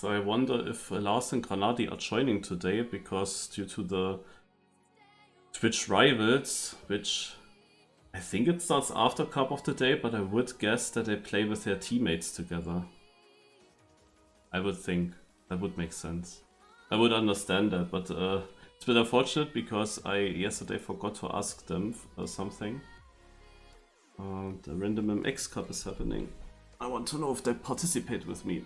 So I wonder if Lars and Granadi are joining today, because due to the Twitch rivals, which I think it starts after Cup of the Day, but I would guess that they play with their teammates together. I would think that would make sense. I would understand that, but it's been unfortunate because I yesterday forgot to ask them something. The Random MX Cup is happening. I want to know if they participate with me.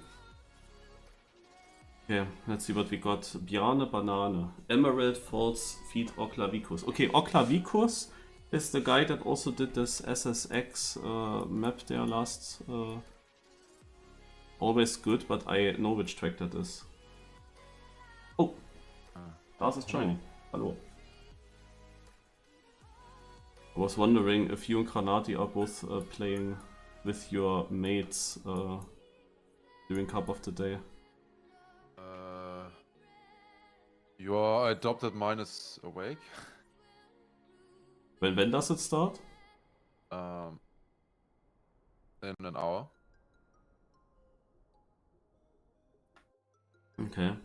Okay, let's see what we got. Bjarne Banane. Emerald Falls Feed Oklavicus. Okay, Oklavicus is the guy that also did this SSX map there last. Always good, but I know which track that is. Oh! Lars is joining. Hello. I was wondering if you and Granati are both playing with your mates during Cup of the Day. Your adopted mine is awake. When does it start? In an hour. Okay.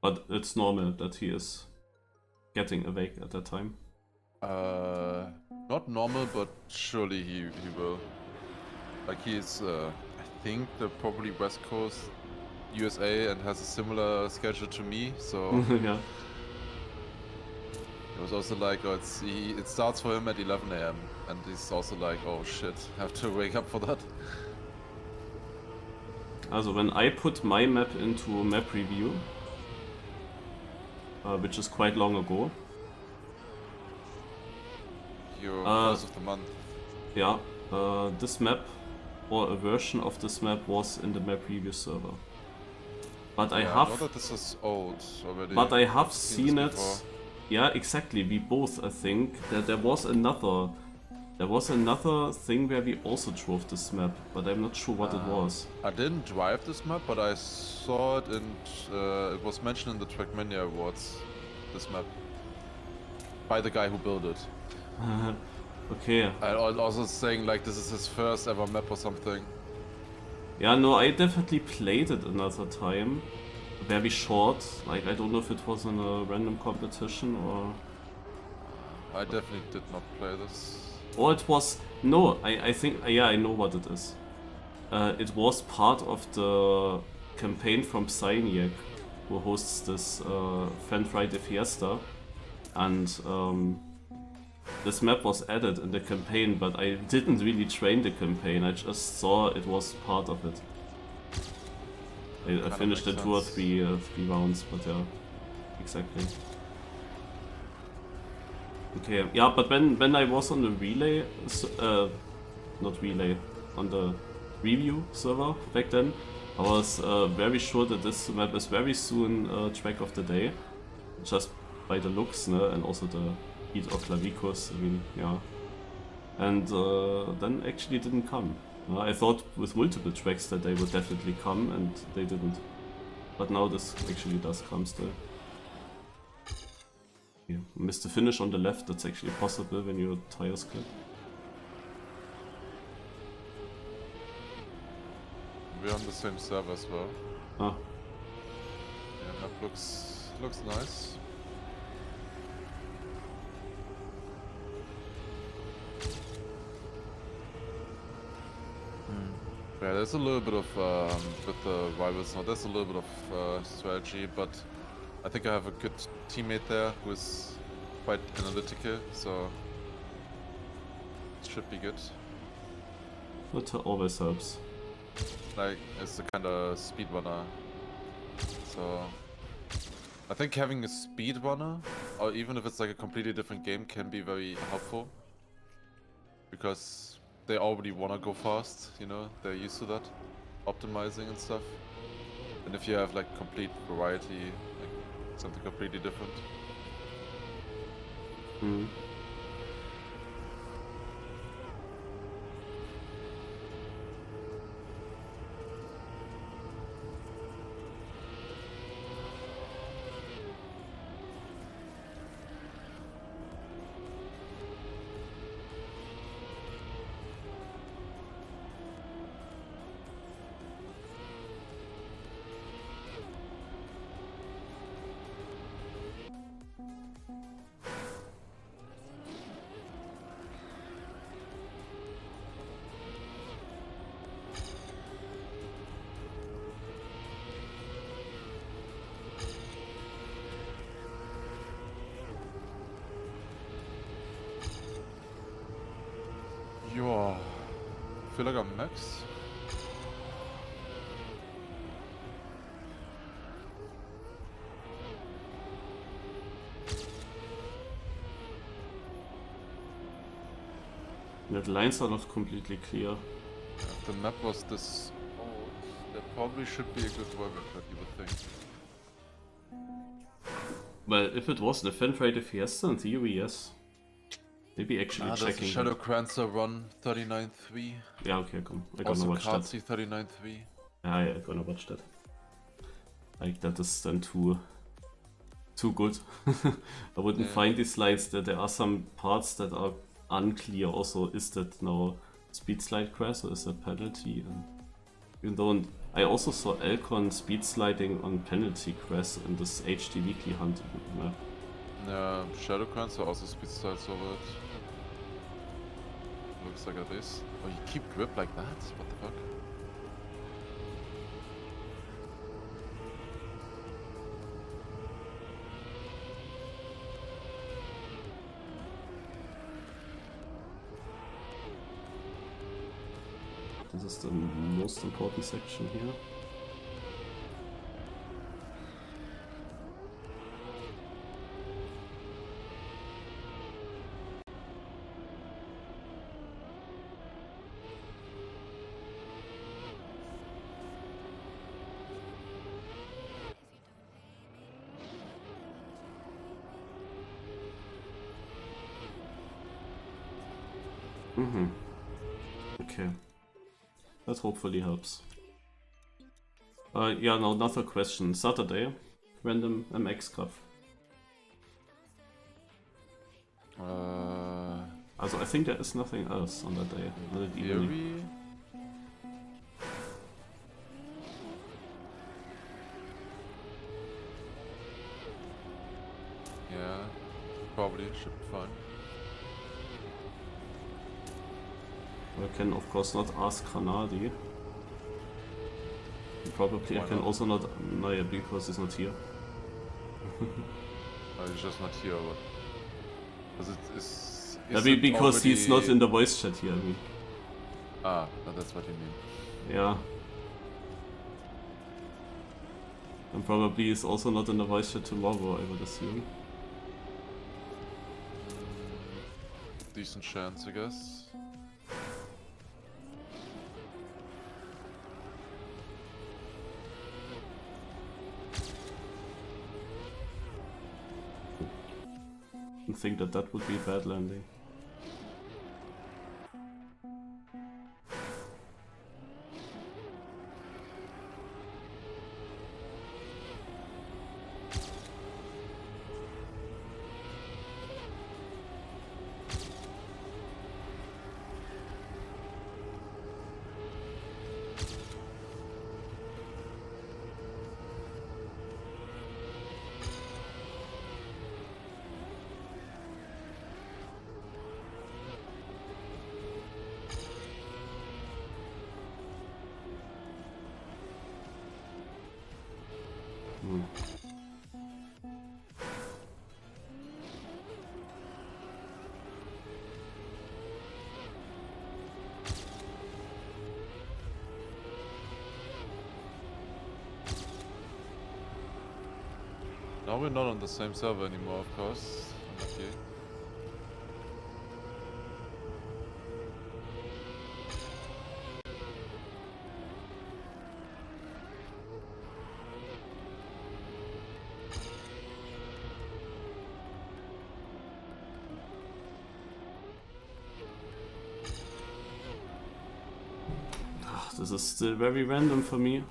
But it's normal that he is getting awake at that time. Not normal, but surely he will. Like he's, I think they're probably West Coast USA and has a similar schedule to me, so Yeah. it was also like, oh, it starts for him at 11 AM, and he's also like, oh shit, have to wake up for that. Also when I put my map into map review, which is quite long ago. Your first of the month. Yeah, this map, or a version of this map, was in the map review server. But yeah, I have. I know that this is old already. But I have seen it. Before. Yeah, exactly. We both, I think, that there was another thing where we also drove this map, but I'm not sure what it was. I didn't drive this map, but I saw it and it was mentioned in the Trackmania Awards, this map, by the guy who built it. Okay. I also saying like this is his first ever map or something. Yeah, no, I definitely played it another time. Very short, like I don't know if it was in a random competition or... I definitely did not play this. Or it was... No, I think... Yeah, I know what it is. It was part of the campaign from Psyniac, who hosts this Fan Friday Fiesta. And this map was added in the campaign, but I didn't really train the campaign, I just saw it was part of it. I finished in 2 or 3 rounds, but yeah, exactly. Okay, yeah, but when I was on the relay, not relay, on the review server back then, I was very sure that this map is very soon track of the day, just by the looks, ne? And also the Heat of Clavicus, I mean, yeah. And then actually didn't come. I thought with multiple tracks that they would definitely come, and they didn't. But now this actually does come still. Yeah. Missed the finish on the left, that's actually possible when your tires clip. We're on the same server as well. Ah. Yeah, map looks nice. Yeah, there's a little bit of, with the rivals now, there's a little bit of strategy, but I think I have a good teammate there who is quite analytical, so it should be good. That always helps. Like, it's a kind of speedrunner, so I think having a speedrunner, or even if it's like a completely different game, can be very helpful, because they already want to go fast, you know, they're used to that, optimizing and stuff. And if you have like complete variety, like something completely different. Mm. feel like I'm max. The lines are not completely clear. If the map was this old, there probably should be a good worker cut, you would think. Well, if it was an event rated Fiesta, in theory, yes. Maybe actually There's checking. a Shadow Crancer run 39.3. Yeah, okay, come. I'm gonna Also watch that. Katsi 39.3. Yeah, I'm gonna watch that. Like, that is then too good. I wouldn't find these slides. That there are some parts that are unclear. Also, is that now speed slide crash or is that penalty? And even though I also saw Elcon speed sliding on penalty crash in this HD weekly hunt map. Yeah, Shadow Crancer also speed slides over it. Looks like this. Oh, you keep grip like that? What the fuck? This is the most important section here. Okay. That hopefully helps. Yeah, now another question. Saturday, random MX Cup. Also, I think there is nothing else on that day. On that evening. Theory? Yeah, probably should be fine. I can of course not ask Granadi. Probably I can also not. No, yeah, because he's not here. He's just not here, but because it is. Because already... he's not in the voice chat here. I mean. Ah, that's what you mean. Yeah. And probably he's also not in the voice chat tomorrow, I would assume. Decent chance, I guess. I think that would be a bad landing. Now we're not on the same server anymore, of course. Okay. This is still very random for me.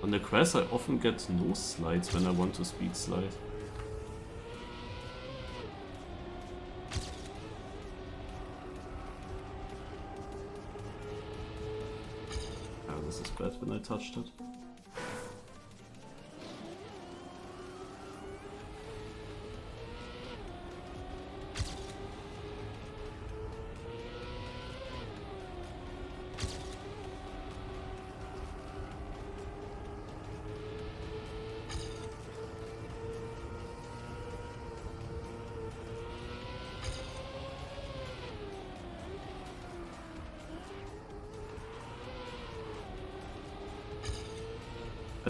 On the quest I often get no slides when I want to speed slide. Ah, this is bad when I touched it.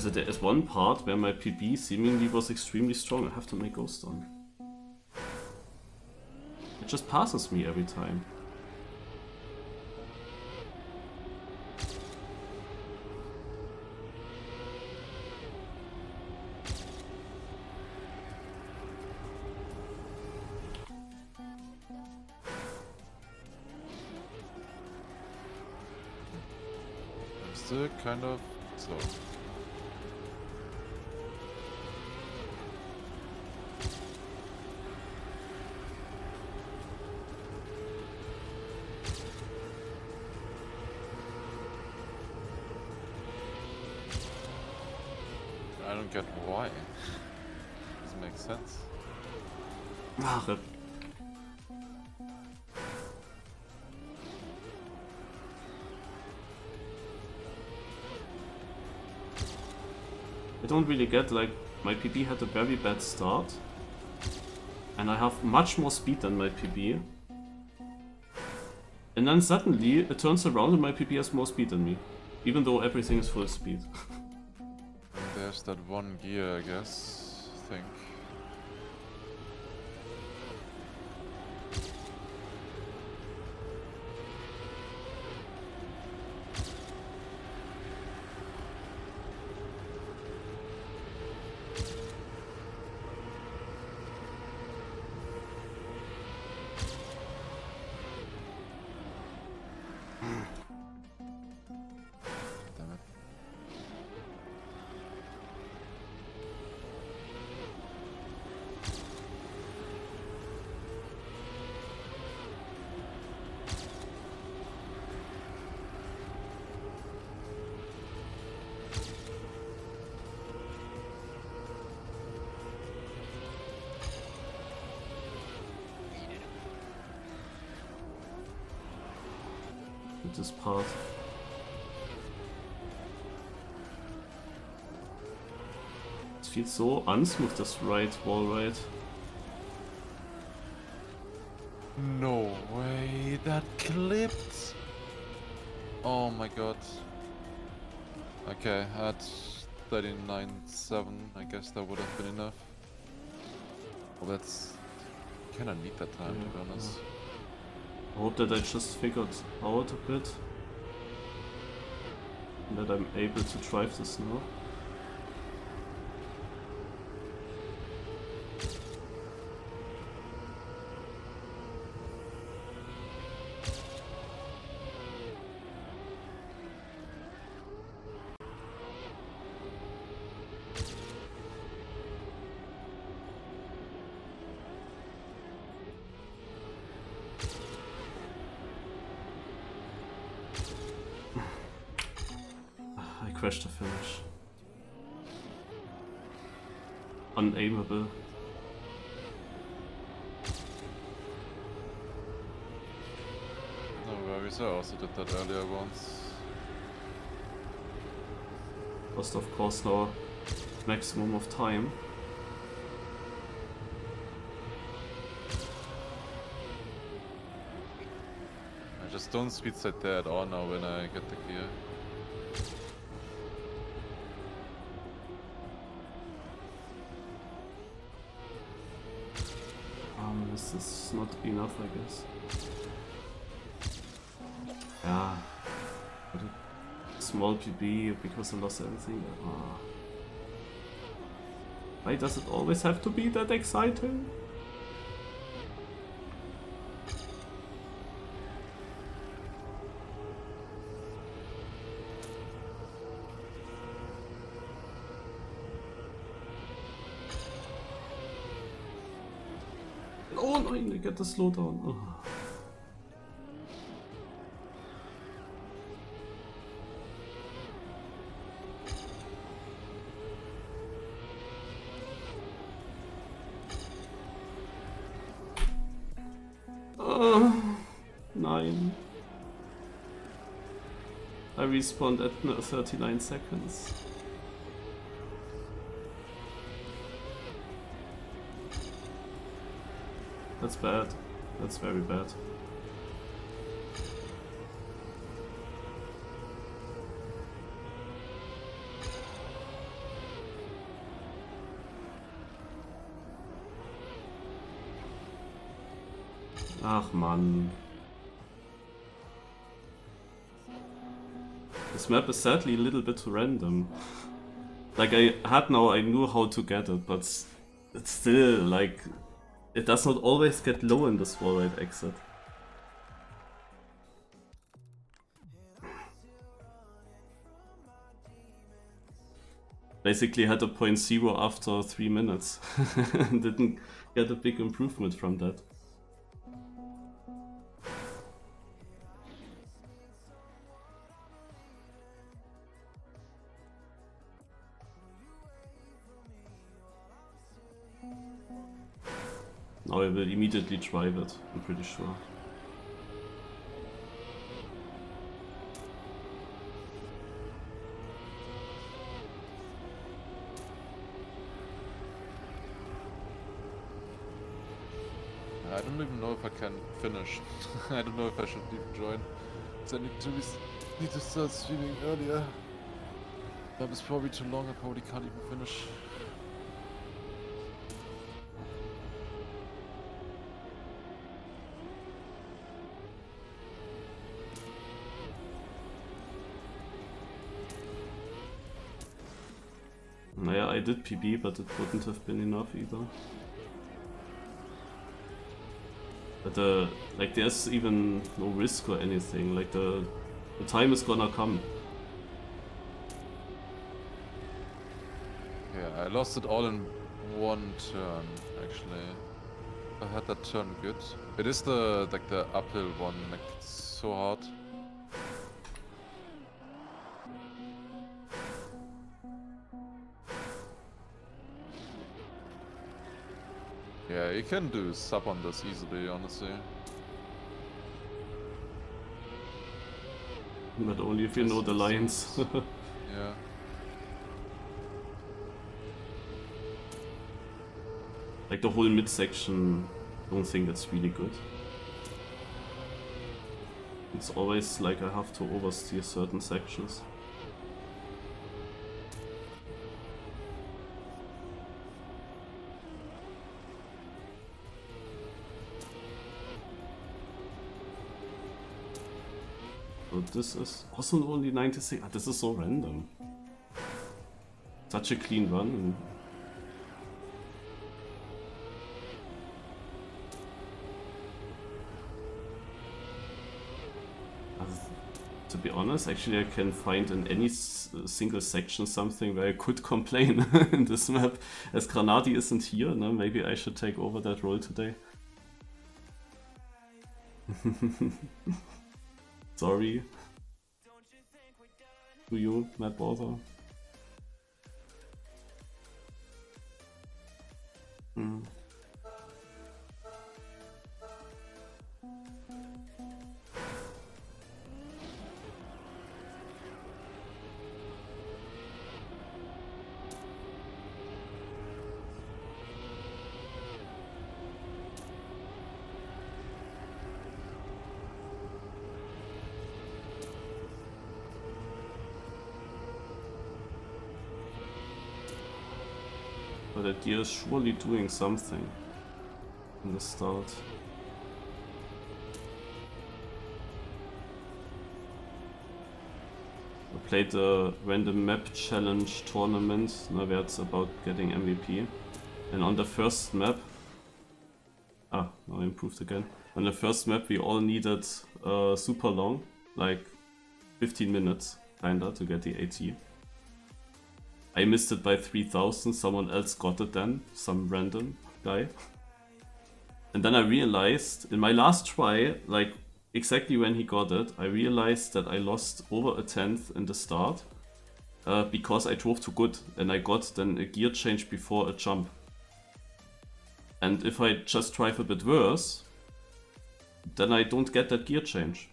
Also there is one part where my PB seemingly was extremely strong. I have to make Ghost on. It just passes me every time. I'm still kind of slow. I don't get why. Doesn't make sense. Ah, rip. I don't really get, like, my PB had a very bad start. And I have much more speed than my PB. And then suddenly it turns around and my PB has more speed than me. Even though everything is full speed. And there's that one gear, I guess. I think. Damn it. With this part. It feels so unsmooth, this right wall ride. No way, that clipped! Oh my god. Okay, at 39.7, I guess that would have been enough. Well, that's kinda neat that time, to be honest. I hope that I just figured out a bit. And that I'm able to drive this now. I crashed the finish. Unaimable. No worries, I also did that earlier once. Lost of course now maximum of time. I just don't speed set there at all now when I get the gear. This is not enough, I guess. Yeah. But a small PB because I lost everything. Ah. Why does it always have to be that exciting? Oh no, I get the slowdown. Oh. Nine. I respawned at 39 seconds. That's bad. That's very bad. Ach man. This map is sadly a little bit too random. Like I knew how to get it, but it's still like it does not always get low in this wall right exit. Basically had a 0.0 after 3 minutes. Didn't get a big improvement from that. Now I will immediately drive it, I'm pretty sure. I don't even know if I can finish. I don't know if I should even join. So I need to start streaming earlier. That is probably too long, I probably can't even finish. Naja, I did PB, but it wouldn't have been enough either. But like there's even no risk or anything, like the time is gonna come. Yeah, I lost it all in one turn, actually. I had that turn good. It is the uphill one, like it's so hard. Yeah, you can do sub on this easily, honestly. But only if you know the lines. Yeah. Like the whole midsection, I don't think it's really good. It's always like I have to oversteer certain sections. But this is also only 96. This is so random. Such a clean run. And to be honest, actually I can find in any single section something where I could complain in this map. As Granati isn't here, no? Maybe I should take over that role today. Sorry. To you, Matt Bother. But that deer is surely doing something in the start. I played the random map challenge tournament, where it's about getting MVP. And on the first map... now I improved again. On the first map we all needed super long, like 15 minutes kinda, to get the AT. I missed it by 3000, someone else got it then, some random guy. And then I realized, in my last try, like exactly when he got it, I realized that I lost over a 10th in the start because I drove too good and I got then a gear change before a jump. And if I just drive a bit worse, then I don't get that gear change.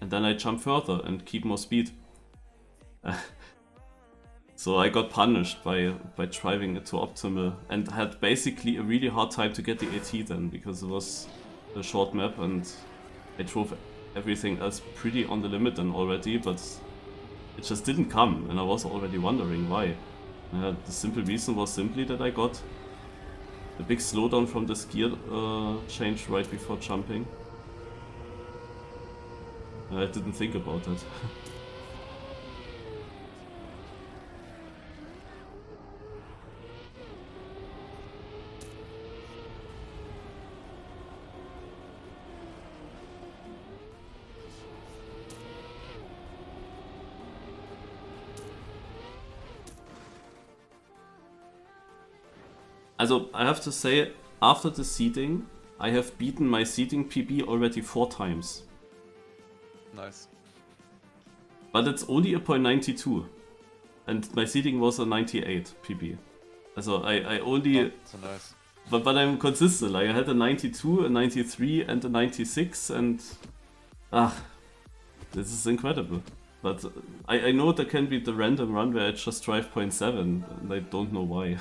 And then I jump further and keep more speed. So I got punished by driving it to optimal and had basically a really hard time to get the AT then, because it was a short map and I drove everything else pretty on the limit then already, but it just didn't come and I was already wondering why. The simple reason was simply that I got a big slowdown from this gear change right before jumping. I didn't think about it. Also, I have to say, after the seeding, I have beaten my seeding PB already 4 times. Nice. But it's only a .92. And my seeding was a 98 PB. Also, I only... Oh, so nice. But I'm consistent, like I had a 92, a 93 and a 96 and... this is incredible. But I know there can be the random run where I just drive 0.7 and I don't know why.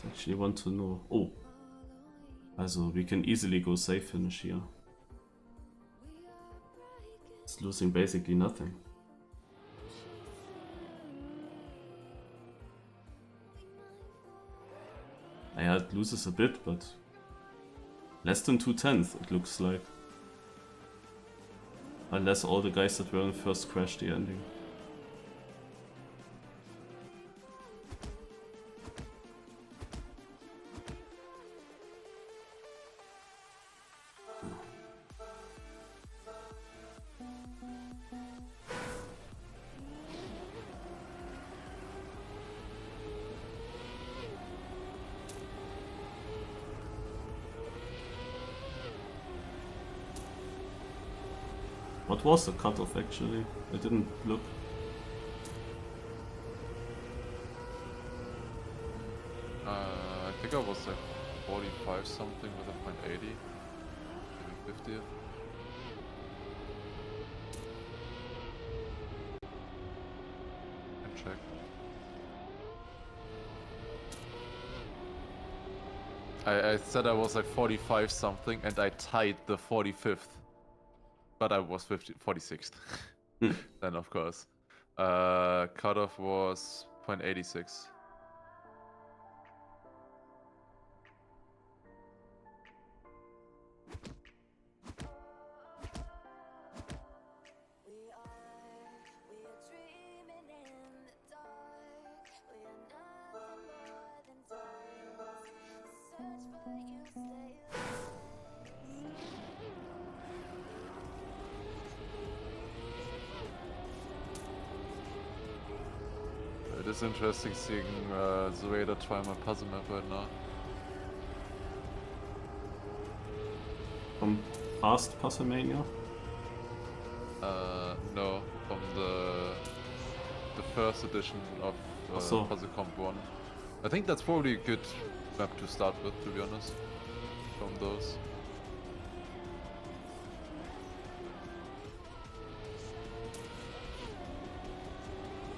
Actually want to know. Oh, also we can easily go safe finish here. It's losing basically nothing. Yeah, it loses a bit, but less than 2/10 it looks like. Unless all the guys that were in first crashed the ending. What was the cutoff actually? I didn't look. I think I was like 45 something with a .80, maybe 50th. Can check. I said I was like 45 something and I tied the 45th. But I was 46th. Then of course. Cutoff was .86. It is interesting seeing Zoeda try my puzzle map right now. From past Puzzlemania? No, from the first edition of Puzzle Comp 1. I think that's probably a good map to start with, to be honest, from those.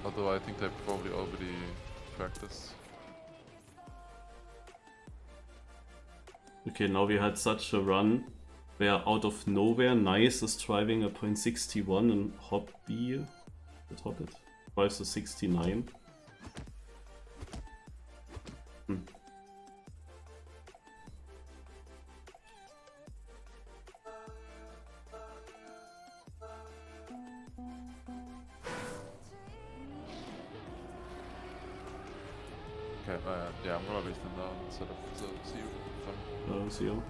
Although I think they probably already practiced. Okay, now we had such a run where out of nowhere Nice is driving a .61 and Hoppy, with Hobbit, drives a 69. Okay, yeah, I'm gonna leave them now instead of, so see you. See you.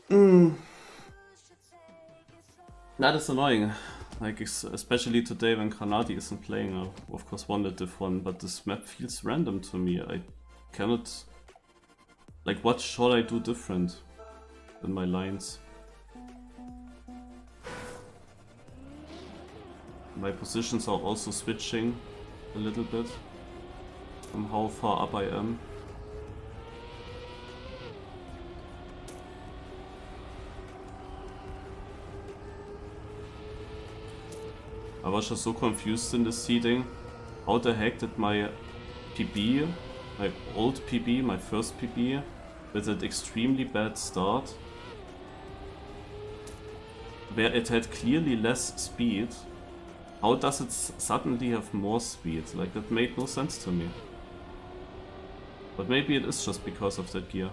That is annoying. Like, especially today when Granadi isn't playing. I, of course, wanted div 1, but this map feels random to me. I cannot... Like, what should I do different in my lines? My positions are also switching a little bit from how far up I am. I was just so confused in the seeding. How the heck did my PB, my old PB, my first PB, with an extremely bad start, where it had clearly less speed, how does it suddenly have more speed? Like, that made no sense to me. But maybe it is just because of that gear.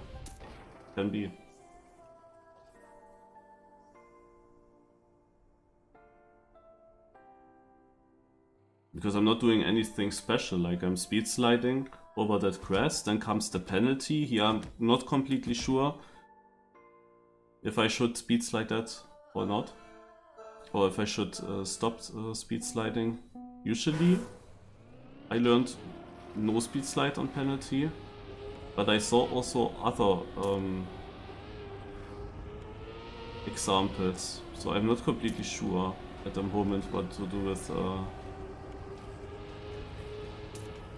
Can be. Because I'm not doing anything special, like I'm speed sliding over that grass, then comes the penalty. Here I'm not completely sure if I should speed slide that or not. Or if I should stop speed sliding. Usually I learned no speed slide on penalty, but I saw also other examples, so I'm not completely sure at the moment what to do with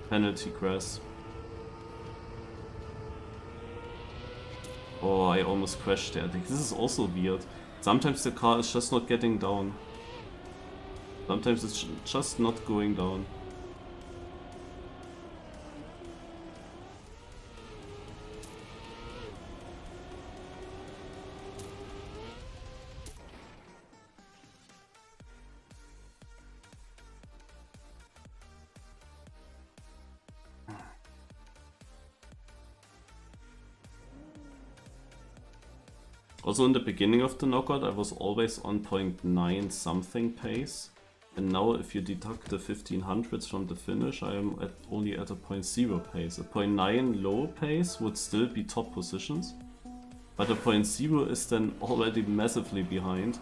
penalty grass. Oh, I almost crashed there. This is also weird. Sometimes the car is just not getting down. Sometimes it's just not going down. Also in the beginning of the knockout I was always on 0.9 something pace, and now if you deduct the 1500s from the finish I am only at a 0.0 pace. A 0.9 low pace would still be top positions, but a 0.0 is then already massively behind.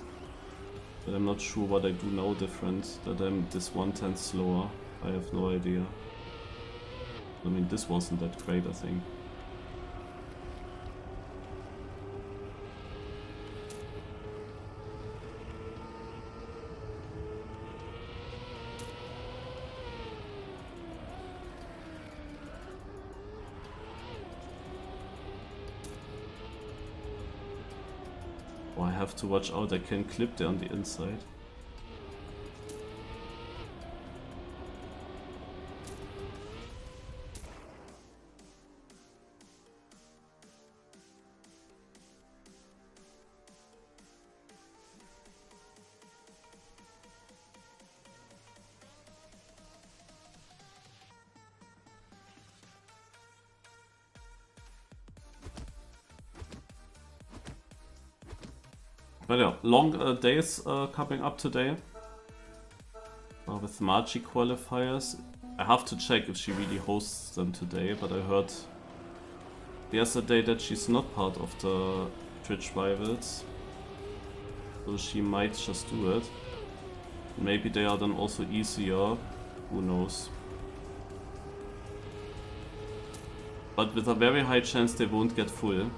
But I'm not sure what I do now different, that I'm this 1/10 slower. I have no idea. I mean, this wasn't that great, I think. Oh, I have to watch out, I can clip there on the inside. But yeah, long days coming up today with Marchi qualifiers. I have to check if she really hosts them today, but I heard yesterday that she's not part of the Twitch Rivals, so she might just do it. Maybe they are then also easier, who knows. But with a very high chance they won't get full.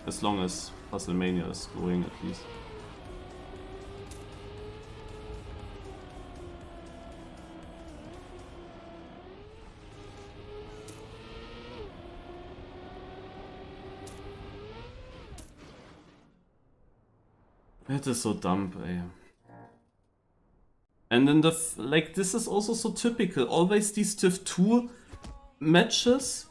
As long as WrestleMania is going, at least. It is so dumb, eh? And then like, this is also so typical. Always these Div 2 matches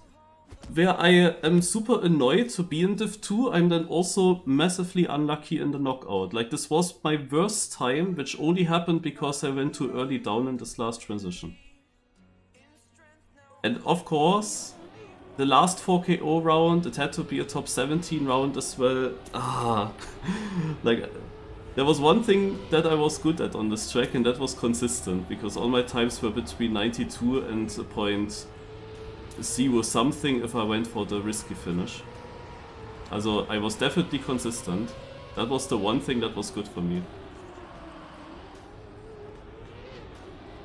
where I am super annoyed to be in Div 2, I'm then also massively unlucky in the knockout. Like, this was my worst time, which only happened because I went too early down in this last transition. And of course, the last 4KO round, it had to be a top 17 round as well. Like, there was one thing that I was good at on this track, and that was consistent, because all my times were between 92 and zero something if I went for the risky finish. Also, I was definitely consistent. That was the one thing that was good for me.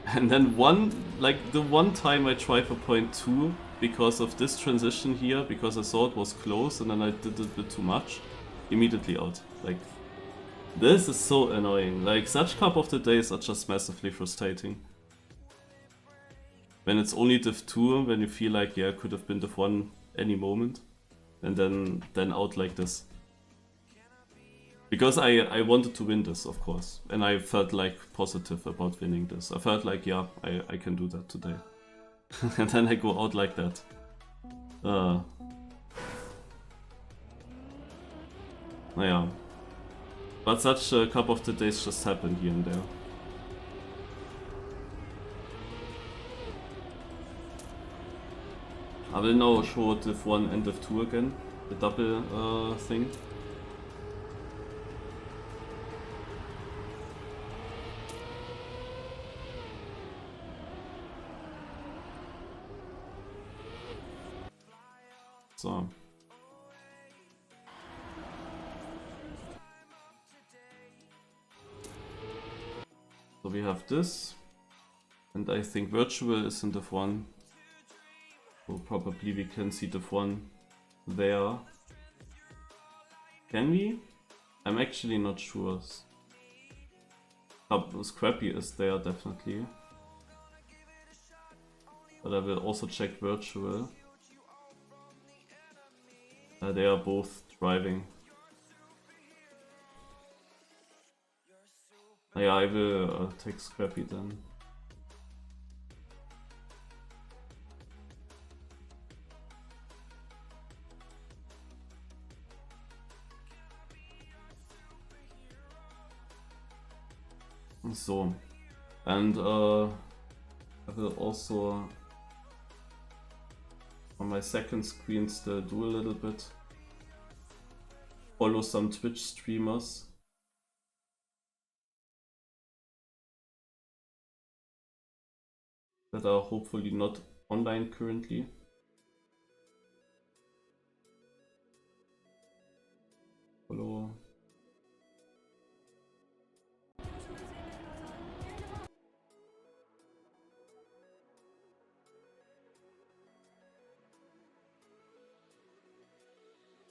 And then the one time I tried for point 2 because of this transition here, because I saw it was close and then I did it a bit too much, immediately out. Like, this is so annoying. Like, such Cup of the Days are just massively frustrating. When it's only div 2, when you feel like, yeah, could have been div 1 any moment, and then out like this. Because I wanted to win this, of course, and I felt like positive about winning this. I felt like, yeah, I can do that today. And then I go out like that. Naja. But such a Cup of the Days just happen here and there. I will now show div 1 and div 2 again, the double thing. So. So we have this, and I think virtual is in div 1. So probably we can see div 1 there. Can we? I'm actually not sure. Scrappy is there definitely. But I will also check virtual. They are both driving. Yeah, I will take Scrappy then. So, and I will also on my second screen still do a little bit. Follow some Twitch streamers. That are hopefully not online currently. Follow.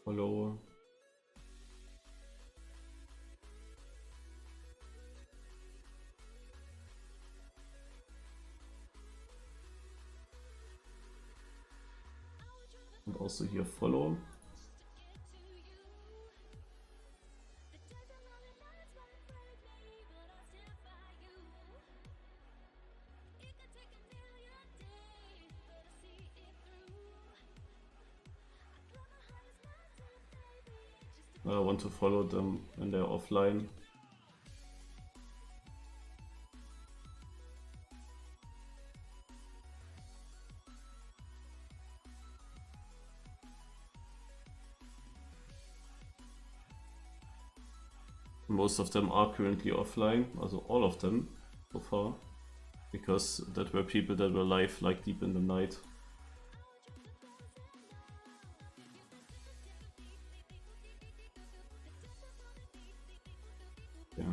Follow. And also here follow. I want to follow them when they're offline. Most of them are currently offline, also all of them so far, because that were people that were live like deep in the night. Yeah.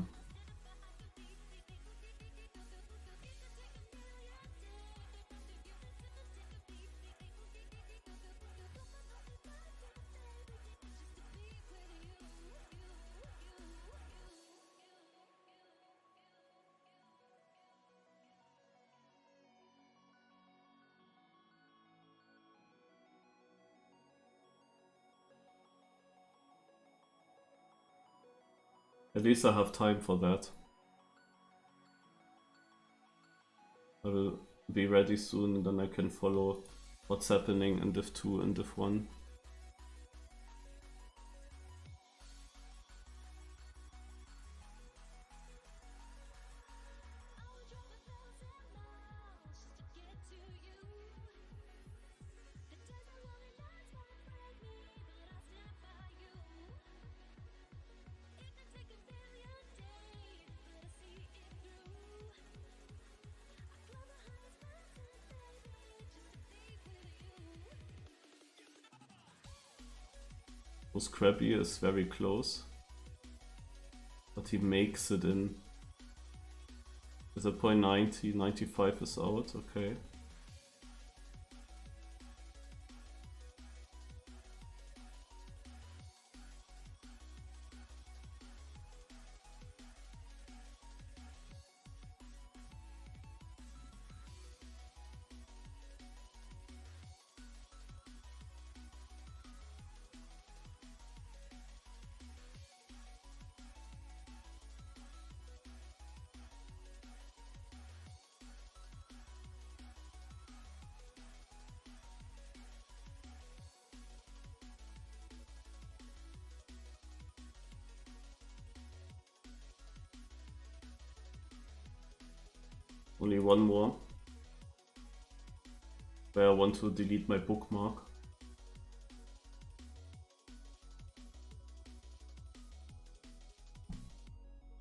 At least I have time for that. I will be ready soon and then I can follow what's happening in div 2 and div 1. So Scrappy is very close. But he makes it in. With a point 90, 95 is out, okay. Only one more. Where I want to delete my bookmark.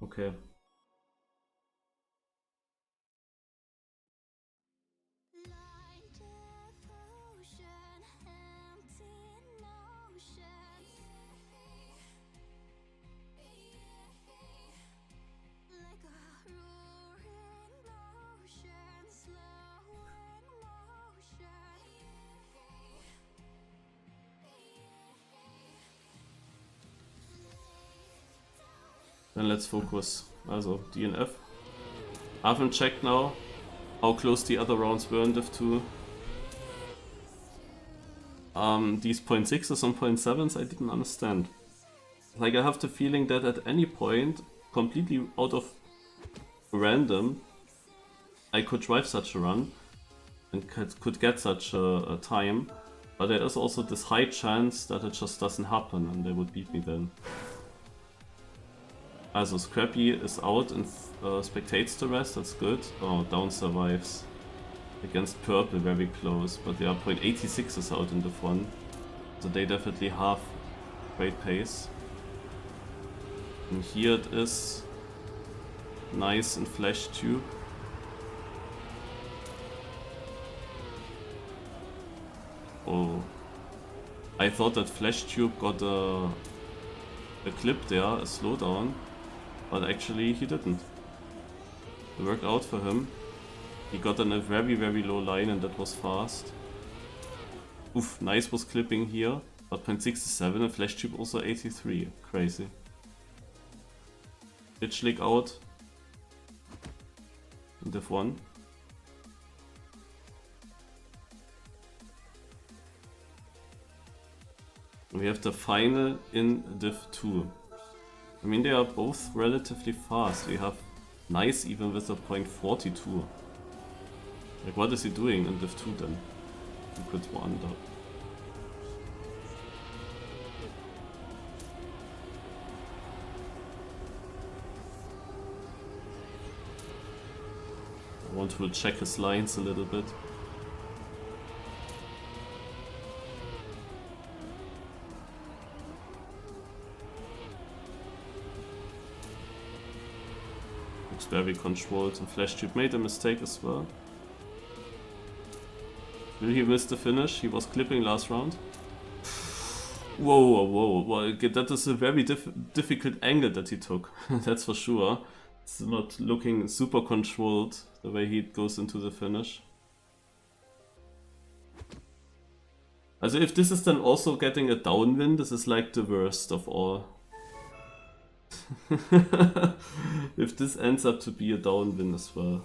Okay. Then let's focus. Also, DNF. I haven't checked now how close the other rounds were in Div 2. These 0.6s and 0.7s I didn't understand. Like, I have the feeling that at any point, completely out of random, I could drive such a run and could get such a time, but there is also this high chance that it just doesn't happen and they would beat me then. Also Scrappy is out and spectates the rest, that's good. Oh, down survives. Against Purple, very close, but they are 0.86 is out in the front. So they definitely have great pace. And here it is. Nice and Flash Tube. Oh. I thought that Flash Tube got a clip there, a slowdown. But actually he didn't. It worked out for him. He got on a very low line and that was fast. Oof, Nice was clipping here, but 0.67 and Flash Tube also 83. Crazy. Ditchlick out. In Div 1. We have the final in Div 2. I mean, they are both relatively fast. We have Nice even with a 0.42. Like, what is he doing in Div 2 then? He could wander. I want to check his lines a little bit. Looks very controlled, and Flash Tube made a mistake as well. Will he miss the finish? He was clipping last round. Whoa, whoa, well, that is a very difficult angle that he took, that's for sure. It's not looking super controlled the way he goes into the finish. Also if this is then also getting a downwind, this is like the worst of all. If this ends up to be a downwind as well.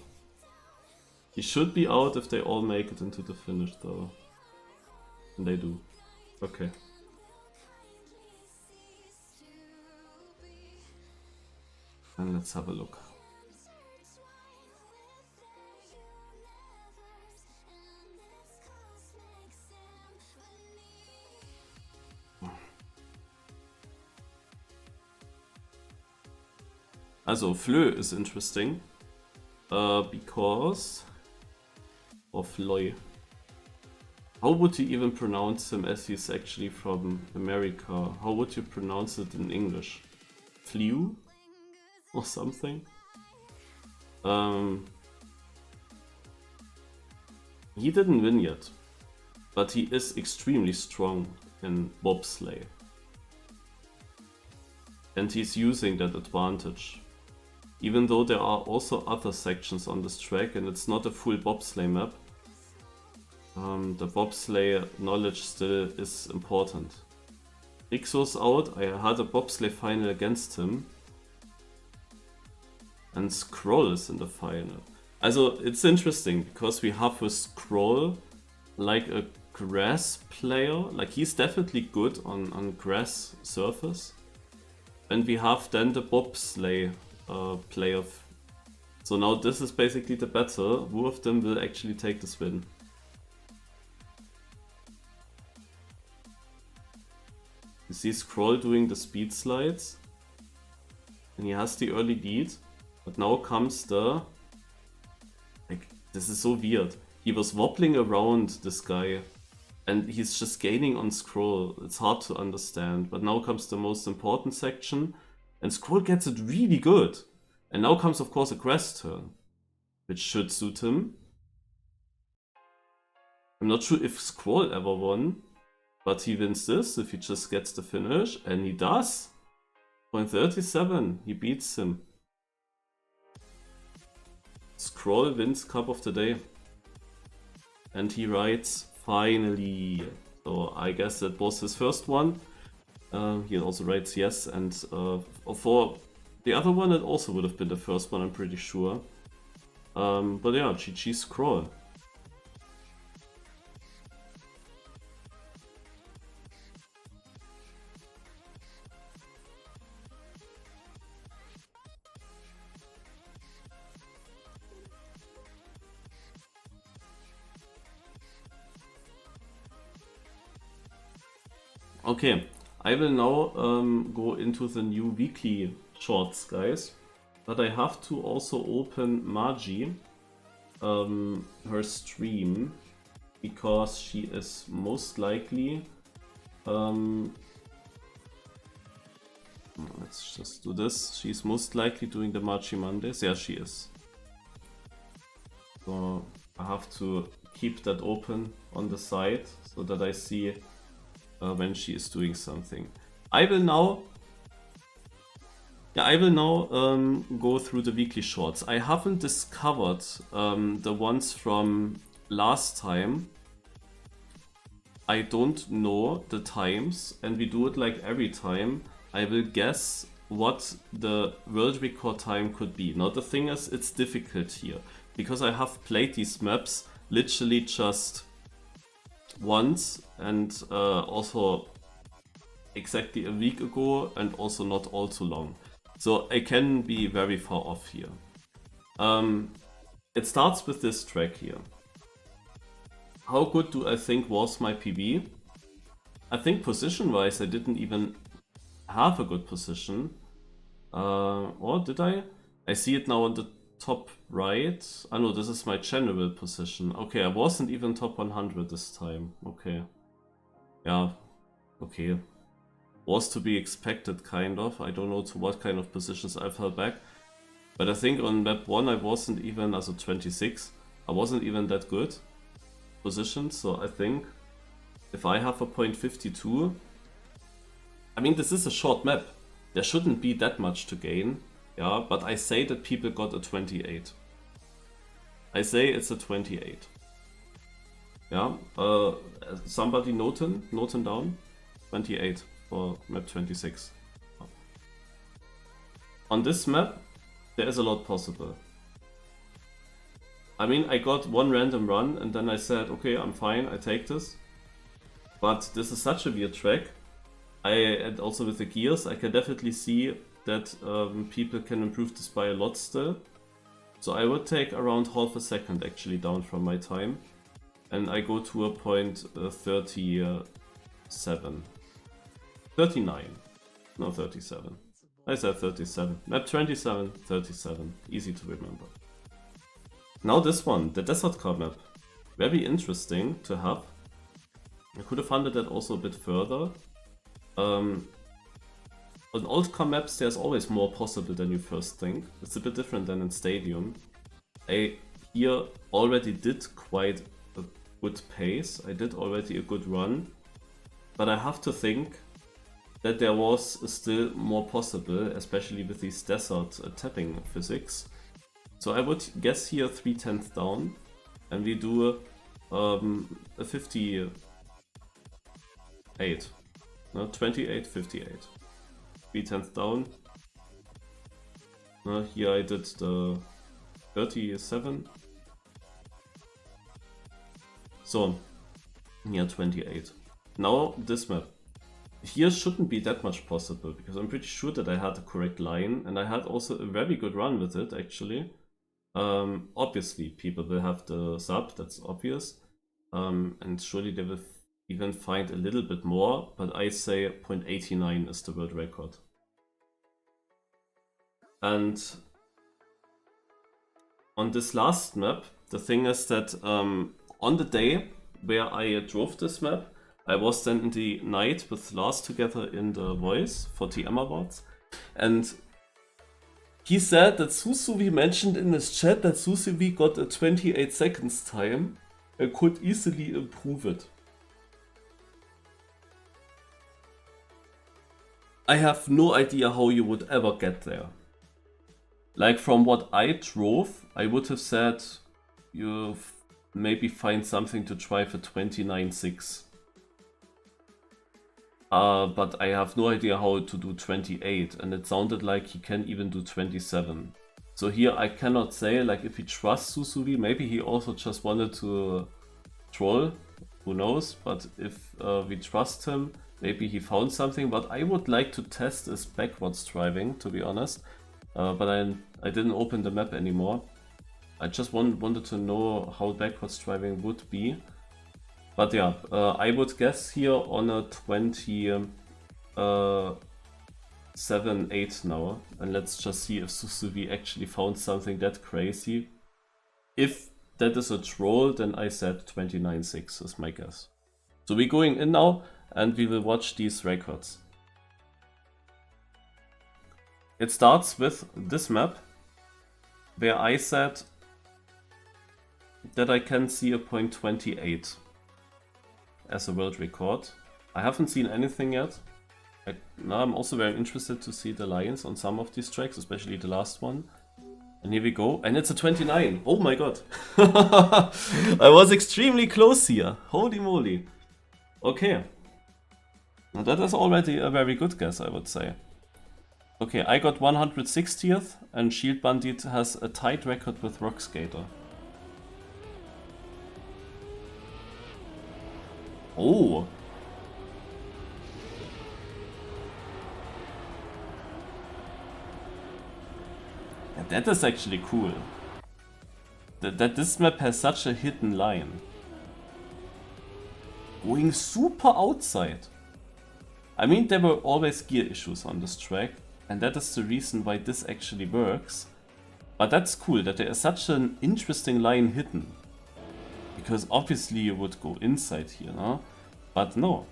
He should be out if they all make it into the finish though. And they do. Okay. And let's have a look. Also Fleu is interesting because of Loy. How would you even pronounce him as he's actually from America? How would you pronounce it in English? Flew? Or something? He didn't win yet, but he is extremely strong in bobsleigh. and he's using that advantage. Even though there are also other sections on this track and it's not a full bobsleigh map, the bobsleigh knowledge still is important. Rixo's out, I had a bobsleigh final against him. And Scroll is in the final. Also, it's interesting because we have with Scroll like a grass player. Like, he's definitely good on grass surface. And we have then the bobsleigh player. So now this is basically the battle. Who of them will actually take this win? You see Scroll doing the speed slides. And he has the early lead. But now comes the... Like, this is so weird. He was wobbling around this guy. And he's just gaining on Scroll. It's hard to understand. But now comes the most important section. And Scroll gets it really good. And now comes, of course, a grass turn. Which should suit him. I'm not sure if Scroll ever won. But he wins this if he just gets the finish. And he does. 0.37. He beats him. Scroll wins Cup of the Day. And he writes, finally. So I guess that was his first one. He also writes yes, and for the other one it also would have been the first one, I'm pretty sure. But yeah, GG Scroll. Okay, I will now go into the new weekly shorts, guys. But I have to also open Magi, her stream, because she is most likely... let's just do this. She's most likely doing the Magi Mondays. Yeah, she is. So I have to keep that open on the side so that I see when she is doing something. I will now go through the weekly shorts. I haven't discovered the ones from last time. I don't know the times, and we do it like every time. I will guess what the world record time could be. Now the thing is, it's difficult here, because I have played these maps literally just once, and also exactly a week ago, and also not all too long. So I can be very far off here. It starts with this track here. How good do I think was my PB? I think position-wise I didn't even have a good position. Or did I? I see it now on the top right. I know this is my general position. Okay, I wasn't even top 100 this time. Okay. Yeah, okay. Was to be expected, kind of. I don't know to what kind of positions I fell back. But I think on map 1 I wasn't even, as a 26, I wasn't even that good positioned. So I think if I have a 0.52, I mean, this is a short map. There shouldn't be that much to gain. Yeah, but I say that people got a 28. I say it's a 28. Yeah, somebody note him down. 28 for map 26. On this map, there is a lot possible. I mean, I got one random run and then I said, okay, I'm fine, I take this. But this is such a weird track. And also with the gears, I can definitely see that people can improve this by a lot still. So I would take around half a second actually down from my time. And I go to a point 37. 39. No, 37. I said 37. Map 27, 37. Easy to remember. Now this one, the Desert Car map. Very interesting to have. I could have funded that also a bit further. On old car maps there's always more possible than you first think. It's a bit different than in Stadium. I here already did quite a good pace. I did already a good run. But I have to think that there was still more possible, especially with these desert tapping physics. So I would guess here 3/10 down, and we do a 58. No, 28, 58. 3/10 down. Here I did the 37. So, yeah, 28. Now this map. Here shouldn't be that much possible, because I'm pretty sure that I had the correct line, and I had also a very good run with it, actually. Obviously, people will have the sub, that's obvious. And surely they will even find a little bit more, but I say 0.89 is the world record. And on this last map, the thing is that on the day where I drove this map, I was then in the night with Lars together in the Voice for TM Awards, and he said that Susuvi mentioned in his chat that Susuvi got a 28 seconds time and could easily improve it. I have no idea how you would ever get there. Like, from what I drove, I would have said you maybe find something to drive at 29.6. But I have no idea how to do 28, and it sounded like he can even do 27. So here I cannot say, like, if he trusts Susuvi, maybe he also just wanted to troll, who knows, but if we trust him, maybe he found something. But I would like to test his backwards driving, to be honest, but I didn't open the map anymore. I just wanted to know how backwards driving would be. But yeah, I would guess here on a 27.8 now, and let's just see if Susuvi actually found something that crazy. If that is a troll, then I said 29.6 is my guess. So we're going in now, and we will watch these records. It starts with this map, where I said that I can see a 0.28 as a world record. I haven't seen anything yet. Now I'm also very interested to see the lines on some of these tracks, especially the last one. And here we go, and it's a 29. Oh my god. I was extremely close here. Holy moly. Okay. Now that is already a very good guess, I would say. Okay, I got 160th, and Shield Bandit has a tied record with Rock Skater. Oh! Yeah, that is actually cool. That this map has such a hidden line. Going super outside. I mean, there were always gear issues on this track, and that is the reason why this actually works. But that's cool that there is such an interesting line hidden. Because obviously you would go inside here, no? But no.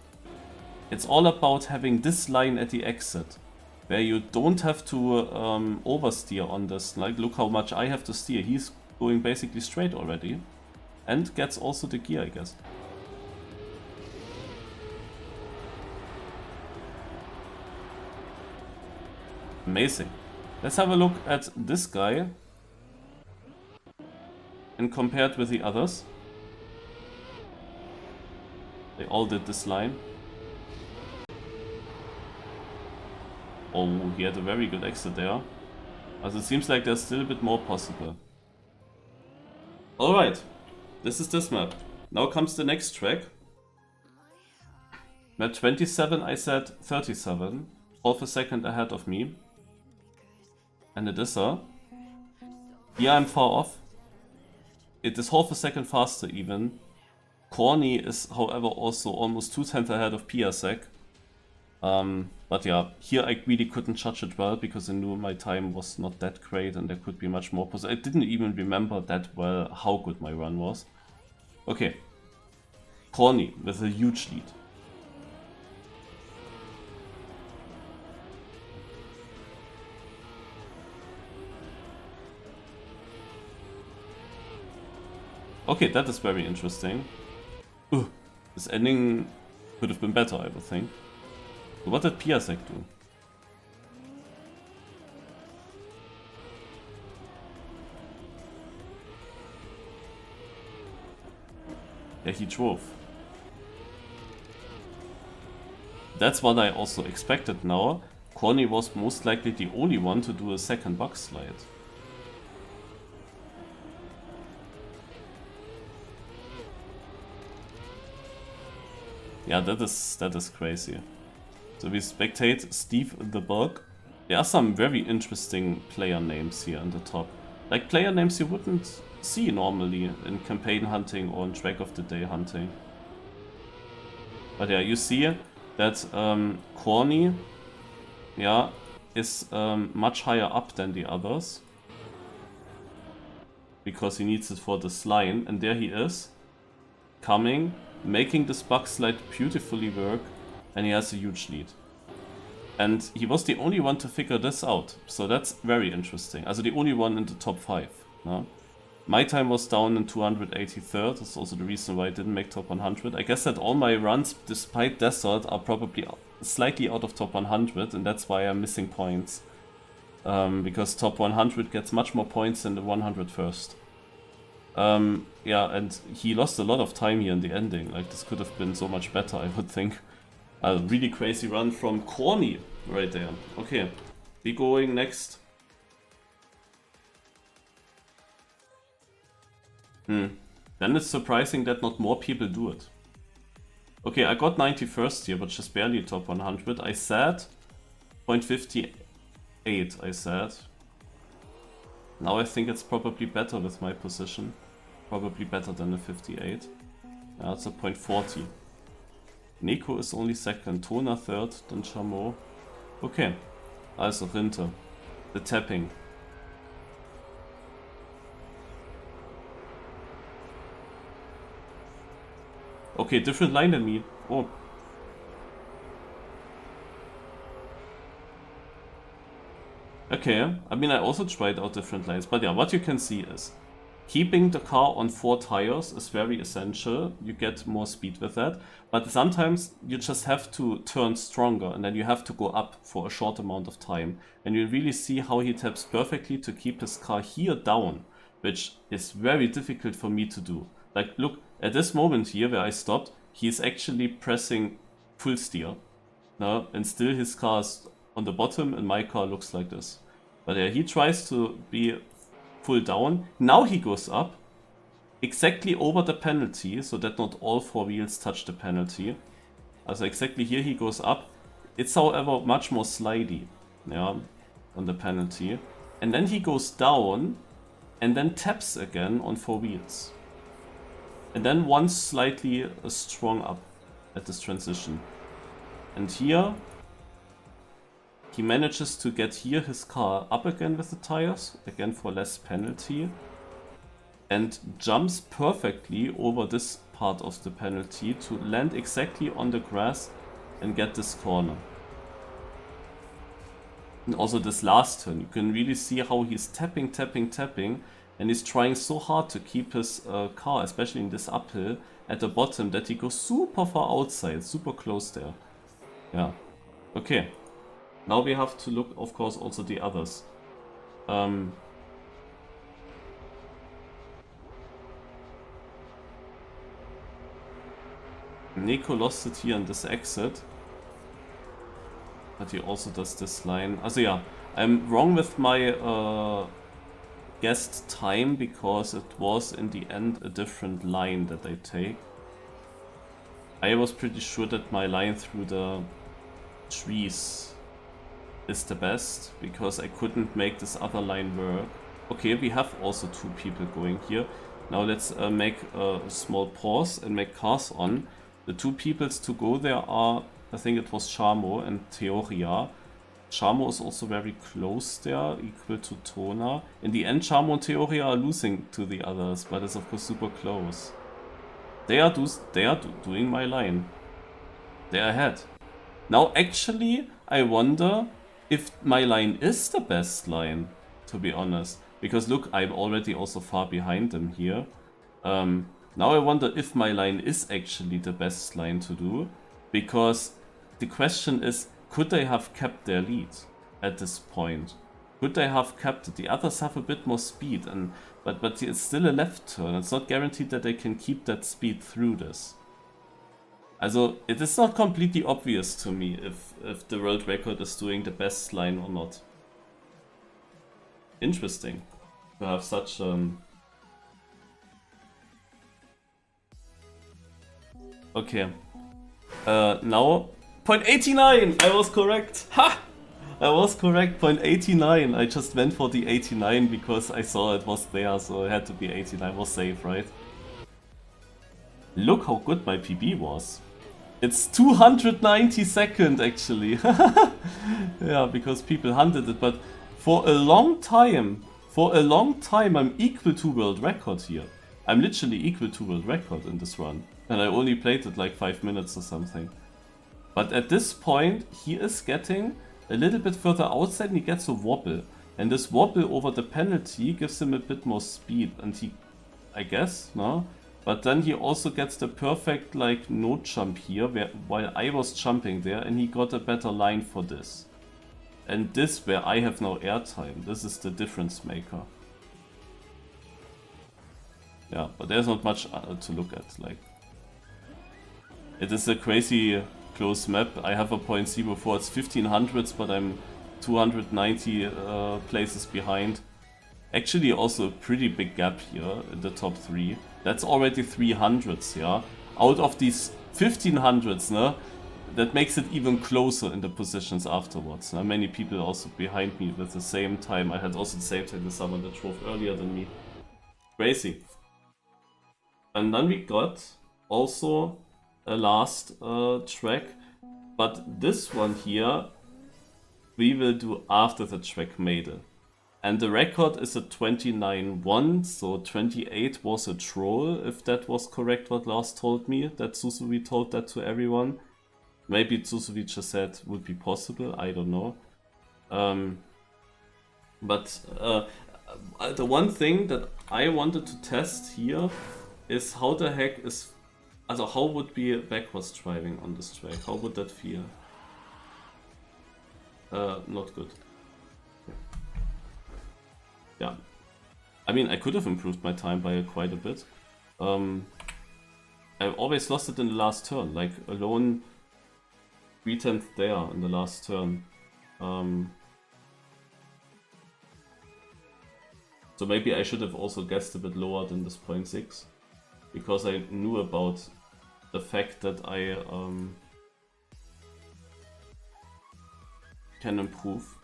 It's all about having this line at the exit, where you don't have to oversteer on this. Like, look how much I have to steer. He's going basically straight already. And gets also the gear, I guess. Amazing. Let's have a look at this guy and compared with the others. They all did this line. Oh, he had a very good exit there. As it seems like there's still a bit more possible. Alright, this is this map. Now comes the next track. Map 27, I said 37. Half a second ahead of me. And it is a... Here I'm far off. It is half a second faster even. Corny is, however, also almost 2/10 ahead of Piasek. But yeah, here I really couldn't judge it well because I knew my time was not that great and there could be much more. I didn't even remember that well how good my run was. Okay. Corny with a huge lead. Okay, that is very interesting. This ending could have been better, I would think. So what did Piasek do? Yeah, he drove. That's what I also expected now. Corny was most likely the only one to do a second box slide. Yeah, that is crazy. So we spectate Steve the Bug. There are some very interesting player names here on the top. Like player names you wouldn't see normally in campaign hunting or in track of the day hunting. But yeah, you see that Corny, yeah, is much higher up than the others. Because he needs it for this line, and there he is, coming, making this bug slide beautifully work, and he has a huge lead. And he was the only one to figure this out, so that's very interesting. Also the only one in the top 5. No? My time was down in 283rd, that's also the reason why I didn't make top 100. I guess that all my runs, despite Desert, are probably slightly out of top 100, and that's why I'm missing points. Because top 100 gets much more points than the 101st. Yeah, and he lost a lot of time here in the ending. Like, this could have been so much better, I would think. A really crazy run from Corny right there. Okay, we going next. Then it's surprising that not more people do it. Okay, I got 91st here, but just barely top 100. I said 0.58, I said. Now I think it's probably better with my position. Probably better than the 58. Yeah, it's a 0.40. Neko is only second, Tona third, then Chameau. Okay, also Rinte. The tapping. Okay, different line than me. Oh. Okay, I mean I also tried out different lines, but yeah, what you can see is keeping the car on 4 tires is very essential. You get more speed with that, but sometimes you just have to turn stronger and then you have to go up for a short amount of time. And you really see how he taps perfectly to keep his car here down, which is very difficult for me to do. Like, look, at this moment here where I stopped, he's actually pressing full steer. No? And still his car is on the bottom and my car looks like this. But yeah, he tries to be full down. Now he goes up exactly over the penalty, so that not all 4 wheels touch the penalty. Also exactly here he goes up. It's however much more slidey, yeah, on the penalty. And then he goes down and then taps again on 4 wheels. And then one slightly strong up at this transition. And here he manages to get here his car up again with the tires, again for less penalty, and jumps perfectly over this part of the penalty to land exactly on the grass and get this corner. And also this last turn, you can really see how he's tapping, and he's trying so hard to keep his car, especially in this uphill, at the bottom, that he goes super far outside, super close there. Yeah, okay. Now we have to look, of course, also the others. Neko lost it here in this exit. But he also does this line. Also yeah, I'm wrong with my guessed time because it was in the end a different line that I take. I was pretty sure that my line through the trees is the best because I couldn't make this other line work. Okay, we have also 2 people going here. Now let's make a small pause and make cars on. The 2 peoples to go there are, I think it was Chameau and Theoria. Chameau is also very close there, equal to Tona. In the end, Chameau and Theoria are losing to the others, but it's of course super close. They are doing my line. They're ahead. Now actually, I wonder if my line is the best line, to be honest. Because look, I'm already also far behind them here. Now I wonder if my line is actually the best line to do. Because the question is, could they have kept their lead at this point? Could they have kept it? The others have a bit more speed, but it's still a left turn. It's not guaranteed that they can keep that speed through this. Also, it is not completely obvious to me if the world record is doing the best line or not. Interesting to have such Okay. Now, 0.89! I was correct! Ha! I was correct, 0.89. I just went for the 89 because I saw it was there, so it had to be 89. Was safe, right? Look how good my PB was. It's 292nd actually. Yeah, because people hunted it, but for a long time, I'm equal to world record here. I'm literally equal to world record in this run. And I only played it like 5 minutes or something. But at this point, he is getting a little bit further outside and he gets a wobble. And this wobble over the penalty gives him a bit more speed. And he, I guess, no? But then he also gets the perfect like no jump here while I was jumping there, and he got a better line for this. And this where I have no airtime, this is the difference maker. Yeah, but there's not much to look at. Like, it is a crazy close map. I have a 0.04, it's 1500s, but I'm 290 places behind. Actually also a pretty big gap here in the top 3. That's already 300s, yeah? Out of these 1500s, no? That makes it even closer in the positions afterwards. No? Many people also behind me with the same time. I had also the same time as someone that drove earlier than me. Crazy. And then we got also a last track. But this one here, we will do after the track Maiden. And the record is a 29-1, so 28 was a troll, if that was correct what Lars told me, that Susui told that to everyone. Maybe Susui just said would be possible, I don't know. But the one thing that I wanted to test here is how the heck is... Also how would be backwards driving on this track? How would that feel? Not good. Yeah, I mean, I could have improved my time by quite a bit. I've always lost it in the last turn, like alone 3/10 there in the last turn. So maybe I should have also guessed a bit lower than this 0.6, because I knew about the fact that I can improve.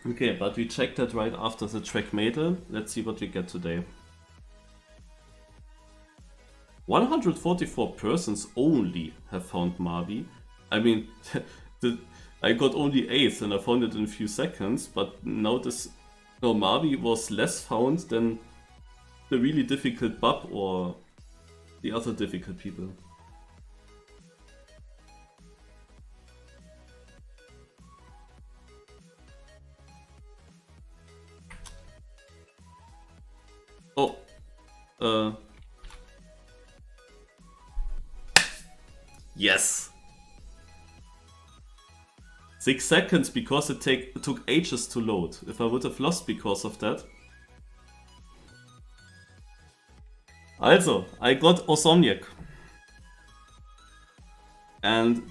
Okay, but we checked that right after the track Mädel. Let's see what we get today. 144 persons only have found Mavi. I mean, I got only 8th and I found it in a few seconds, but now Mavi was less found than the really difficult Bub or the other difficult people. Oh, yes! 6 seconds because it took ages to load. If I would have lost because of that. Also, I got Osomniak. And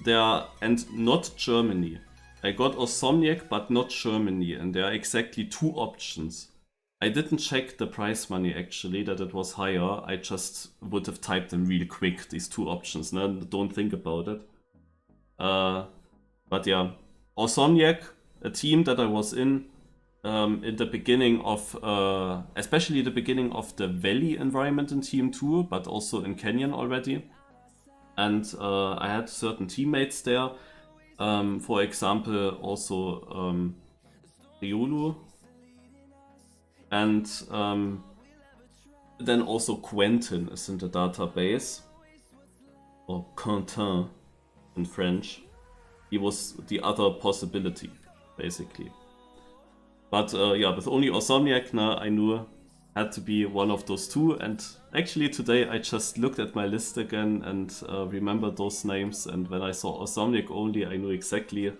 not Germany. I got Osomniak but not Germany, and there are exactly 2 options. I didn't check the prize money actually, that it was higher. I just would have typed them really quick, these 2 options, no? Don't think about it. But yeah, Osomniak, a team that I was in the beginning of, especially the beginning of the Valley environment in Team 2, but also in Canyon already. And I had certain teammates there. For example, also Riolu. And then also Quentin is in the database, or Quentin in French. He was the other possibility, basically. But yeah, with only Osomniac now, I knew had to be one of those two. And actually today I just looked at my list again and remembered those names. And when I saw Osomniac only, I knew exactly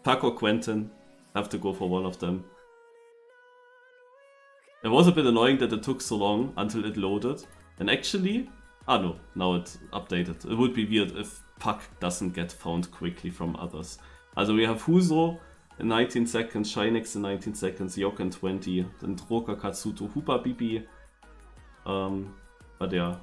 Puck or Quentin. Have to go for one of them. It was a bit annoying that it took so long until it loaded. And actually, no, now it updated. It would be weird if Puck doesn't get found quickly from others. Also we have Huzo in 19 seconds, Shynex in 19 seconds, Yok in 20, then Troka, Katsuto, Hoopa, Bibi. But yeah,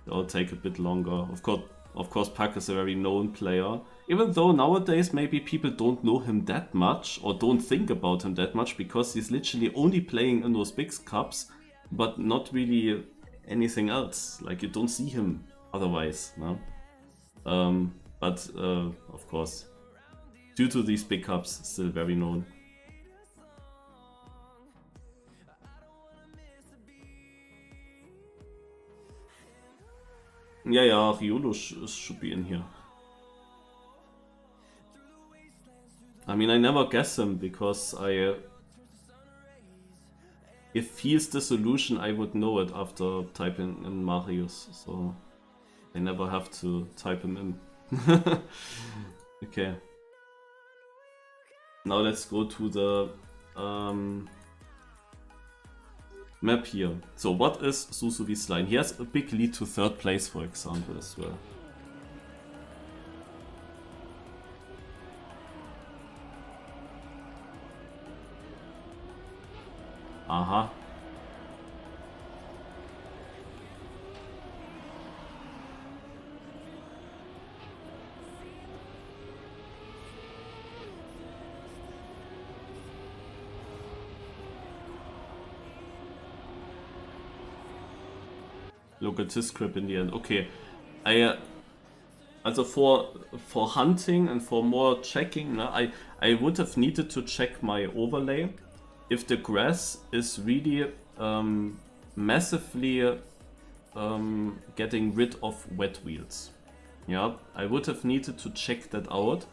they all take a bit longer. Of course, Puck is a very known player. Even though nowadays maybe people don't know him that much or don't think about him that much because he's literally only playing in those big cups, but not really anything else. Like you don't see him otherwise, no? But of course, due to these big cups, still very known. Yeah, Riolo should be in here. I mean, I never guess him because if he is the solution, I would know it after typing in Marius, so I never have to type him in. Okay. Now let's go to the map here. So what is Susuvi's line? He has a big lead to third place, for example, as well. Aha. Look at this script in the end. Okay, also for hunting and for more checking, I would have needed to check my overlay if the grass is really massively getting rid of wet wheels. Yeah, I would have needed to check that out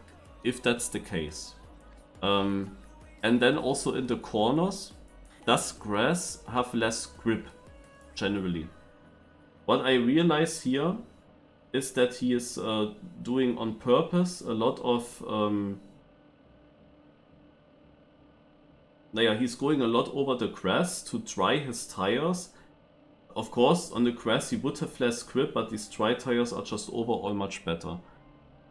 if that's the case. And then also in the corners, does grass have less grip generally? What I realize here is that he is doing on purpose a lot of he's going a lot over the grass to dry his tires. Of course, on the grass he would have less grip, but these dry tires are just overall much better.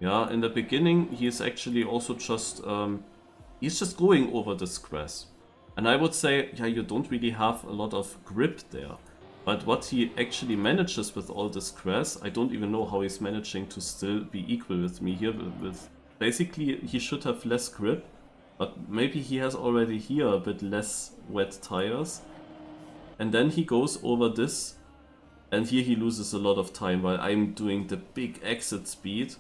Yeah, in the beginning he is actually also just he's just going over this grass. And I would say, yeah, you don't really have a lot of grip there. But what he actually manages with all this grass, I don't even know how he's managing to still be equal with me here. With basically, he should have less grip, but maybe he has already here a bit less wet tires. And then he goes over this, and here he loses a lot of time while I'm doing the big exit speed.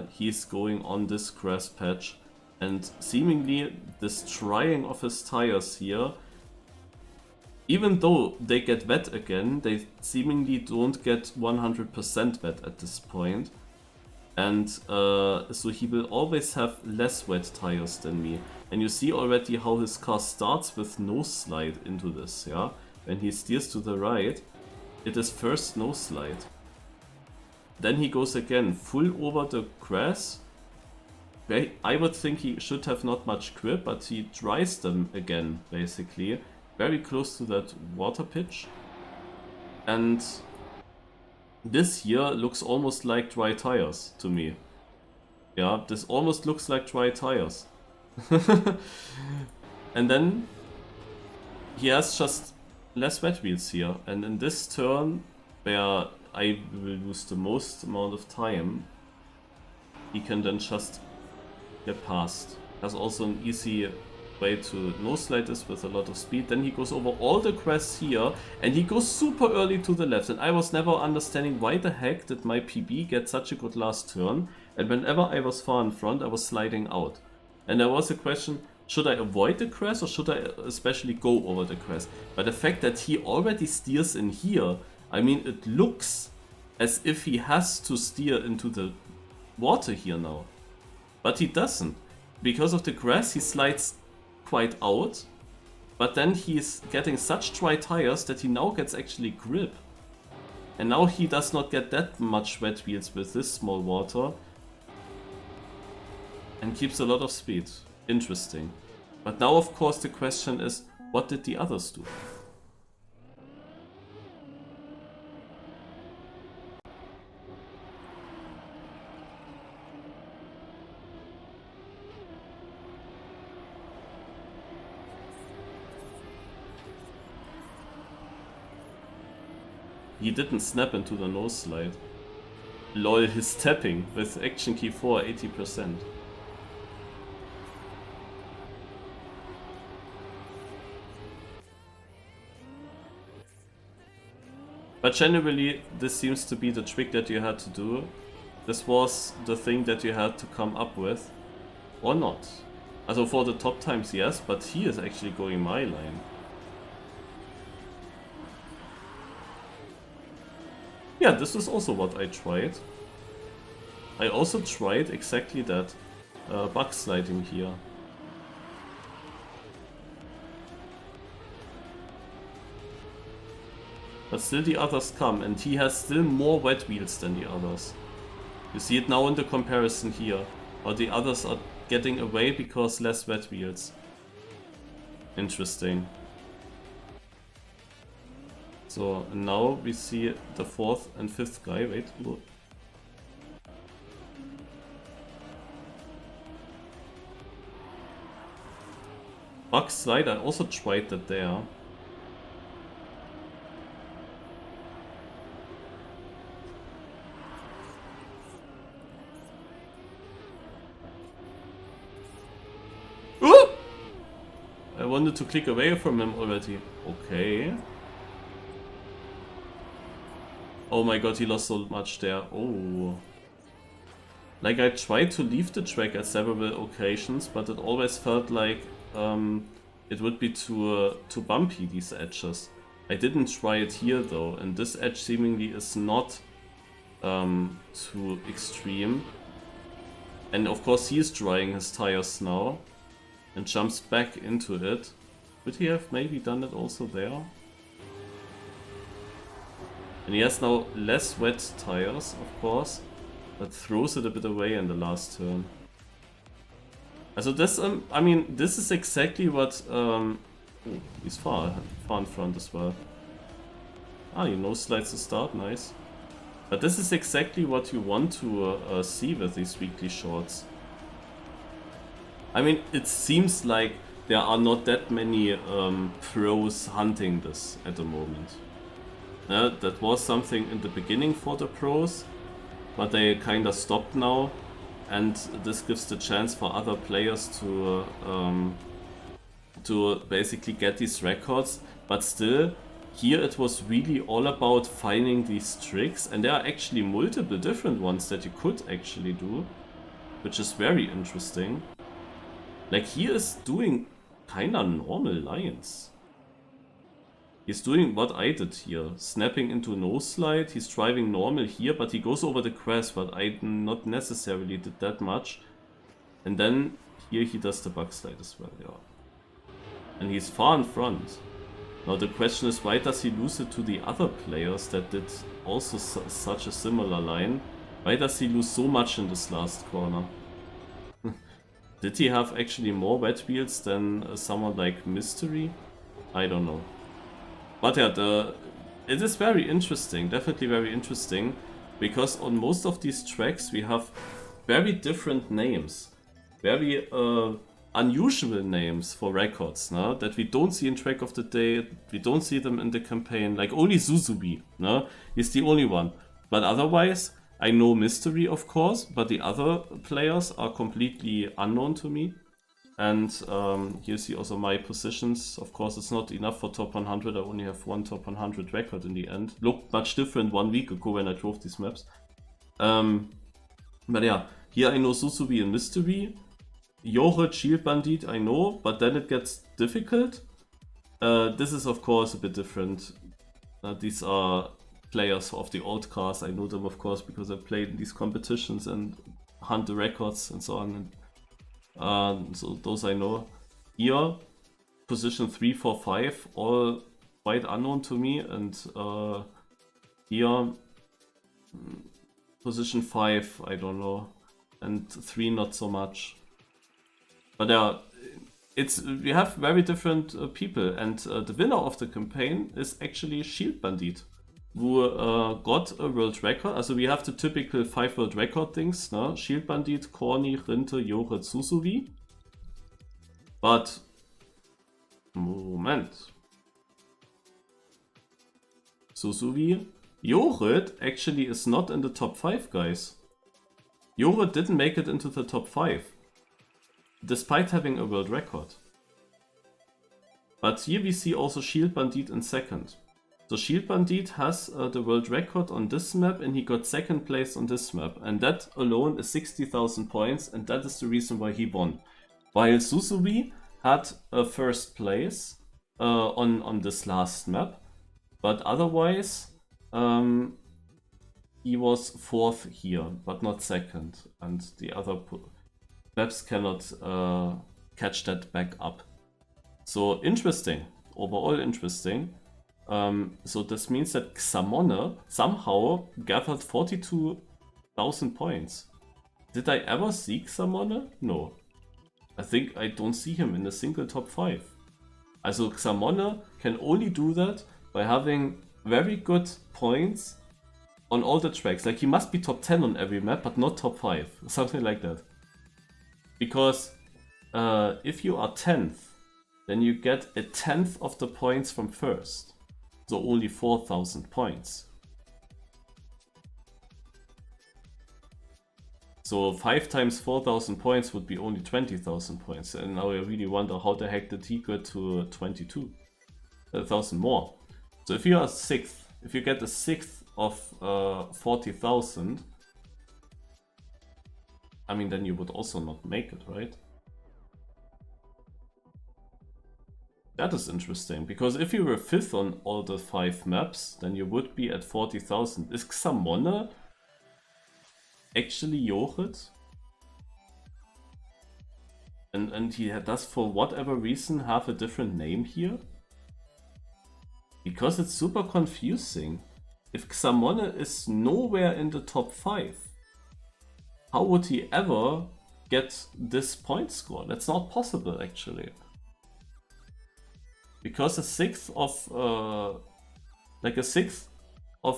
He's going on this grass patch, and seemingly this drying of his tires here, even though they get wet again, they seemingly don't get 100% wet at this point. And so he will always have less wet tires than me. And you see already how his car starts with no slide into this, yeah? When he steers to the right, it is first no slide. Then he goes again full over the grass. I would think he should have not much grip, but he dries them again, basically. Very close to that water pitch. And this here looks almost like dry tires to me. Yeah, this almost looks like dry tires. And then he has just less wet wheels here. And in this turn, where I will lose the most amount of time, he can then just get past. There's also an easy way to no slide this with a lot of speed. Then he goes over all the crests here and he goes super early to the left, and I was never understanding why the heck did my PB get such a good last turn, and whenever I was far in front I was sliding out. And there was a question, should I avoid the crest or should I especially go over the crest? But the fact that he already steers in here, I mean, it looks as if he has to steer into the water here now, but he doesn't. Because of the grass he slides quite out, but then he's getting such dry tires that he now gets actually grip. And now he does not get that much wet wheels with this small water. And keeps a lot of speed. Interesting. But now of course the question is, what did the others do? He didn't snap into the nose slide. Lol, his tapping with action key 4, 80%. But generally, this seems to be the trick that you had to do. This was the thing that you had to come up with. Or not. Also for the top times, yes, but he is actually going my line. Yeah, this is also what I tried. I also tried exactly that. Bug sliding here. But still the others come, and he has still more wet wheels than the others. You see it now in the comparison here. How the others are getting away because less wet wheels. Interesting. So now we see the 4th and 5th guy. Wait. Look. Bug slide, I also tried that there. Ooh! I wanted to click away from him already. Okay. Oh my god, he lost so much there. Oh. Like, I tried to leave the track at several occasions, but it always felt like it would be too bumpy, these edges. I didn't try it here though, and this edge seemingly is not too extreme. And of course he is drying his tires now and jumps back into it. Would he have maybe done it also there? And he has now less wet tires, of course, but throws it a bit away in the last turn. Also this, I mean, this is exactly what, oh, he's far in front as well. Ah, you know slides to start, nice. But this is exactly what you want to see with these weekly shorts. I mean, it seems like there are not that many pros hunting this at the moment. That was something in the beginning for the pros, but they kinda stopped now, and this gives the chance for other players to basically get these records. But still, here it was really all about finding these tricks, and there are actually multiple different ones that you could actually do, which is very interesting. Like, he is doing kinda normal lines. He's doing what I did here, snapping into no slide. He's driving normal here, but he goes over the crest, but I not necessarily did that much. And then here he does the bug slide as well, yeah. And he's far in front. Now the question is, why does he lose it to the other players that did also such a similar line? Why does he lose so much in this last corner? Did he have actually more wet wheels than someone like Mystery? I don't know. But yeah, it is very interesting, definitely very interesting, because on most of these tracks we have very different names, very unusual names for records, no? That we don't see in Track of the Day, we don't see them in the campaign, like only Zuzubi, no? He's the only one. But otherwise, I know Mystery of course, but the other players are completely unknown to me. And here you see also my positions. Of course, it's not enough for top 100. I only have one top 100 record in the end. Looked much different 1 week ago when I drove these maps. But yeah, here I know Susubi and Mystery. Yored, Shield Bandit, I know, but then it gets difficult. This is of course a bit different. These are players of the old cars. I know them of course because I played in these competitions and hunt the records and so on. So those I know. Here position 3, 4, 5, all quite unknown to me, and here position 5, I don't know, and 3 not so much. But we have very different people, and the winner of the campaign is actually Shield Bandit, who got a world record. Also we have the typical 5 world record things, ne? Shield Bandit, Corny, Rinte, Jorid, Susuvi. But moment. Susuvi, Jorid actually is not in the top 5, guys. Jorid didn't make it into the top 5, despite having a world record. But here we see also Shield Bandit in second. So Shield Bandit has the world record on this map, and he got second place on this map. And that alone is 60,000 points, and that is the reason why he won. While Susuvi had a first place on this last map, but otherwise he was fourth here, but not second, and the other maps cannot catch that back up. So interesting, overall interesting. So this means that Xamone somehow gathered 42,000 points. Did I ever see Xamone? No. I think I don't see him in a single top 5. Also Xamone can only do that by having very good points on all the tracks. Like he must be top 10 on every map, but not top 5. Something like that. Because if you are 10th, then you get a 10th of the points from first. So only 4,000 points. So 5 times 4,000 points would be only 20,000 points. And now I really wonder how the heck did he get to 22,000 more. So if you are 6th, if you get a 6th of 40,000, I mean, then you would also not make it, right? That is interesting, because if you were 5th on all the 5 maps, then you would be at 40,000. Is Xamone actually Jorid? And he does, for whatever reason, have a different name here? Because it's super confusing. If Xamone is nowhere in the top 5, how would he ever get this point score? That's not possible, actually. Because a 6th of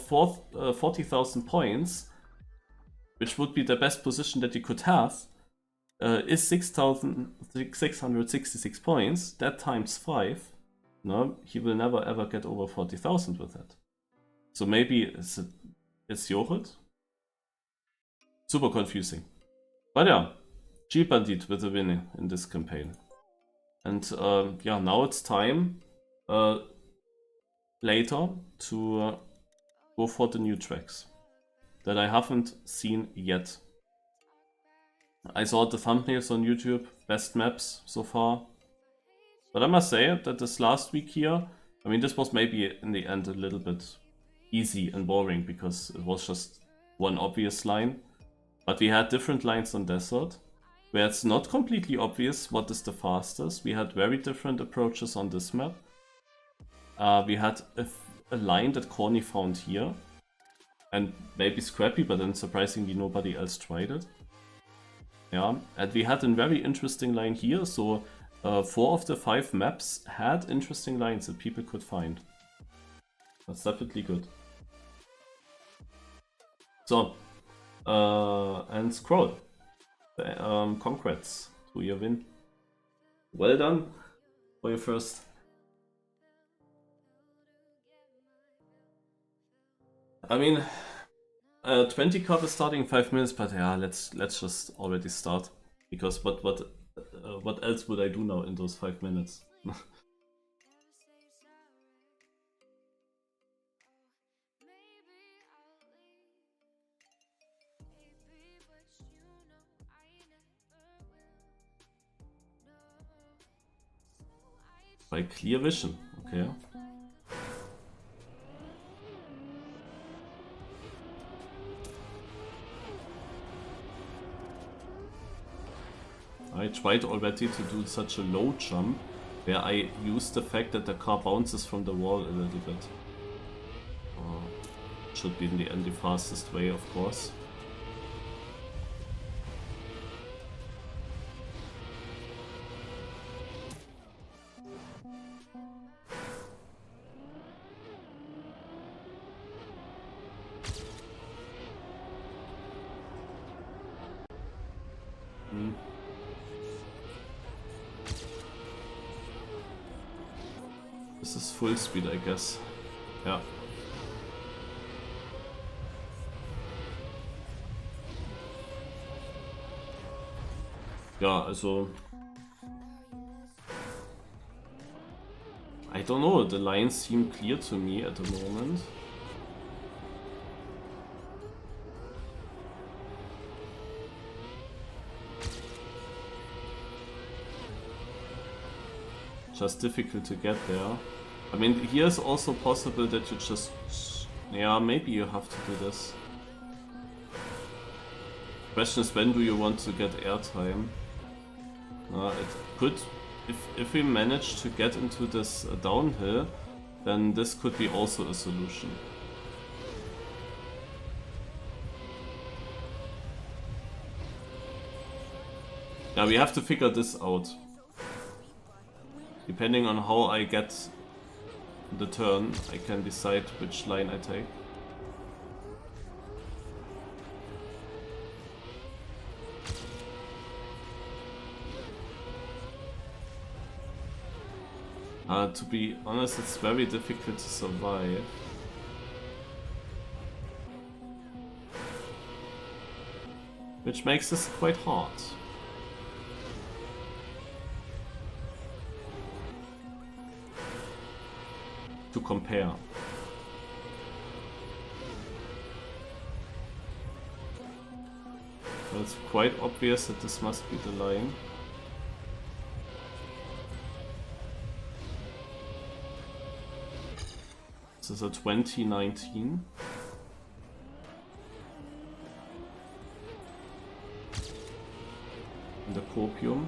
40,000 points, which would be the best position that you could have, is 6,666 points. That times 5. No, he will never ever get over 40,000 with that. So maybe it's Jorid? Super confusing. But yeah, Shield Bandit with a win in this campaign. And yeah, now it's time later to go for the new tracks that I haven't seen yet. I saw the thumbnails on YouTube, best maps so far. But I must say that this last week here, I mean, this was maybe in the end a little bit easy and boring because it was just one obvious line. But we had different lines on Desert, where it's not completely obvious what is the fastest. We had very different approaches on this map. We had a line that Corny found here, and maybe Scrappy, but then surprisingly nobody else tried it. Yeah, and we had a very interesting line here, so 4 of the 5 maps had interesting lines that people could find. That's definitely good. So, and Scroll. Congrats to your win. Well done for your first. I mean, 20 cup is starting in 5 minutes, but yeah, let's just already start, because what else would I do now in those 5 minutes? By Clear Vision, okay. I tried already to do such a low jump where I use the fact that the car bounces from the wall a little bit. Should be in the end the fastest way, of course. This is full speed, I guess. Yeah. Ja, also... I don't know, the lines seem clear to me at the moment. Just difficult to get there. I mean, here's also possible that you just... Yeah, maybe you have to do this. Question is, when do you want to get airtime? It could... If we manage to get into this downhill, then this could be also a solution. Now we have to figure this out. Depending on how I get the turn, I can decide which line I take. To be honest, it's very difficult to survive. Which makes this quite hard. To compare. Well, it's quite obvious that this must be the line. This is a 2019. In the Copium.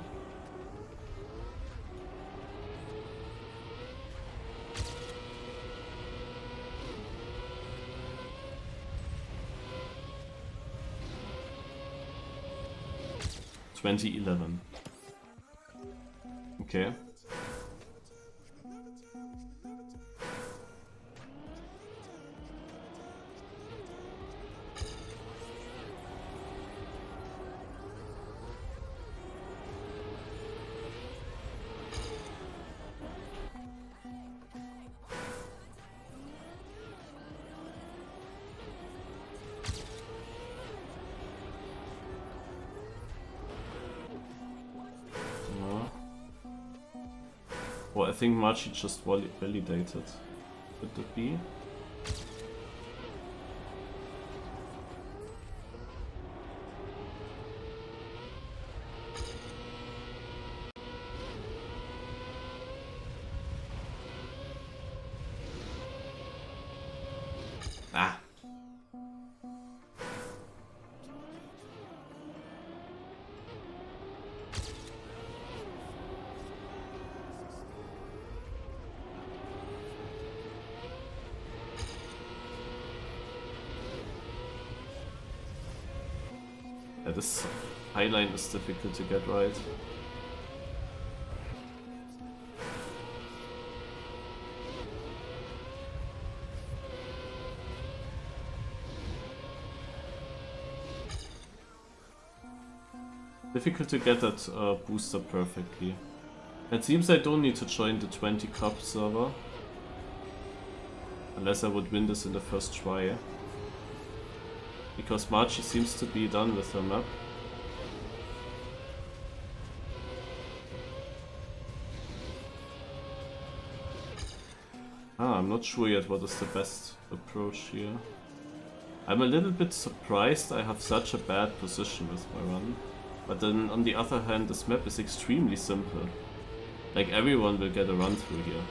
(2011). Okay. Well, I think Marchi just validated. Could it be? Ah. Yeah, this high line is difficult to get right. Difficult to get that booster perfectly. It seems I don't need to join the 20 cup server. Unless I would win this in the first try. Because Marchi seems to be done with her map. I'm not sure yet what is the best approach here. I'm a little bit surprised I have such a bad position with my run. But then on the other hand, this map is extremely simple. Like everyone will get a run through here.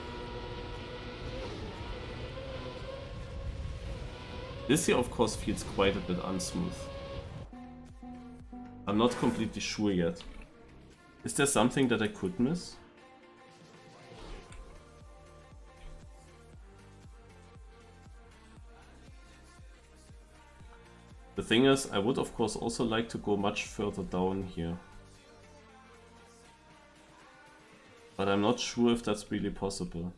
This here of course feels quite a bit unsmooth. I'm not completely sure yet. Is there something that I could miss? The thing is, I would of course also like to go much further down here. But I'm not sure if that's really possible.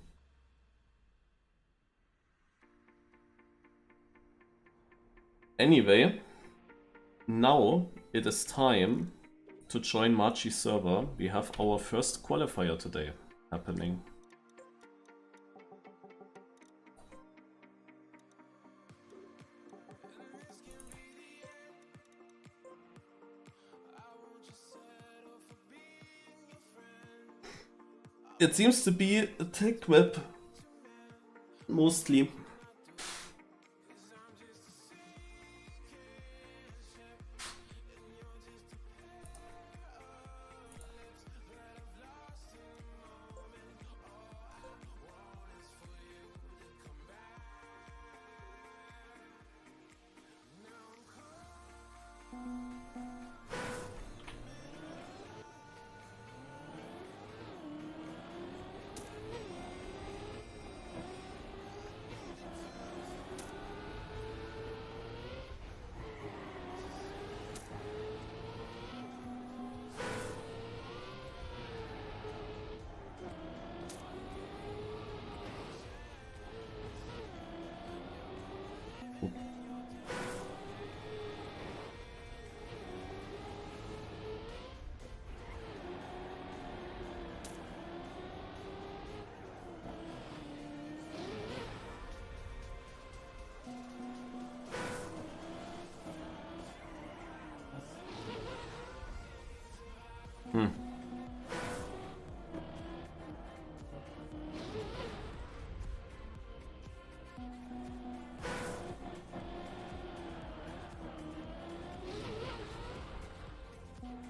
Anyway, now it is time to join Marchi's server. We have our first qualifier today happening. It seems to be a tech web, mostly.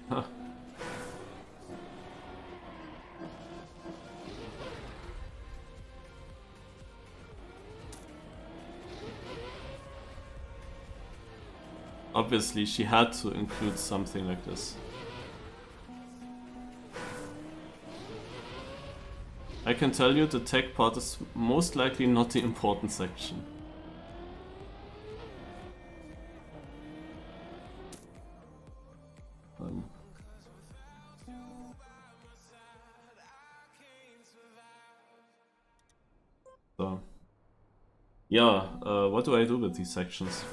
Huh. Obviously, she had to include something like this. I can tell you the tech part is most likely not the important section. So, yeah, what do I do with these sections?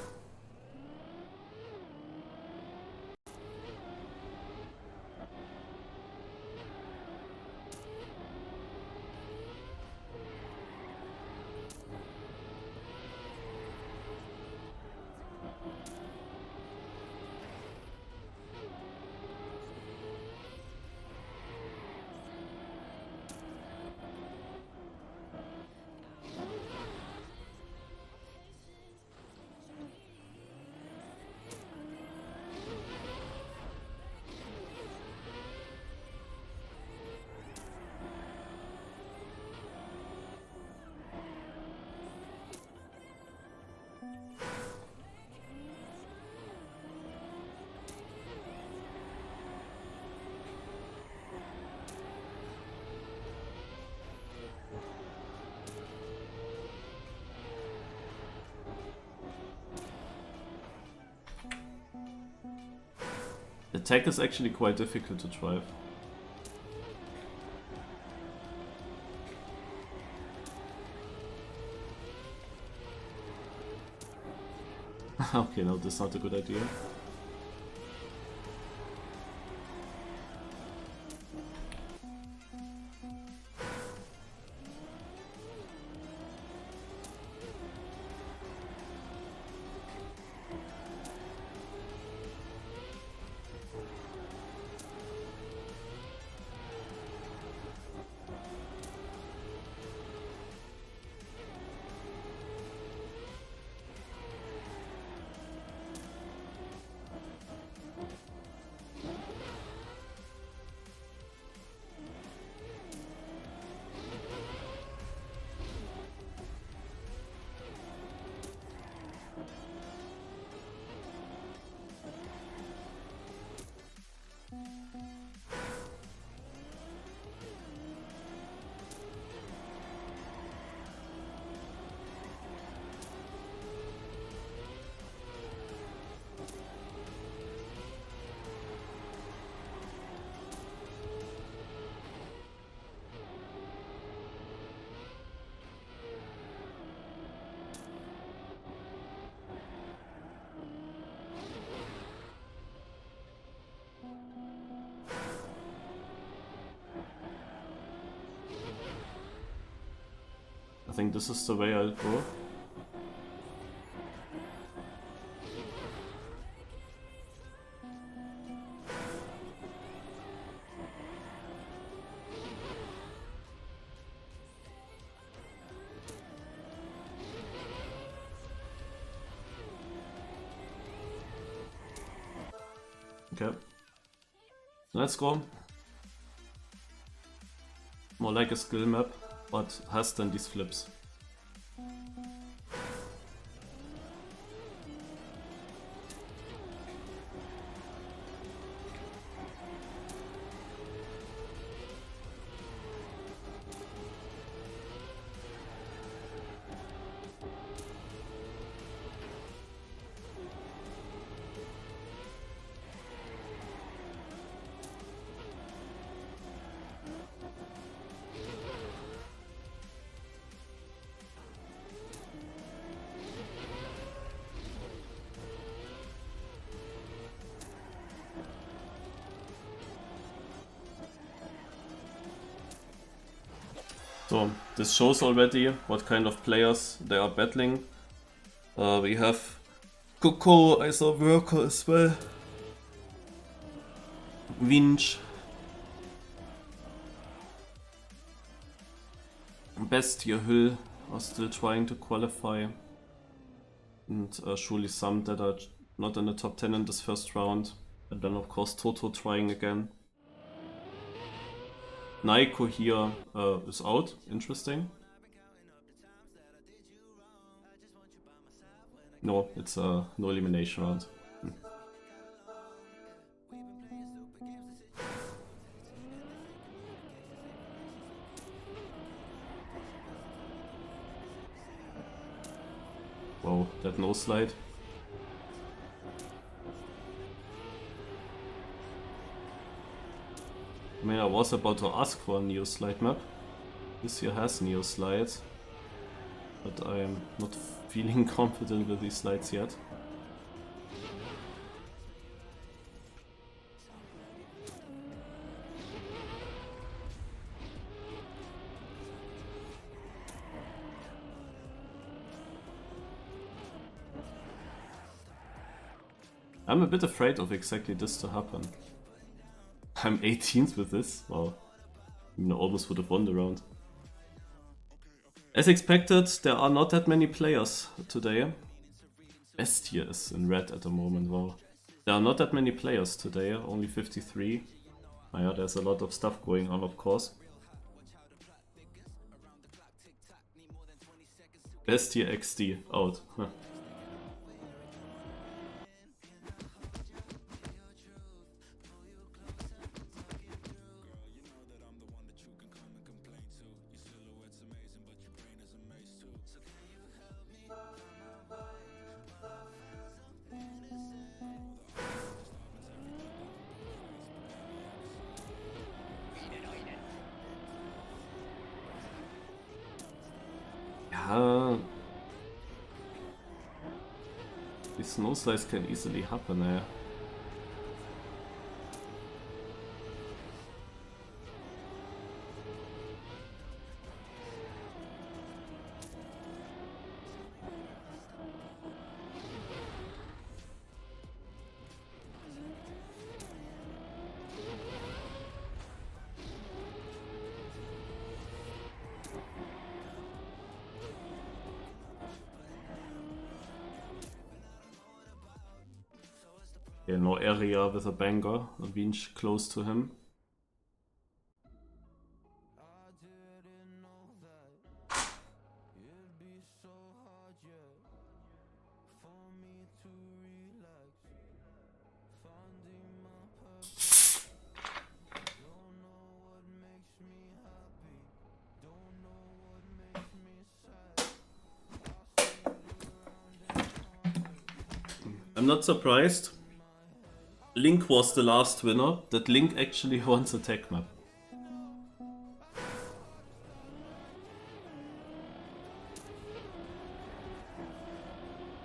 The tech is actually quite difficult to drive. Okay, no, that's not a good idea. I think this is the way I'll go. Okay. Let's go. More like a skill map, but has then these flips. So, this shows already what kind of players they are battling. We have Coco as a worker as well. Winch. Bestia Hill are still trying to qualify. And surely some that are not in the top 10 in this first round. And then of course Toto trying again. Naiko here is out, interesting. No, it's a no elimination round. Wow, that no slide. I mean, I was about to ask for a Neo Slide map. This year has Neo Slides, but I am not feeling confident with these slides yet. I'm a bit afraid of exactly this to happen. I'm 18th with this. Wow. I almost would have won the round. As expected, there are not that many players today. Bestia is in red at the moment, wow. There are not that many players today, only 53. Yeah, there's a lot of stuff going on, of course. Bestia XD out. Huh. Ja, die Snow Slice can easily happen, eh? Yeah, no area with a banger, a winch close to him. I'm not surprised. Link was the last winner, that Link actually won the tech map.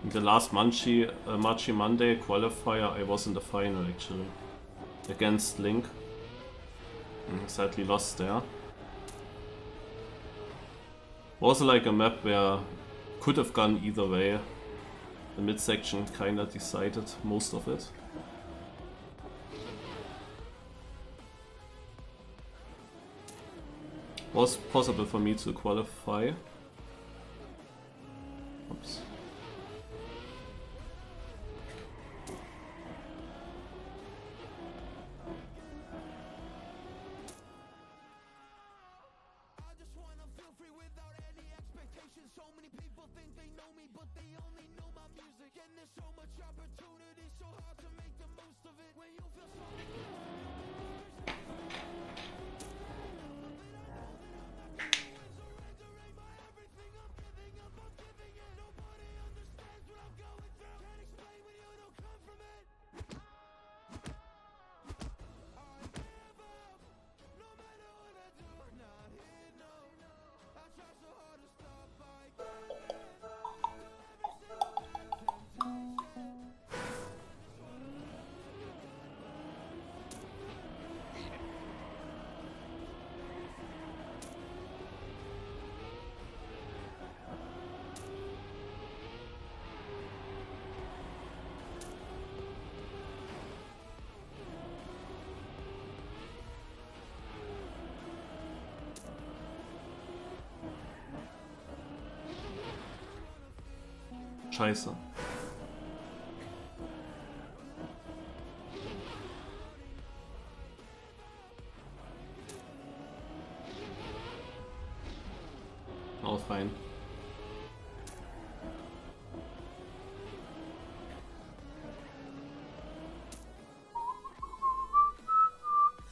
In the last Machi Monday qualifier, I was in the final actually. Against Link. Sadly lost there. Was like a map where could have gone either way. The midsection kinda decided most of it. Was possible for me to qualify. Oops. Scheiße. Auch rein.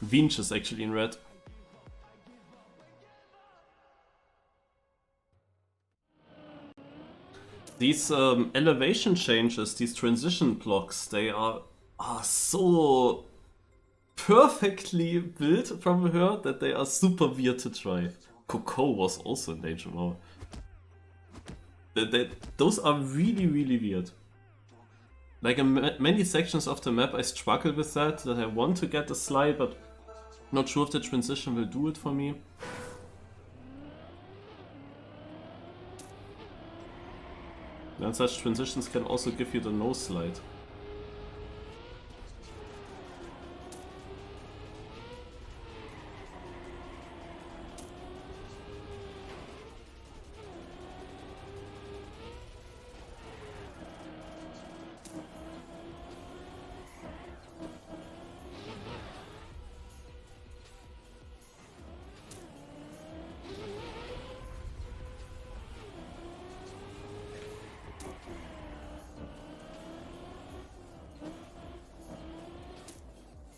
Vinch is actually in red. These elevation changes, these transition blocks, they are so perfectly built from her that they are super weird to drive. Coco was also in danger mode. Those are really, really weird. Like in many sections of the map I struggle with that I want to get the slide, but not sure if the transition will do it for me. And such transitions can also give you the no slide.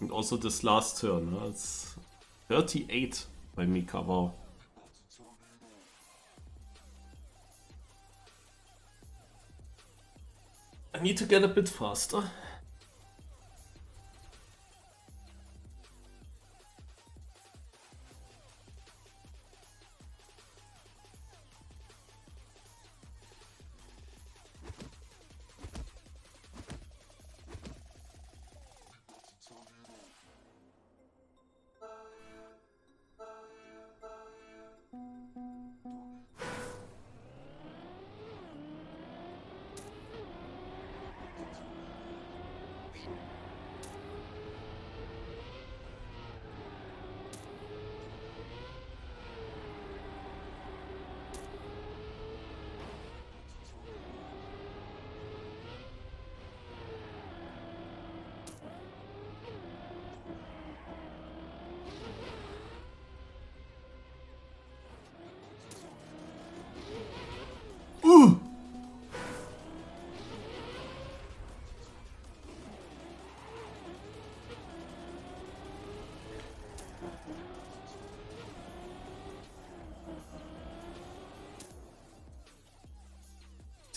And also this last turn, it's 38 by Mika, wow. I need to get a bit faster.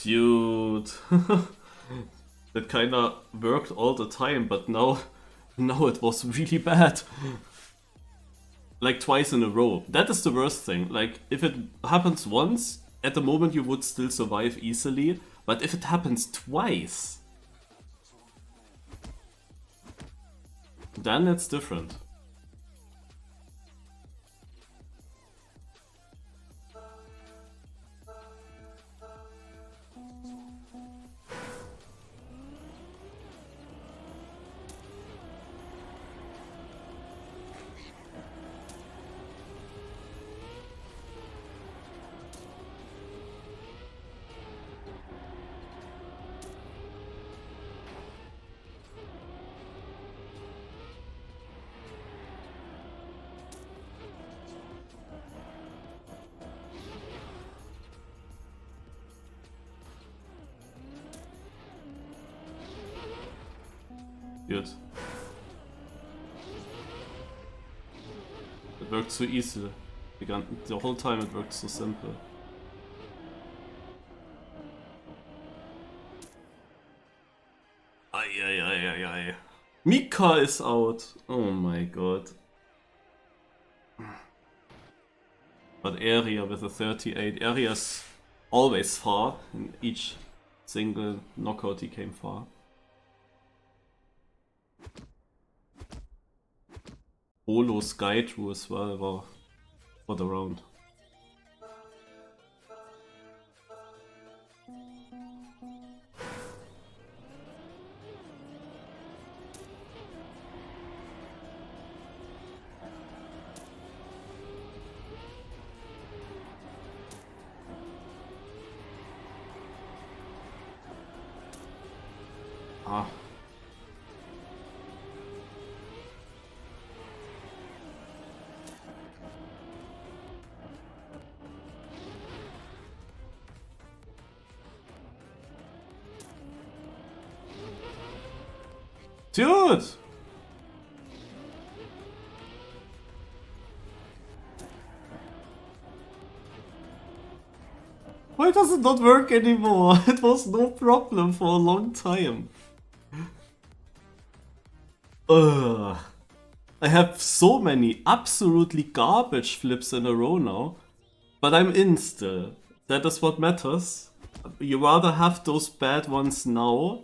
Dude, that kinda worked all the time, but now it was really bad. Like twice in a row. That is the worst thing. Like if it happens once, at the moment you would still survive easily, but if it happens twice, then it's different. Good. It worked so easy. The whole time it worked so simple. Ay. Mika is out. Oh my god. But Area with a 38. Area's always far. In each single knockout he came far. Holo Sky True as well war for the round. Ah. Dude! Why does it not work anymore? It was no problem for a long time. Ugh. I have so many absolutely garbage flips in a row now, but I'm in still. That is what matters. You rather have those bad ones now,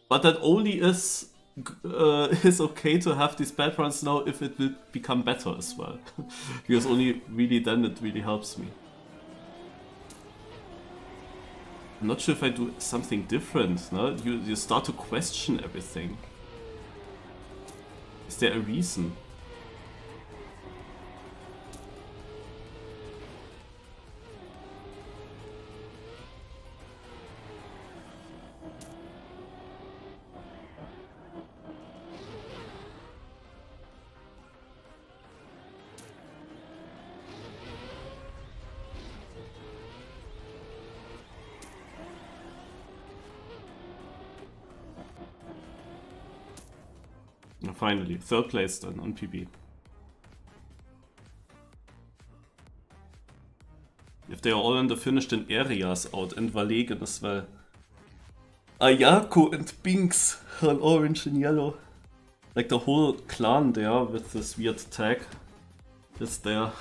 but that only is okay to have these bad ones now if it will become better as well. Because only really then it really helps me. I'm not sure if I do something different, no? You start to question everything. Is there a reason? Finally, third place then on PB. If they are all in the finish, then Area's out and Valegen as well. Ayako and Binks on orange and yellow. Like the whole clan there with this weird tag is there.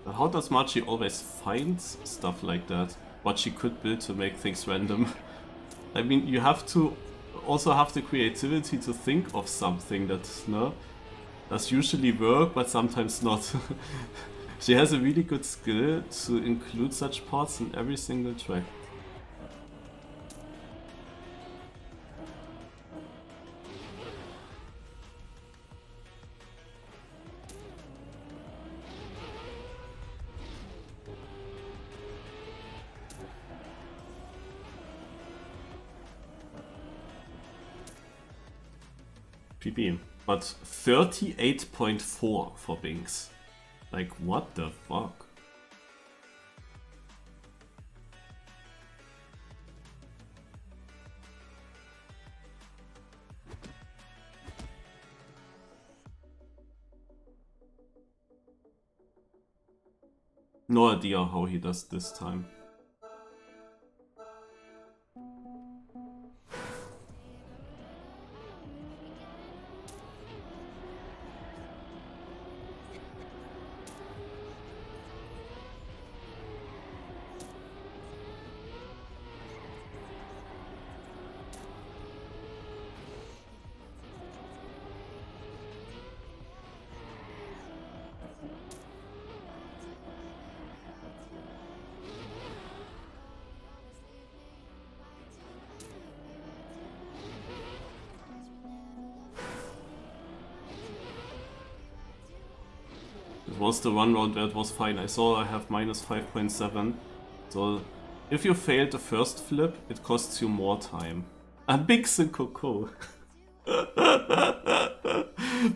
How does Machi always find stuff like that? What she could build to make things random? I mean, you have to also have the creativity to think of something that does usually work, but sometimes not. She has a really good skill to include such parts in every single track. PB, but 38.4 for Binks. Like, what the fuck? No idea how he does this time. It was the one round where it was fine. I saw I have minus 5.7. So if you failed the first flip, it costs you more time. And Binks and Coco.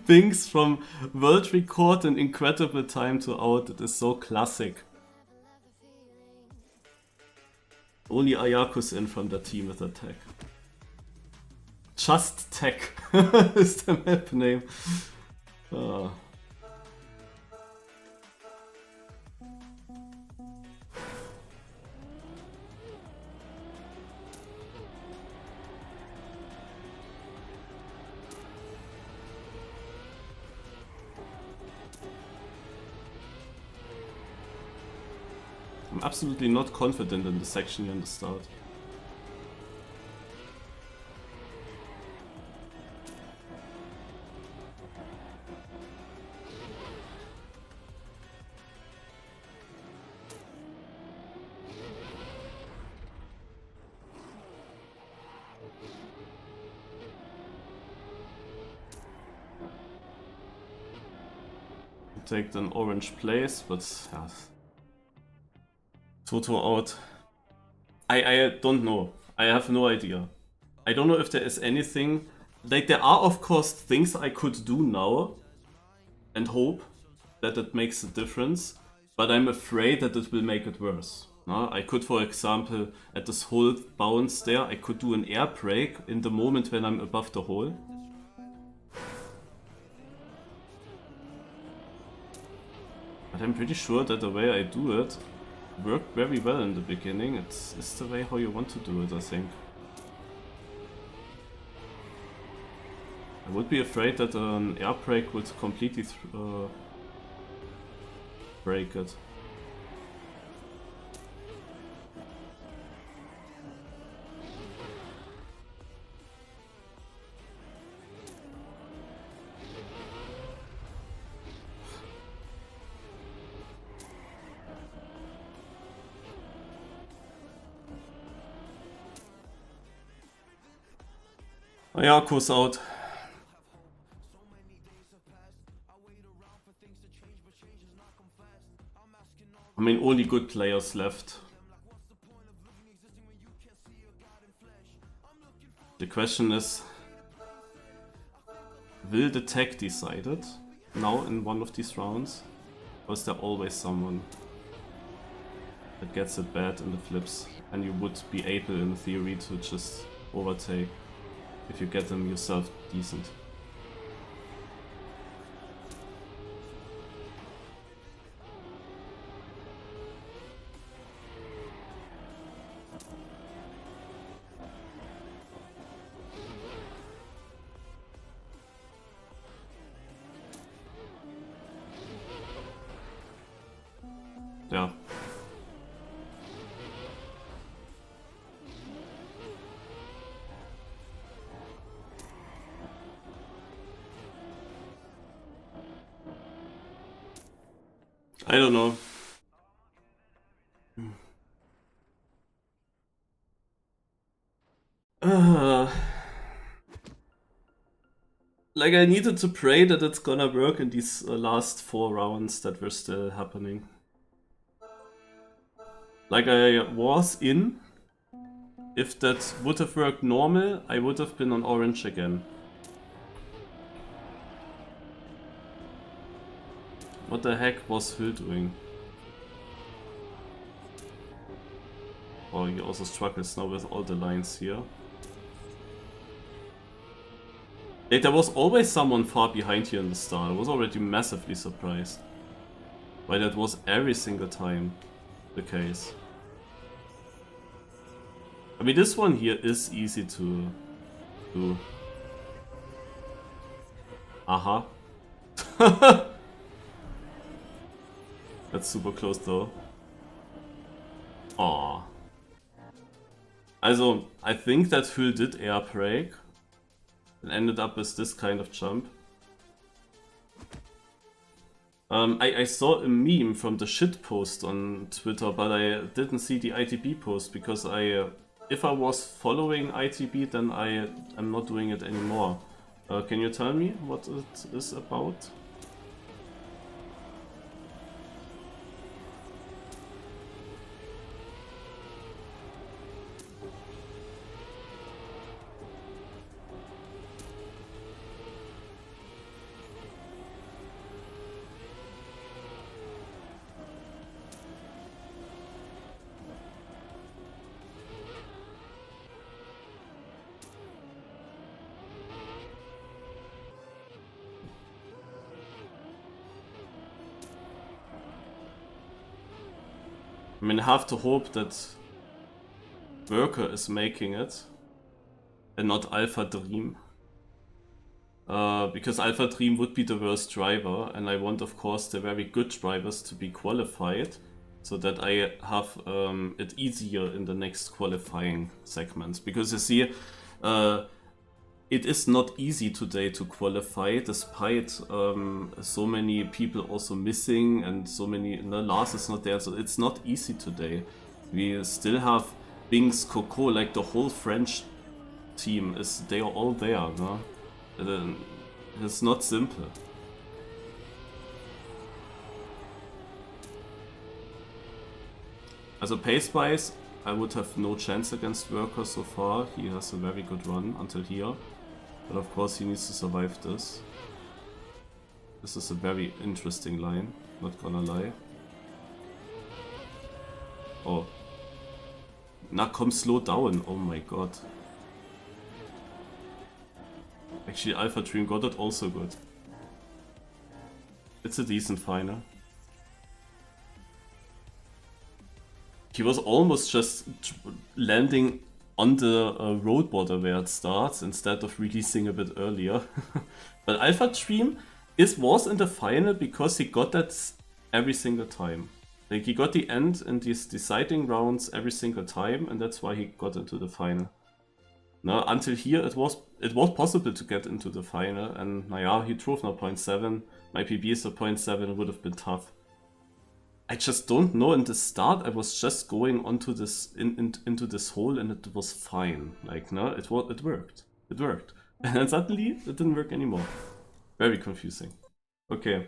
Binks from world record and incredible time to out. It is so classic. Only Ayaku's in from the team with attack. Just Tech is the map name. I'm absolutely not confident in the section here in the start. Take an orange place, but yeah. Toto out. I don't know. I have no idea. I don't know if there is anything. Like, there are of course things I could do now and hope that it makes a difference, but I'm afraid that it will make it worse. No? I could, for example, at this hole bounce there, I could do an air brake in the moment when I'm above the hole. But I'm pretty sure that the way I do it worked very well in the beginning. It's the way how you want to do it, I think. I would be afraid that an air brake would completely break it. Ayaku's out. I mean, only good players left. The question is, will the tech decide it now in one of these rounds? Or is there always someone that gets it bad in the flips and you would be able in theory to just overtake if you get them yourself decent? Yeah. I don't know. Like, I needed to pray that it's gonna work in these last 4 rounds that were still happening. Like, I was in. If that would have worked normal, I would have been on orange again. What the heck was Hill doing? Oh, he also struggles now with all the lines here. Like, there was always someone far behind here in the start. I was already massively surprised. Why that was every single time the case. I mean, this one here is easy to do. Aha. That's super close though. Aww. Also, I think that Hüll did air brake and ended up with this kind of jump. I saw a meme from the shit post on Twitter, but I didn't see the ITB post because if I was following ITB, then I am not doing it anymore. Can you tell me what it is about? I mean, I have to hope that Worker is making it and not Alpha Dream. Because Alpha Dream would be the worst driver, and I want, of course, the very good drivers to be qualified so that I have it easier in the next qualifying segments. Because you see, it is not easy today to qualify, despite so many people also missing and so many. Lars is not there, so it's not easy today. We still have Binks, Coco, like the whole French team they are all there, no? It's not simple. Also pace-wise, I would have no chance against Worker so far. He has a very good run until here. But of course he needs to survive this. This is a very interesting line, not gonna lie. Oh. Na komm, slow down, oh my god. Actually, Alpha Dream got it also good. It's a decent final. He was almost just landing on the road border where it starts instead of releasing a bit earlier. But Alpha Dream was in the final because he got that every single time. Like, he got the end in these deciding rounds every single time, and that's why he got into the final. No, until here it was possible to get into the final, and naja, he drove now 0.7. My PB is a 0.7, it would have been tough. I just don't know. In the start, I was just going onto this into this hole, and it was fine. Like, no, it worked. It worked, and then suddenly it didn't work anymore. Very confusing. Okay.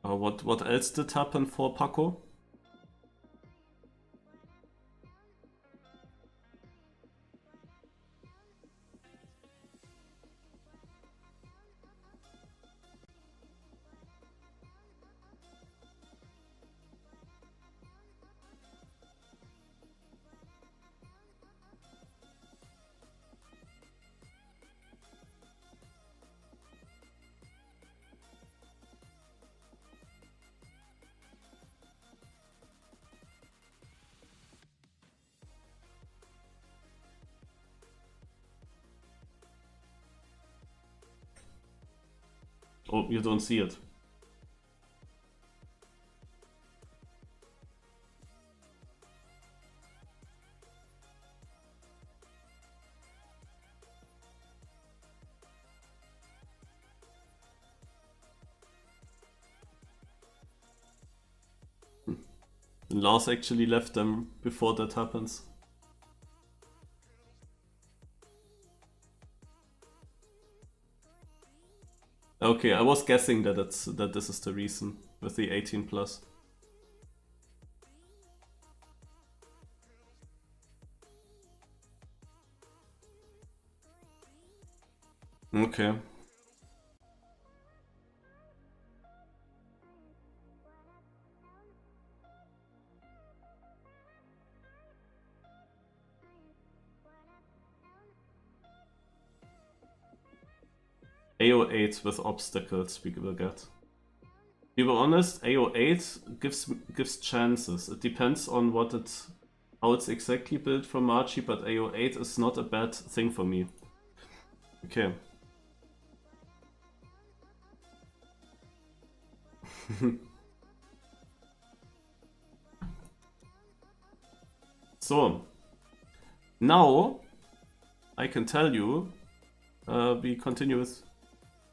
What else did happen for Paco? Oh, you don't see it. Lars actually left them before that happens. Okay, I was guessing that this is the reason with the 18 plus. Okay. AO8 with obstacles we will get. To be honest, AO8 gives chances. It depends on how it's exactly built for Marchi, but AO8 is not a bad thing for me. Okay. So, now I can tell you, we continue with.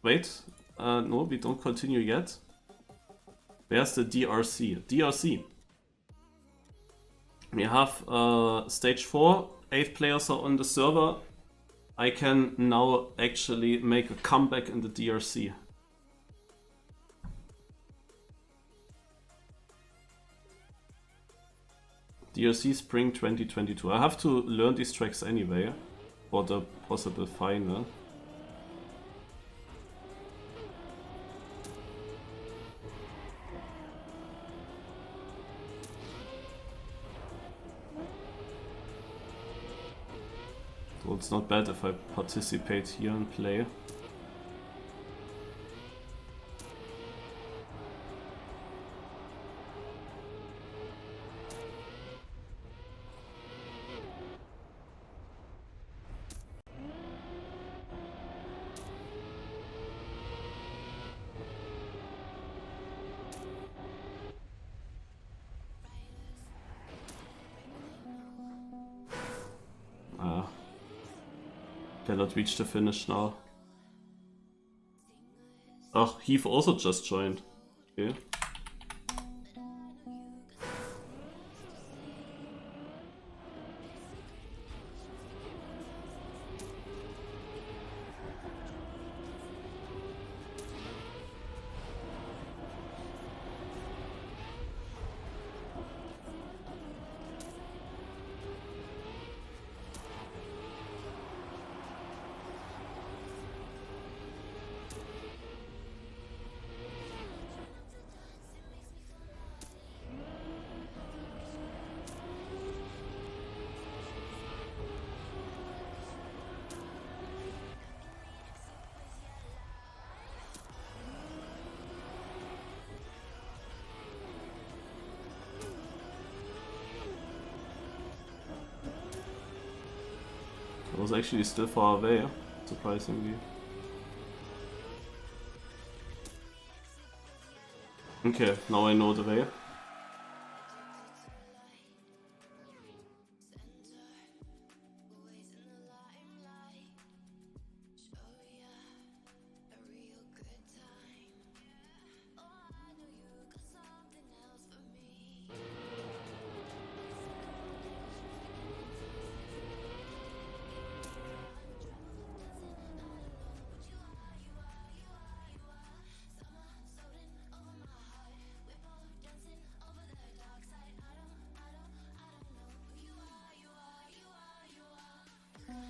Wait, no, we don't continue yet. Where's the DRC? DRC. We have stage 4, 8 players are on the server. I can now actually make a comeback in the DRC. DRC Spring 2022. I have to learn these tracks anyway for the possible final. So it's not bad if I participate here and play. Cannot reach the finish now. Oh, Heath also just joined. Okay. I was actually still far away, surprisingly. Okay, now I know the way.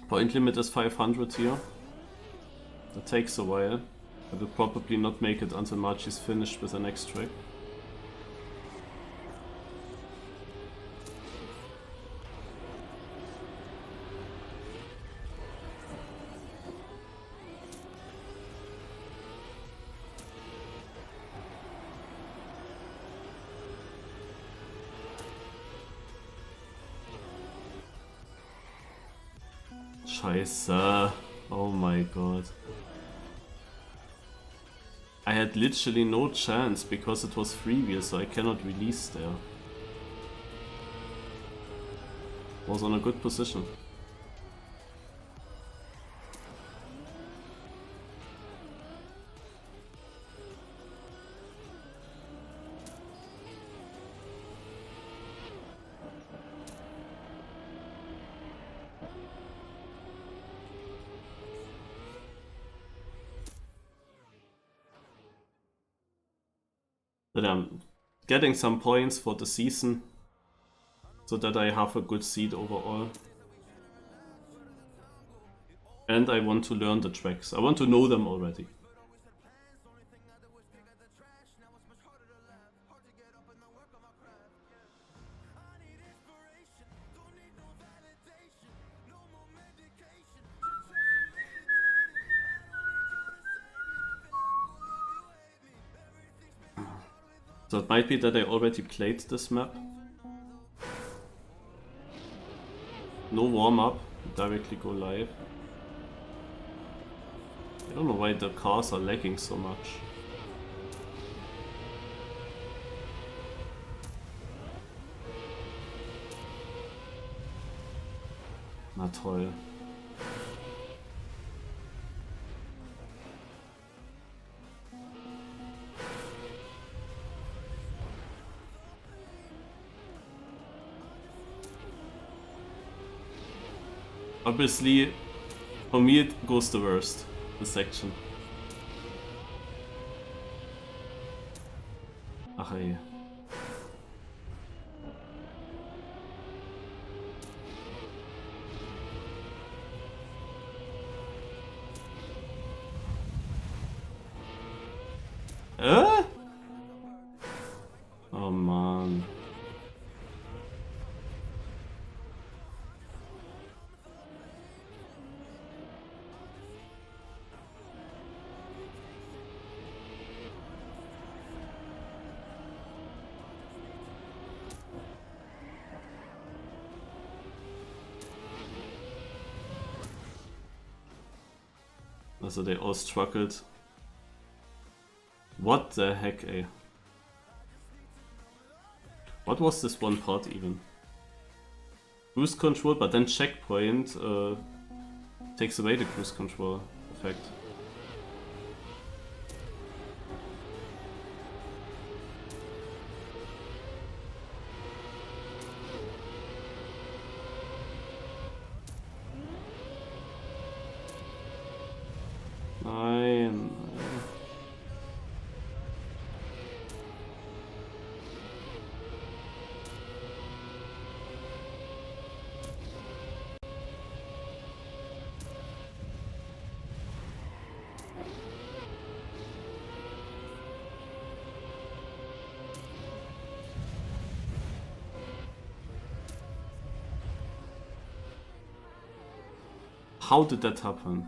Point limit is 500 here. That takes a while. I will probably not make it until March is finished with the next track. Scheiße. Oh my god. I had literally no chance because it was freewheel, so I cannot release there. Was on a good position. But I'm getting some points for the season so that I have a good seed overall. And I want to learn the tracks. I want to know them already. So it might be that I already played this map. No warm-up, directly go live. I don't know why the cars are lagging so much. Na toll. Obviously, for me it goes the worst, this section. Ach ey. Oh man. Also they all struggled. What the heck, eh? What was this one part even? Cruise control, but then checkpoint takes away the cruise control effect. Nein. How did that happen?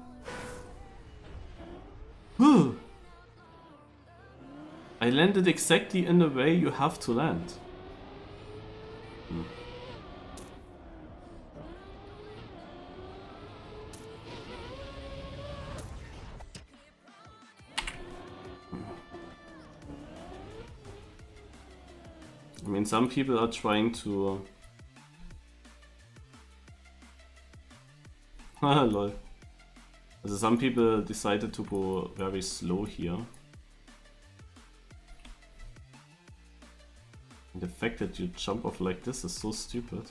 I landed exactly in the way you have to land. I mean, some people are trying to... lol. Also some people decided to go very slow here. And the fact that you jump off like this is so stupid.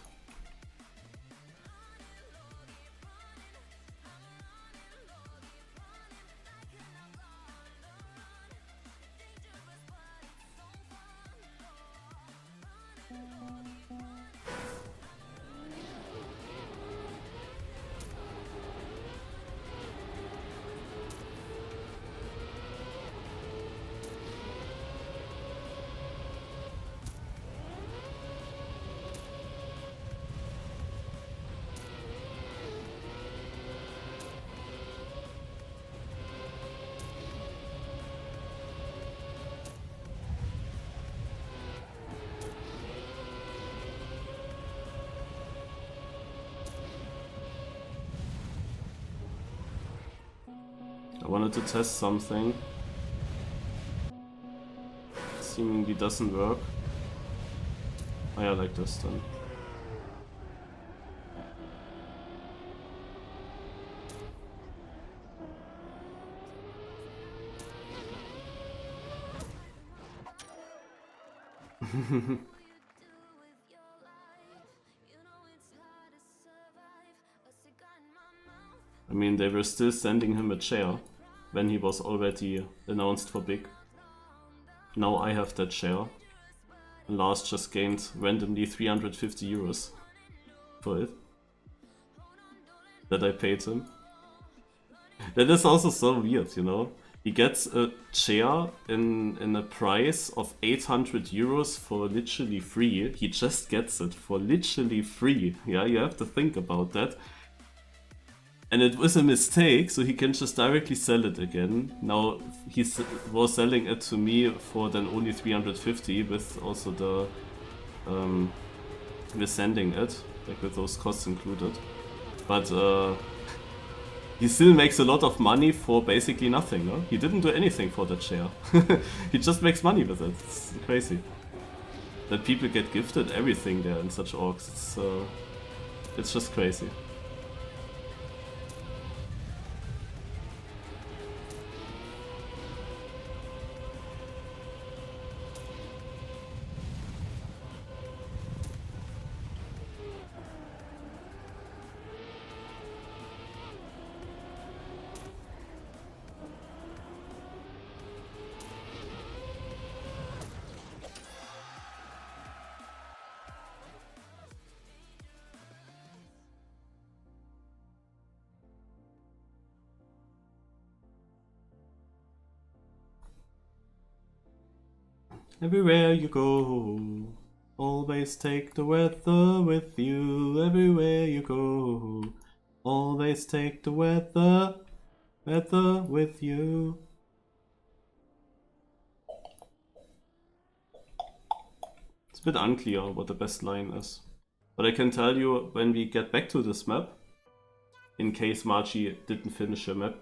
I wanted to test something. Seemingly doesn't work. Oh yeah, like this then. I mean, they were still sending him a chair when he was already announced for big. Now I have that chair. And Lars just gained randomly 350 euros for it. That I paid him. That is also so weird, you know? He gets a chair in a price of 800 euros for literally free. He just gets it for literally free. Yeah, you have to think about that. And it was a mistake, so he can just directly sell it again. Now he was selling it to me for then only 350 with also the with sending it, like with those costs included. But he still makes a lot of money for basically nothing, no? He didn't do anything for that share. He just makes money with it. It's crazy. That people get gifted everything there in such orgs. It's just crazy. Everywhere you go, always take the weather with you. Everywhere you go, always take the weather with you. It's a bit unclear what the best line is. But I can tell you when we get back to this map, in case Margie didn't finish her map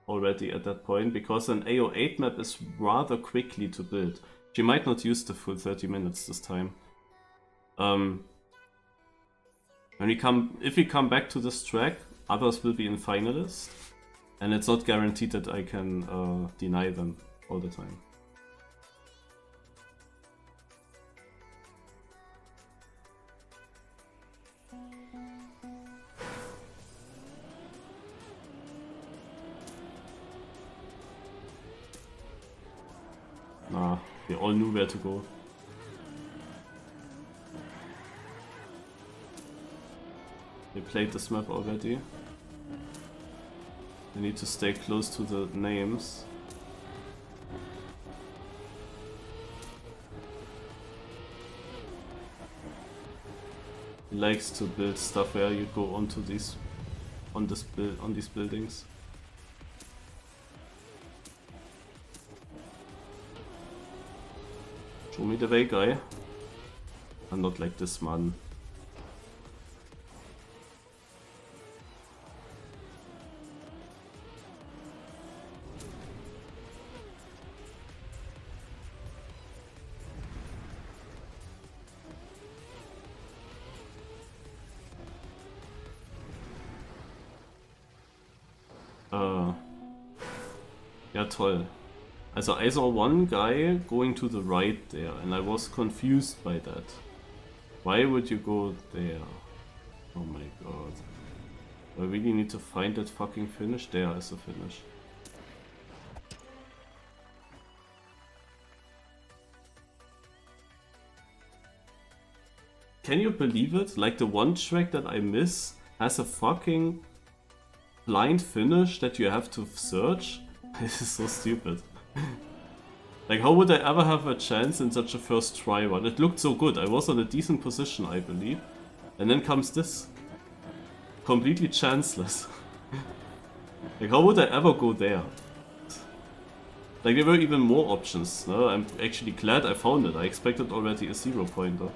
already at that point, because an AO8 map is rather quickly to build. She might not use the full 30 minutes this time. If we come back to this track, others will be in finalist, and it's not guaranteed that I can deny them all the time. Nah, we all knew where to go. They played this map already. We need to stay close to the names. He likes to build stuff where you go onto these on these buildings. Show me the way, guy. I'm not like this man. Ja, toll. Also I saw one guy going to the right there and I was confused by that. Why would you go there? Oh my god. I really need to find that fucking finish. There is a finish. Can you believe it? Like the one track that I miss has a fucking blind finish that you have to search? This is so stupid. Like, how would I ever have a chance in such a first try one? It looked so good. I was on a decent position, I believe. And then comes this. Completely chanceless. Like, how would I ever go there? Like, there were even more options. No? I'm actually glad I found it. I expected already a 0 pointer.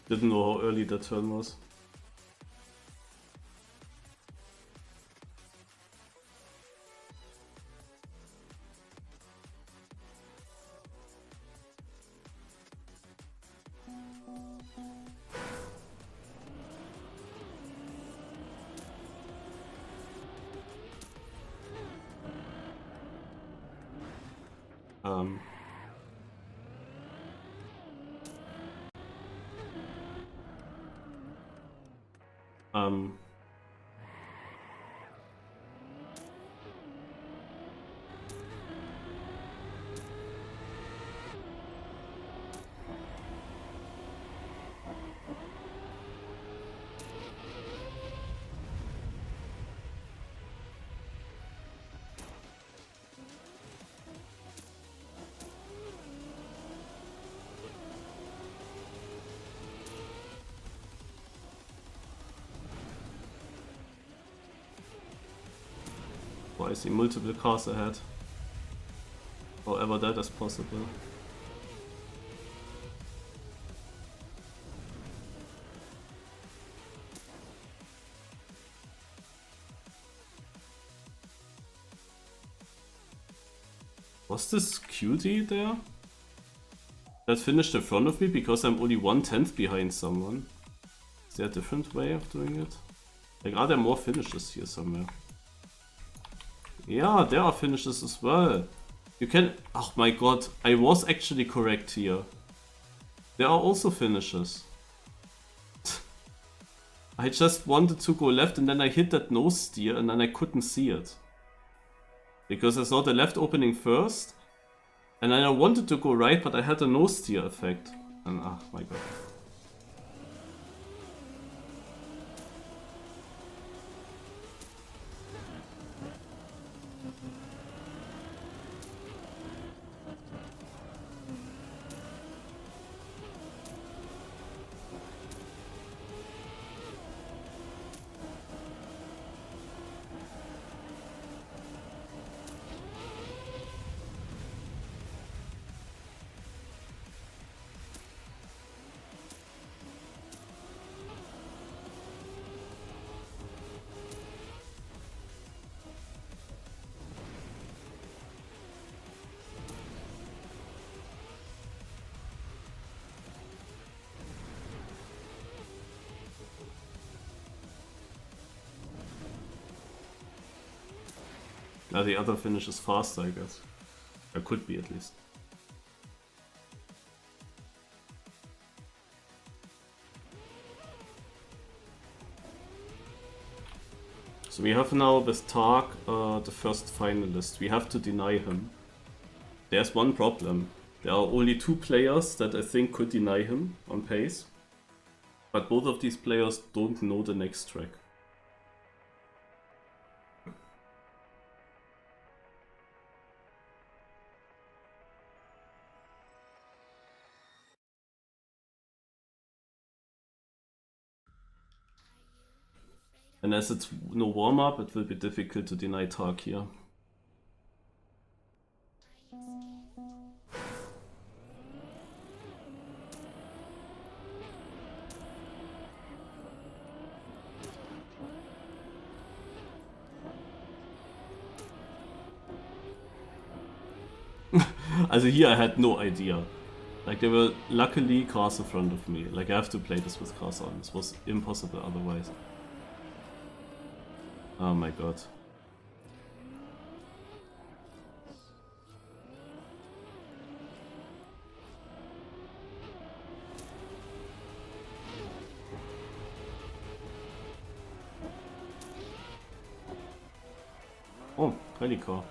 Didn't know how early that turn was. Why I see multiple cars ahead. However that is possible. Was this cutie there? That finished in front of me because I'm only 1/10 behind someone. Is there a different way of doing it? Like, are there more finishes here somewhere? Yeah, there are finishes as well. You can... Oh my god, I was actually correct here. There are also finishes. I just wanted to go left and then I hit that nose steer and then I couldn't see it. Because I saw the left opening first. And then I wanted to go right, but I had a nose steer effect. And oh my god. Now the other finish is faster, I guess. Or could be at least. So we have now with Tark the first finalist. We have to deny him. There's one problem. There are only 2 players that I think could deny him on pace. But both of these players don't know the next track. And as it's no warm-up, it will be difficult to deny Tark here. Also here I had no idea. Like there were luckily cars in front of me. Like I have to play this with cars on. This was impossible otherwise. Oh my god. Oh, rally car.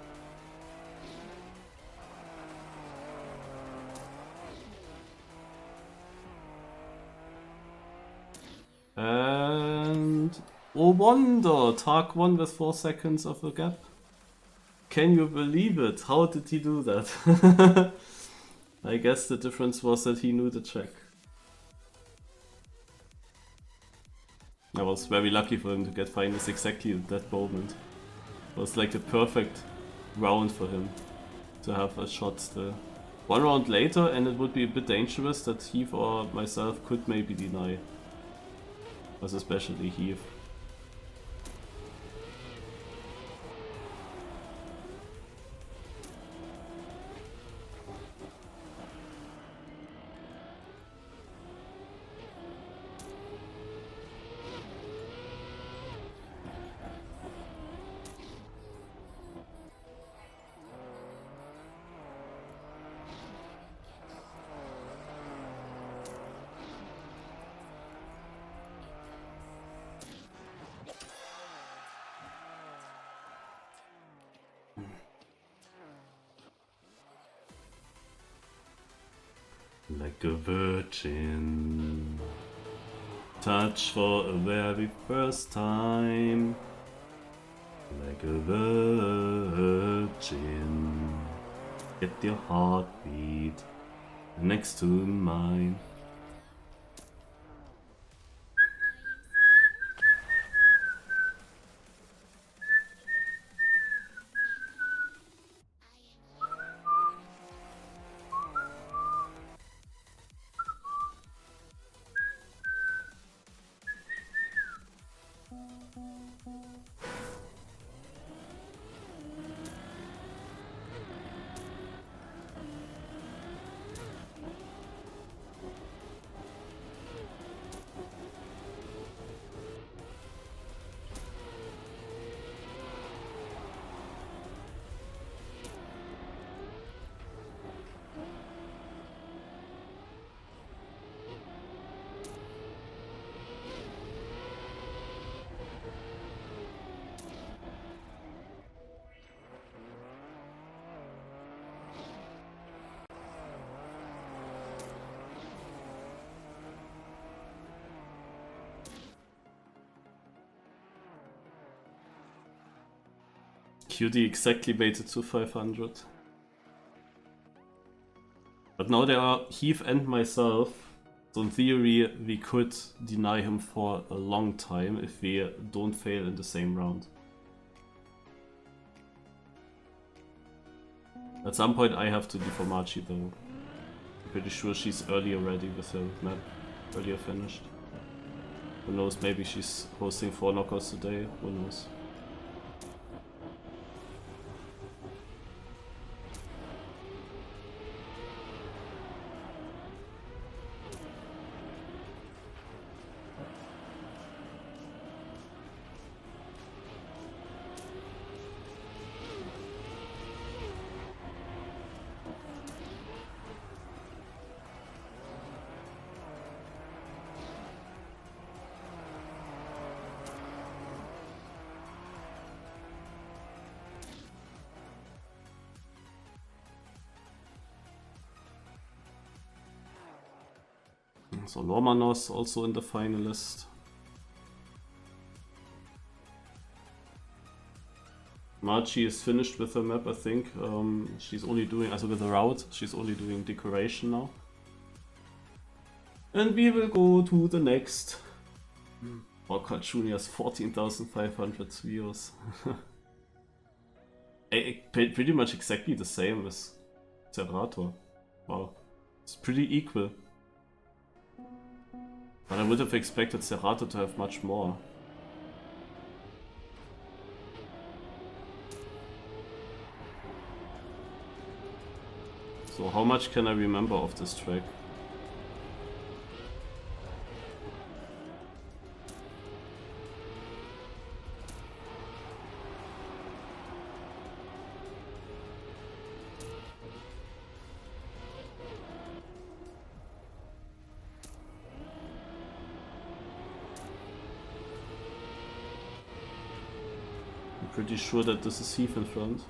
And oh wonder, Tark won with 4 seconds of a gap. Can you believe it? How did he do that? I guess the difference was that he knew the track. I was very lucky for him to get finals exactly at that moment. It was like the perfect round for him to have a shot still. 1 round later and it would be a bit dangerous that Heath or myself could maybe deny. But especially Heath. Like a virgin. Touch for a very first time. Like a virgin. Get your heartbeat next to mine. QD exactly baited to 500. But now there are Heath and myself, so in theory we could deny him for a long time if we don't fail in the same round. At some point I have to do Machi though. I'm pretty sure she's early already with her map, earlier finished. Who knows, maybe she's hosting 4 knockouts today, who knows. So Lormanos also in the finalist. Marchi is finished with her map, I think. She's only doing, also with the route, she's only doing decoration now. And we will go to the next. Orca Junior's 14,500 views. Pretty much exactly the same as Zerator. Wow. It's pretty equal. But I would have expected Zerator to have much more. So how much can I remember of this track? I'm pretty sure that this is Heath in front.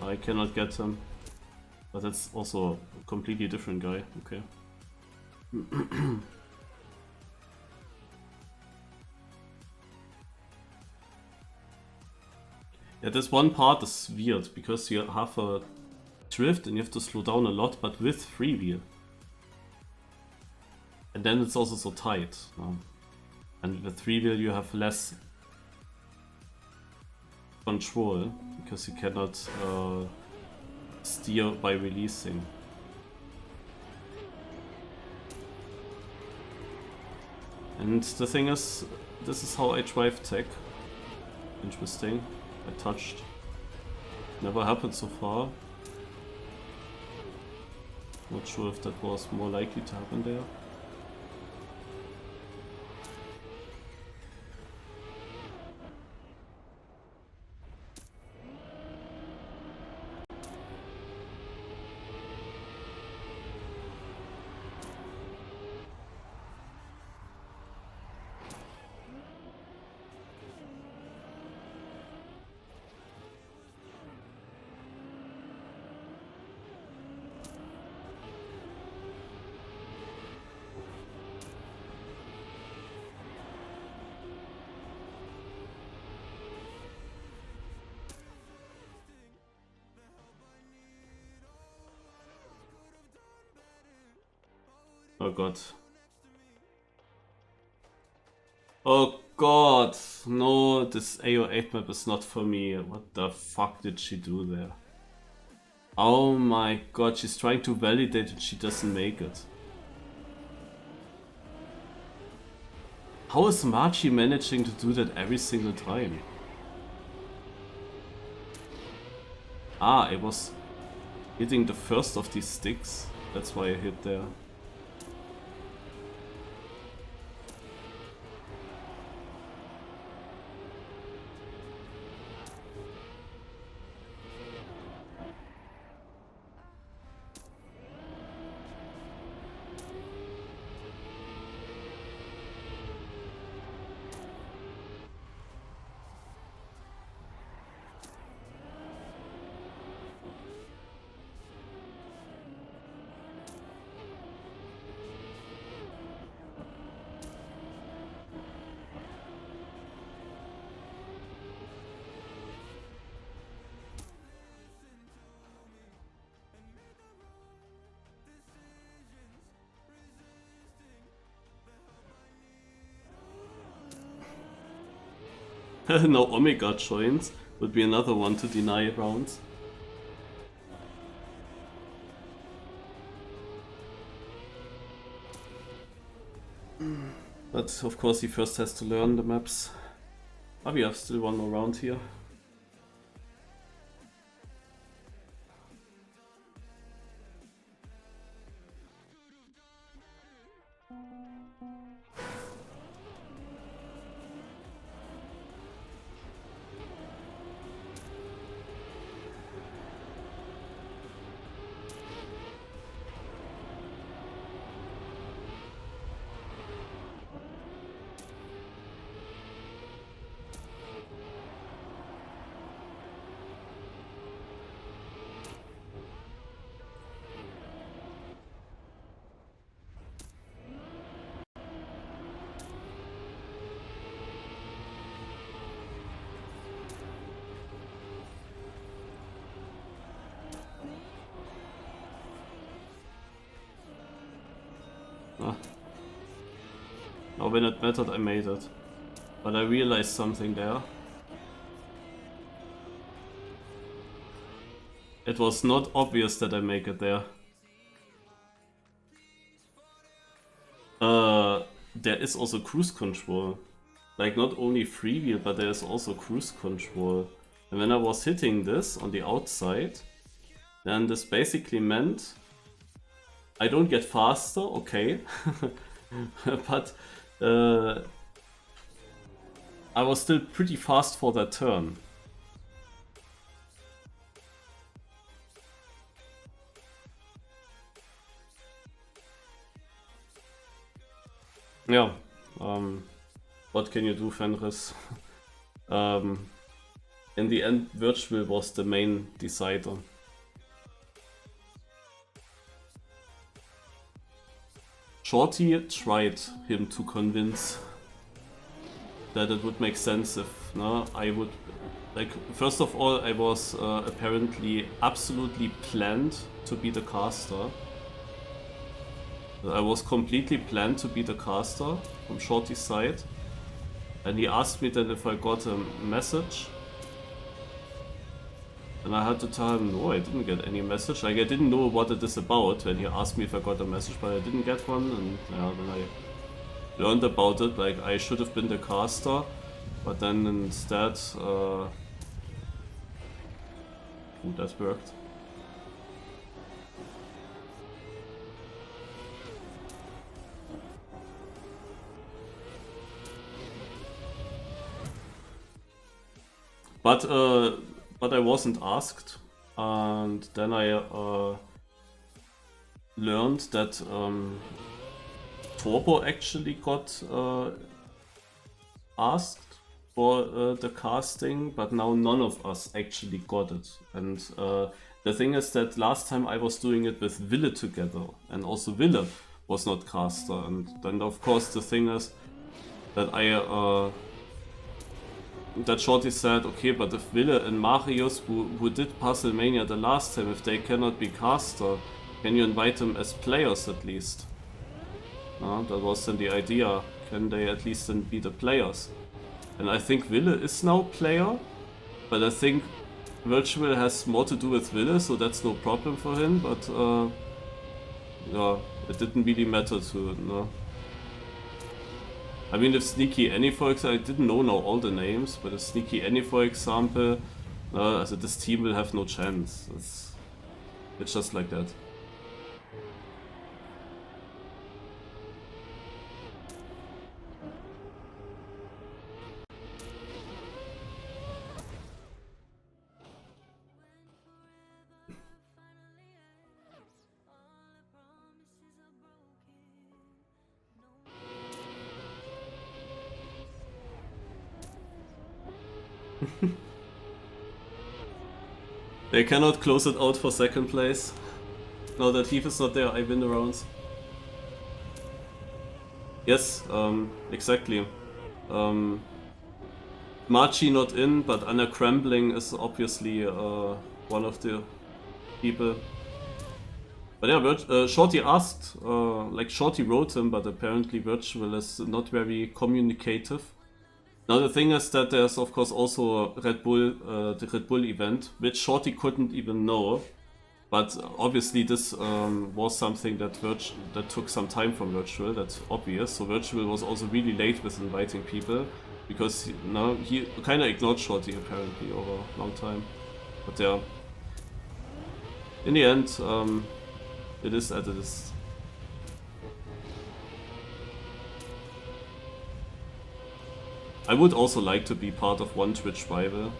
I cannot get him. But that's also a completely different guy, okay. Yeah, this one part is weird, because you have a drift and you have to slow down a lot, but with freewheel. And then it's also so tight. And with freewheel you have less control, because you cannot steer by releasing. And the thing is, this is how I drive tech. Interesting. I touched. Never happened so far. Not sure if that was more likely to happen there. Oh god. Oh god, no, this AO8 map is not for me. What the fuck did she do there? Oh my god, she's trying to validate it, she doesn't make it. How is Marchi managing to do that every single time? Ah, I was hitting the first of these sticks. That's why I hit there. Now Omega joins, would be another one to deny rounds. But of course he first has to learn the maps. Ah, we have still one more round here. Now when it mattered I made it. But I realized something there. It was not obvious that I make it there. There is also cruise control. Like not only freewheel, but there is also cruise control. And when I was hitting this on the outside, then this basically meant I don't get faster, okay. But I was still pretty fast for that turn. Yeah, what can you do, Fenris? In the end, Virtual was the main decider. Shorty tried him to convince that it would make sense if I would... Like, first of all, I was apparently absolutely planned to be the caster. I was completely planned to be the caster from Shorty's side. And he asked me then if I got a message. And I had to tell him, no, I didn't get any message. Like, I didn't know what it is about when he asked me if I got a message, but I didn't get one. And yeah, then I learned about it. Like, I should have been the caster, but then instead, ooh, that worked. But I wasn't asked, and then I learned that Turbo actually got asked for the casting, but now none of us actually got it. And the thing is that last time I was doing it with Wille together, and also Wille was not caster. And then of course the thing is that that Shorty said, okay, but if Wille and Marius, who did Puzzlemania the last time, if they cannot be caster, can you invite them as players at least? That was then the idea. Can they at least then be the players? And I think Wille is now player, but I think Virtual has more to do with Wille, so that's no problem for him, but yeah, it didn't really matter to, no. I mean, if Sneaky Annie, for example, I didn't know now all the names, but if Sneaky Annie, for example, also this team will have no chance. It's just like that. They cannot close it out for second place. Now that Heath is not there, I win the rounds. Yes, exactly. Marchi not in, but Anna Krambling is obviously one of the people. But yeah, Shorty asked, like Shorty wrote him, but apparently Virtual is not very communicative. Now the thing is that there's of course also Red Bull, the Red Bull event, which Shorty couldn't even know. But obviously this was something that took some time from Virtual, that's obvious. So Virtual was also really late with inviting people, because he kind of ignored Shorty apparently over a long time. But yeah, in the end, it is as it is. I would also like to be part of one Twitch rival.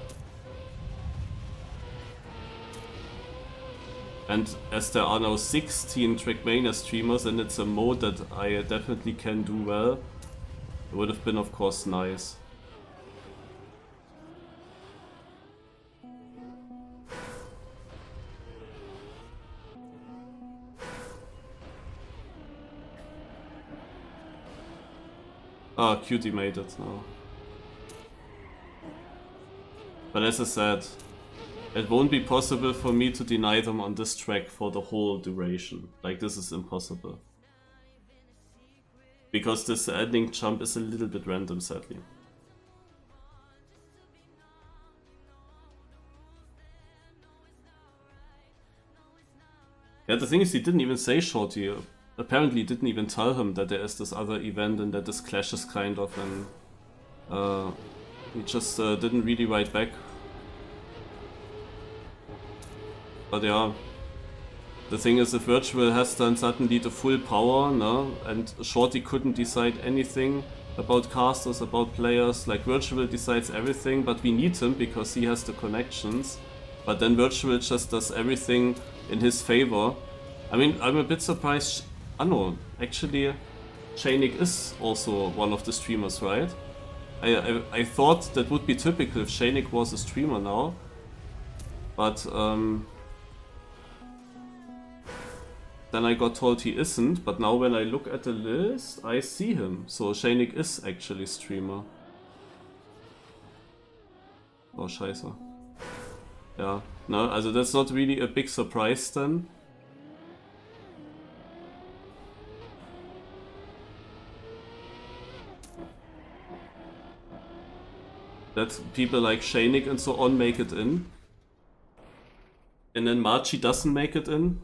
And as there are now 16 Trackmania streamers and it's a mode that I definitely can do well, it would have been of course nice. Ah, Cutie made it now. But as I said, it won't be possible for me to deny them on this track for the whole duration. Like, this is impossible. Because this ending jump is a little bit random, sadly. Yeah, the thing is, he didn't even say Shorty. Apparently didn't even tell him that there is this other event and that this clashes kind of, and he just didn't really write back. But yeah, the thing is, if Virtual has then suddenly the full power, no, and Shorty couldn't decide anything about casters, about players, like Virtual decides everything, but we need him because he has the connections. But then Virtual just does everything in his favor. I mean, I'm a bit surprised. Ah no, actually, Shaynik is also one of the streamers, right? I thought that would be typical if Shaynik was a streamer now. But then I got told he isn't, but now when I look at the list, I see him. So Shaynik is actually streamer. Oh, scheiße. Yeah, no, also that's not really a big surprise then. That people like Shaynik and so on make it in. And then Marchi doesn't make it in.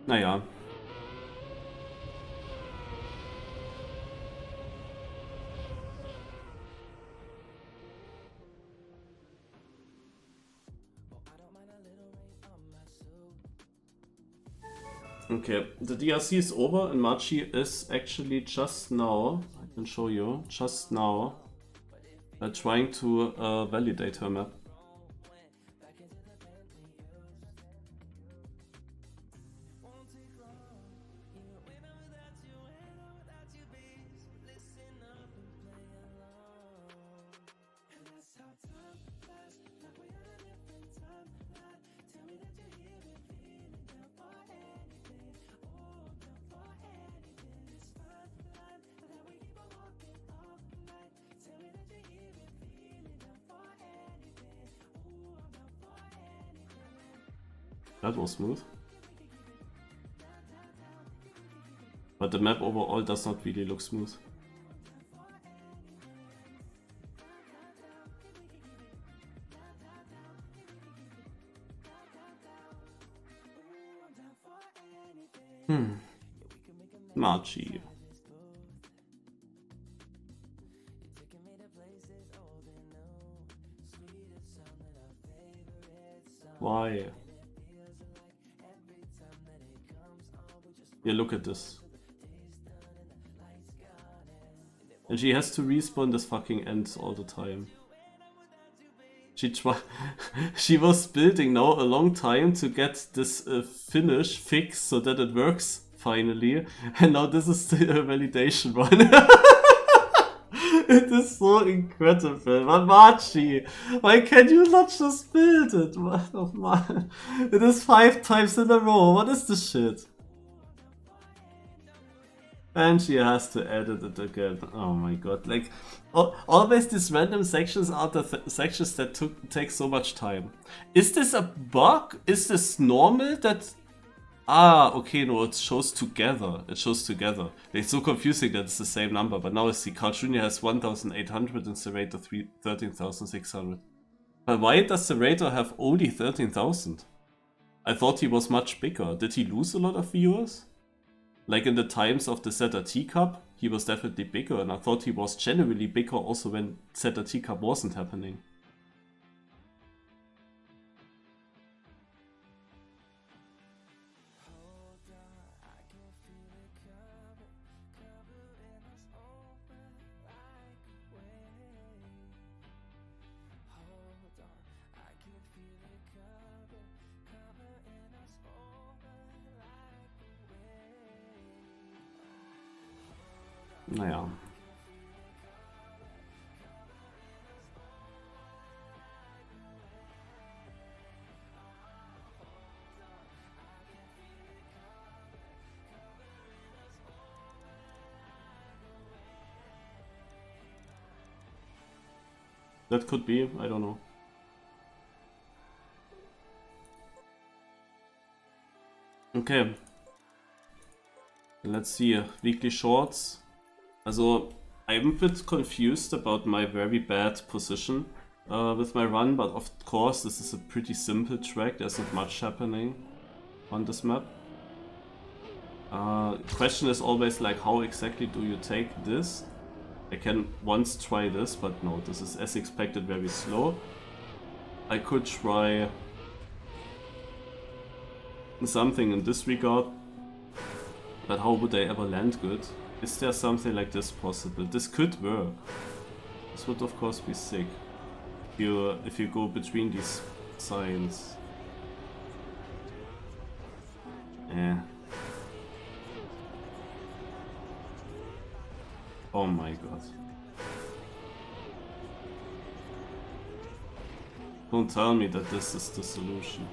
Naja. Okay, the DRC is over and Marchi is actually just now, I can show you, just now, trying to validate her map. That was smooth. But the map overall does not really look smooth. Marchi. Why? Yeah, look at this. And she has to respawn this fucking ends all the time. She was building now a long time to get this finish fixed so that it works finally, and now this is the validation one. It is so incredible. Marchi, why can you not just build it? Oh man, it is 5 times in a row. What is this shit? And she has to edit it again. Oh my god. Like, always these random sections are the sections that take so much time. Is this a bug? Is this normal that... Ah, okay, no, it shows together. It shows together. It's so confusing that it's the same number, but now I see Carl Jr. has 1,800 and Serrator 13,600. But why does Serrator have only 13,000? I thought he was much bigger. Did he lose a lot of viewers? Like in the times of the ZRT Cup, he was definitely bigger, and I thought he was generally bigger also when ZRT Cup wasn't happening. Naja. That could be, I don't know. Okay. Let's see, weekly shorts. Also, I'm a bit confused about my very bad position with my run, but of course this is a pretty simple track, there's not much happening on this map. Question is always like, how exactly do you take this? I can once try this, but no, this is as expected very slow. I could try something in this regard, but how would I ever land good? Is there something like this possible? This could work. This would of course be sick. If you go between these signs. Yeah. Oh my god. Don't tell me that this is the solution.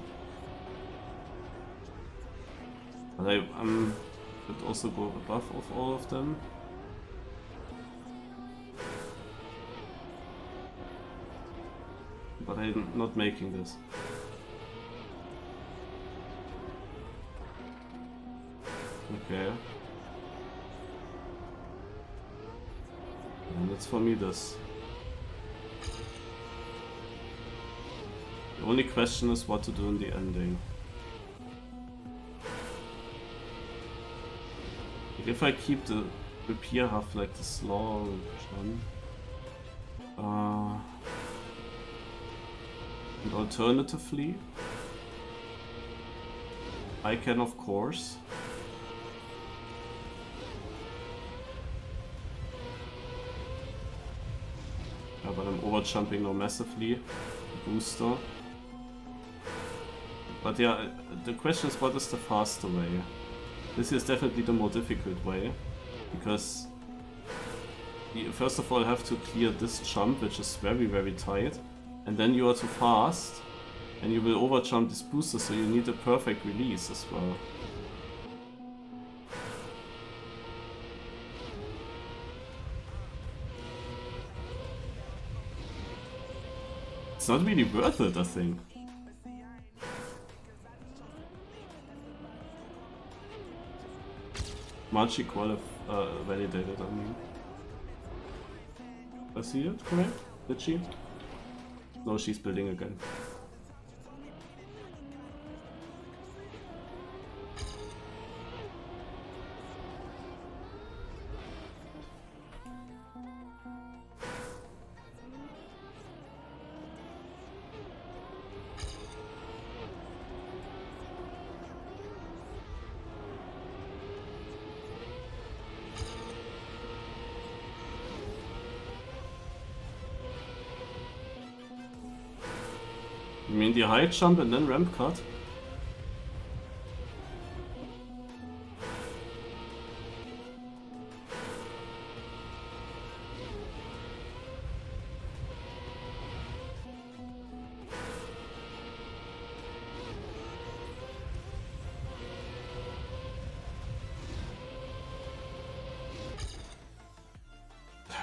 But I could also go above of all of them. But I'm not making this. Okay. And it's for me this. The only question is what to do in the ending. If I keep the repair half like this long jump, and alternatively, I can of course but I'm over jumping now massively. Booster. But yeah, the question is what is the faster way? This is definitely the more difficult way, because you first of all have to clear this jump, which is very very tight, and then you are too fast, and you will overjump this booster, so you need a perfect release as well. It's not really worth it, I think. Marchi validated, I mean. I see it, correct? Did she? No, she's building again. You mean the high jump and then ramp cut?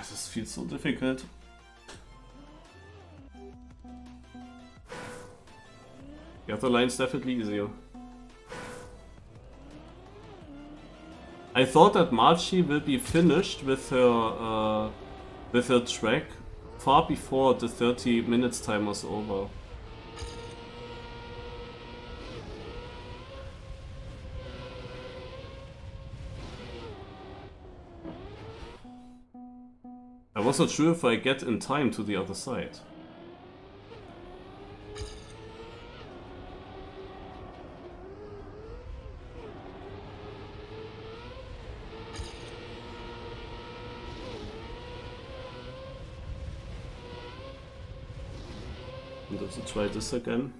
This feels so difficult. The other line's definitely easier. I thought that Marchi will be finished with her track far before the 30 minutes time was over. I was not sure if I get in time to the other side. And also try this again.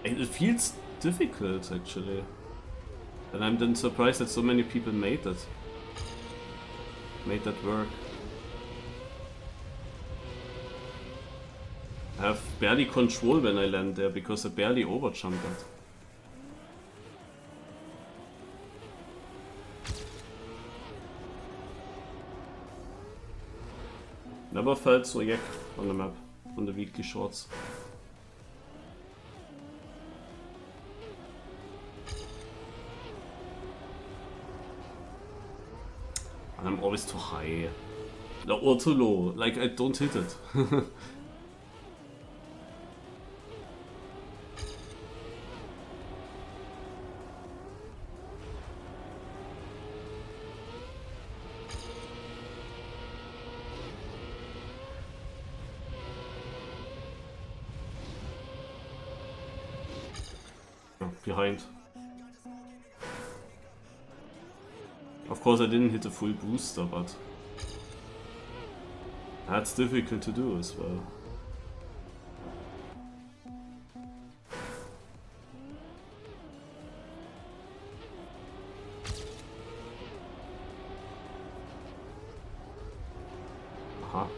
It feels difficult actually. And I'm then surprised that so many people made it. Made that work. I have barely control when I land there because I barely overjumped it. Never felt so yak on the map, on the weekly shorts. And I'm always too high. No, or too low, like I don't hit it. Behind. Of course I didn't hit a full booster, but that's difficult to do as well. Aha.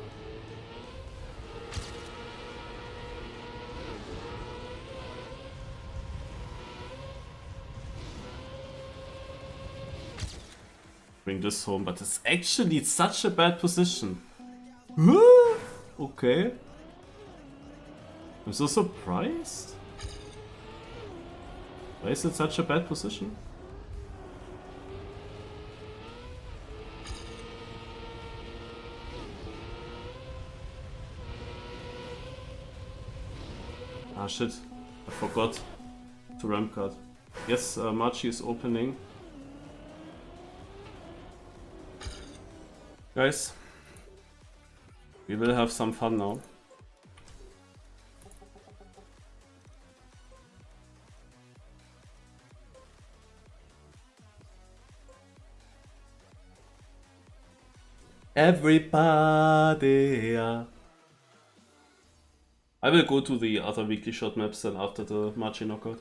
Bring this home, but it's actually such a bad position. Okay. I'm so surprised. Why is it such a bad position? Ah shit, I forgot to ramp cut. Yes, Marchi is opening. Guys, we will have some fun now. Everybody! I will go to the other weekly short maps then after the Marchi knockout.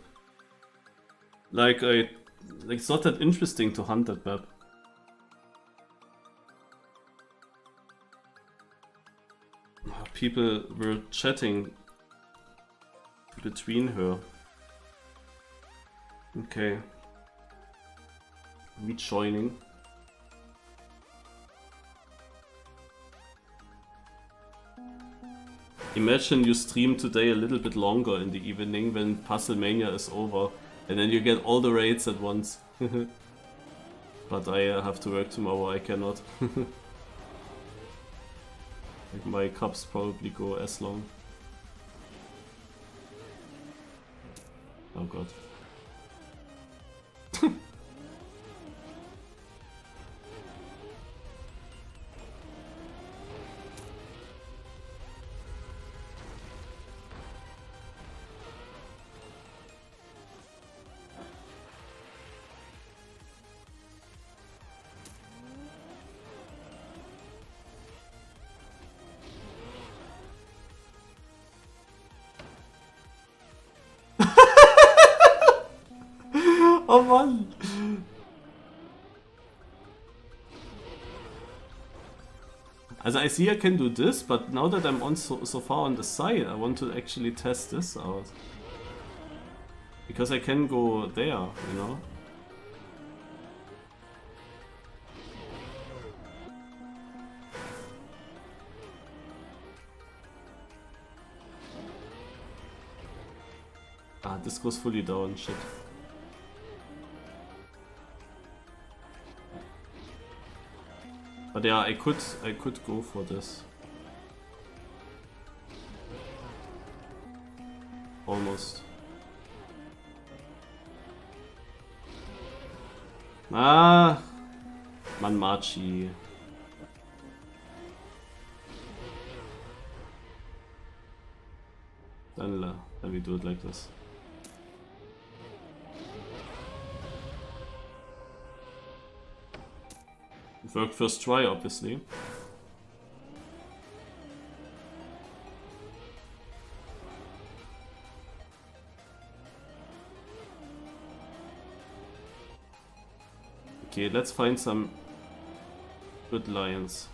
Like, it's not that interesting to hunt that map. People were chatting between her. Okay. Rejoining. Imagine you stream today a little bit longer in the evening when Puzzlemania is over, and then you get all the raids at once. But I have to work tomorrow, I cannot. Like my cups probably go as long. Oh god. Oh Mann! Also I see I can do this, but now that I'm on so far on the side, I want to actually test this out. Because I can go there, you know? Ah, this goes fully down, shit. But yeah, I could go for this. Almost. Ah, Manmachi. Then we do it like this. It worked first try, obviously. Okay, let's find some good lions.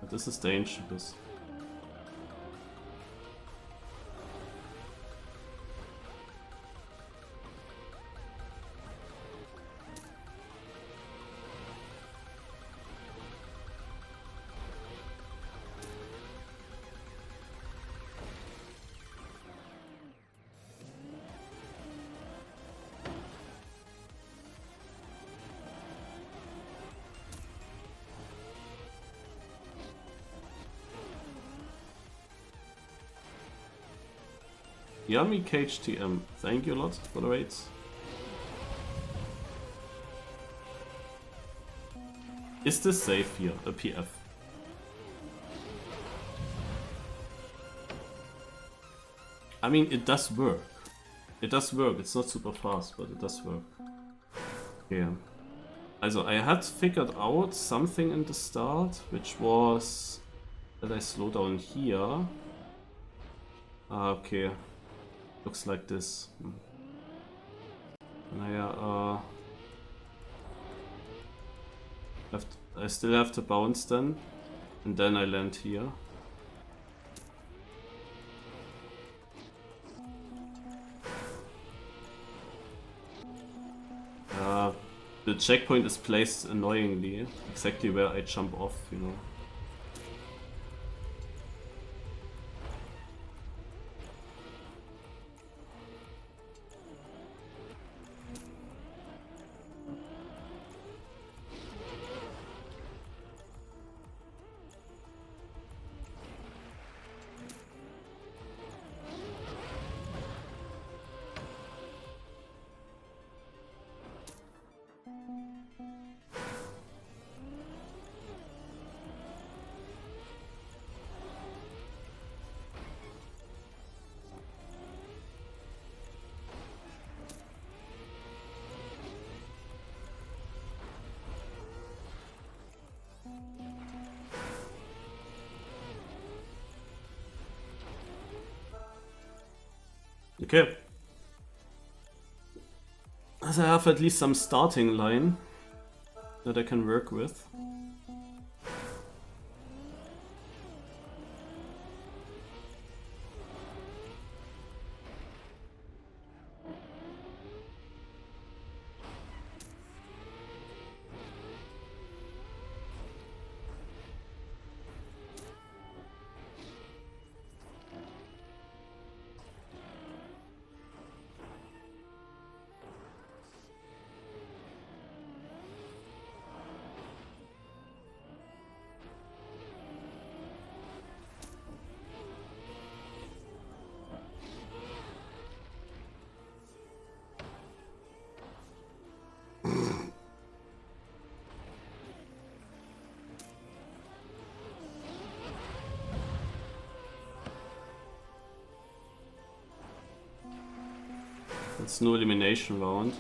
But this is dangerous. Yummy KHTM, thank you a lot for the raids. Is this safe here, a PF? I mean, it does work. It does work, it's not super fast, but it does work. Yeah. Also, I had figured out something in the start, which was that I slow down here. Ah, okay. Looks like this. Naja, I still have to bounce then, and then I land here. The checkpoint is placed annoyingly, exactly where I jump off, you know. Okay. So I have at least some starting line that I can work with. It's no elimination round.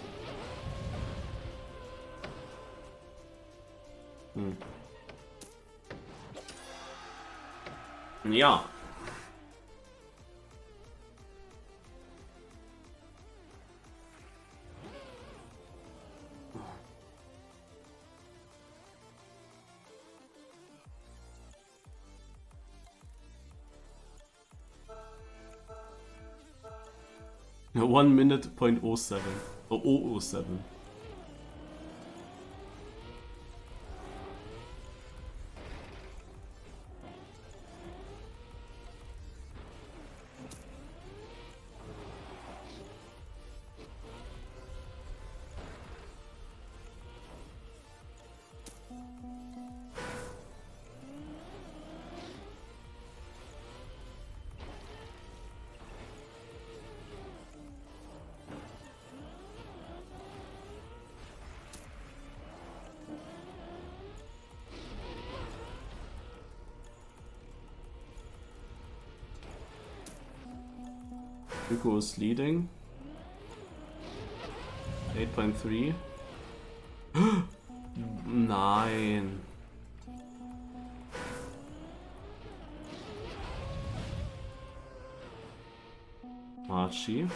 Ja. Ja, 1 minute .07. Oh, 007. Hugo is leading. 8.3. Nein. Archie.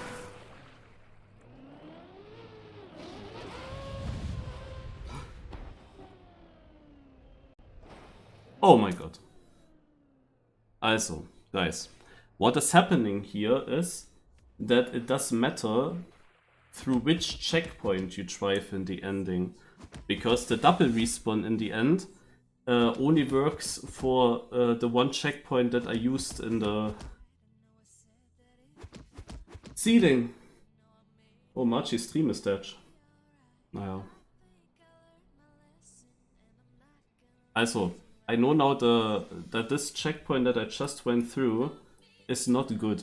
Oh my god. Also, guys, what is happening here is that it doesn't matter through which checkpoint you drive in the ending, because the double respawn in the end only works for the one checkpoint that I used in the ceiling. Oh, Marchie's stream is dead. Naja. Also, I know now that this checkpoint that I just went through is not good.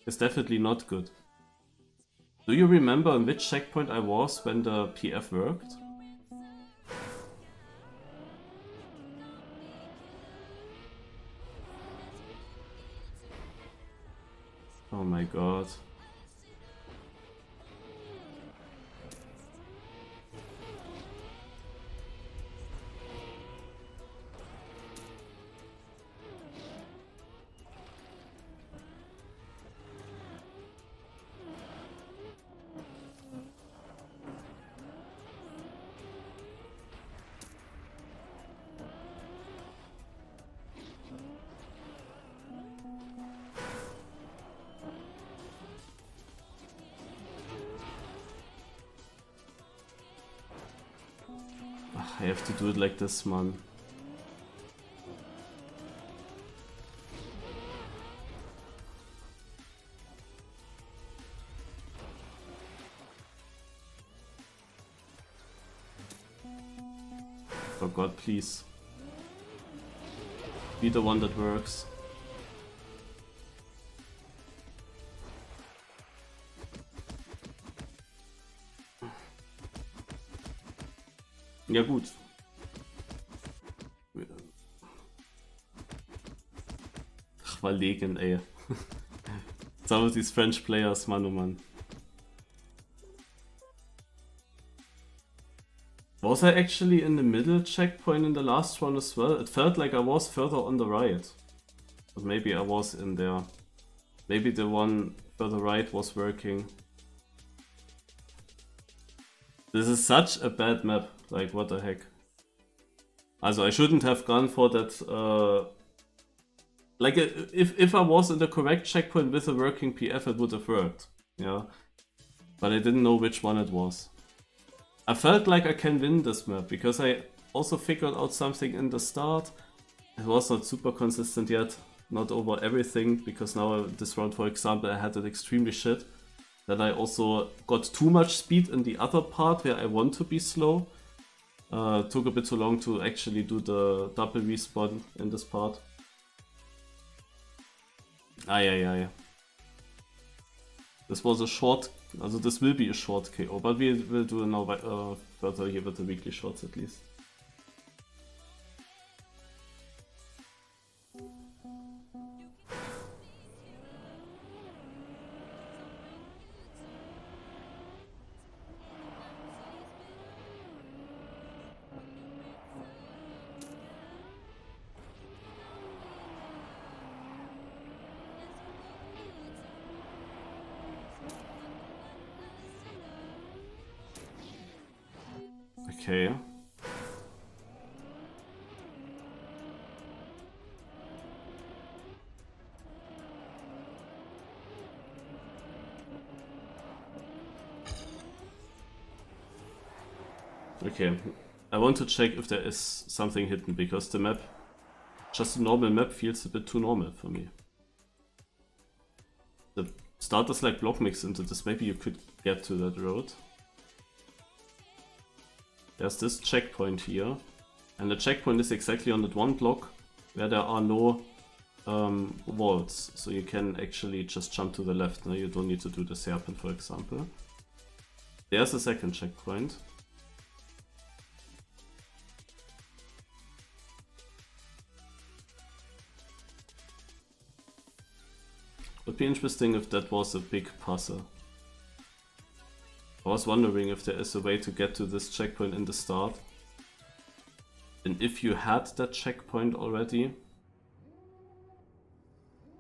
It's definitely not good. Do you remember in which checkpoint I was when the PF worked? Oh my god. I have to do it like this, man. For God, please. Be the one that works. Ja gut. Ach, war Legend, ey. Some of these French players, Mann, oh Mann. Was I actually in the middle checkpoint in the last one as well? It felt like I was further on the right. But maybe I was in there. Maybe the one further right was working. This is such a bad map. Like, what the heck. Also, I shouldn't have gone for that. Like, if I was in the correct checkpoint with a working PF, it would have worked. Yeah. But I didn't know which one it was. I felt like I can win this map, because I also figured out something in the start. It was not super consistent yet, not over everything, because now this round, for example, I had it extremely shit. That I also got too much speed in the other part where I want to be slow. Took a bit too long to actually do the double respawn in this part. Ai. This was a short, also this will be a short KO, but we will do now further here with the weekly shorts at least. Okay. Okay, I want to check if there is something hidden, because the map, just a normal map, feels a bit too normal for me. The starters like block mix into this, maybe you could get to that road. There's this checkpoint here, and the checkpoint is exactly on that one block where there are no walls, so you can actually just jump to the left. No? You don't need to do the serpent, for example. There's a second checkpoint. Would be interesting if that was a big puzzle. I was wondering if there is a way to get to this checkpoint in the start. And if you had that checkpoint already.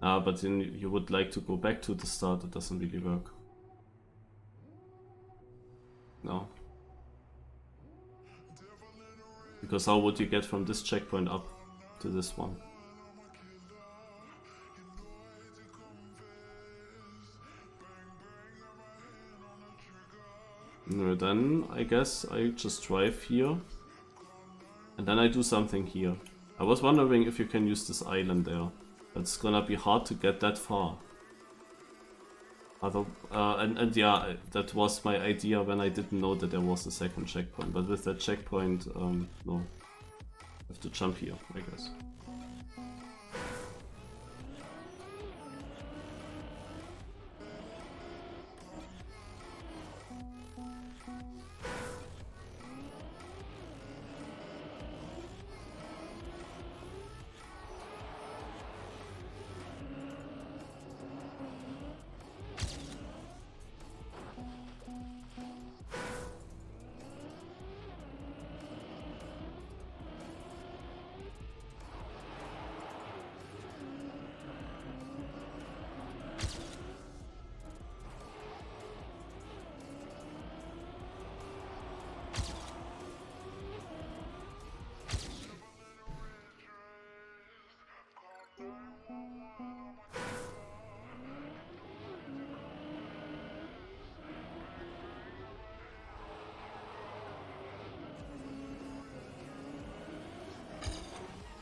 But then you would like to go back to the start, it doesn't really work. No. Because how would you get from this checkpoint up to this one? No, then I guess I just drive here. And then I do something here. I was wondering if you can use this island there. It's gonna be hard to get that far. And yeah, that was my idea when I didn't know that there was a second checkpoint. But with that checkpoint, no. I have to jump here, I guess.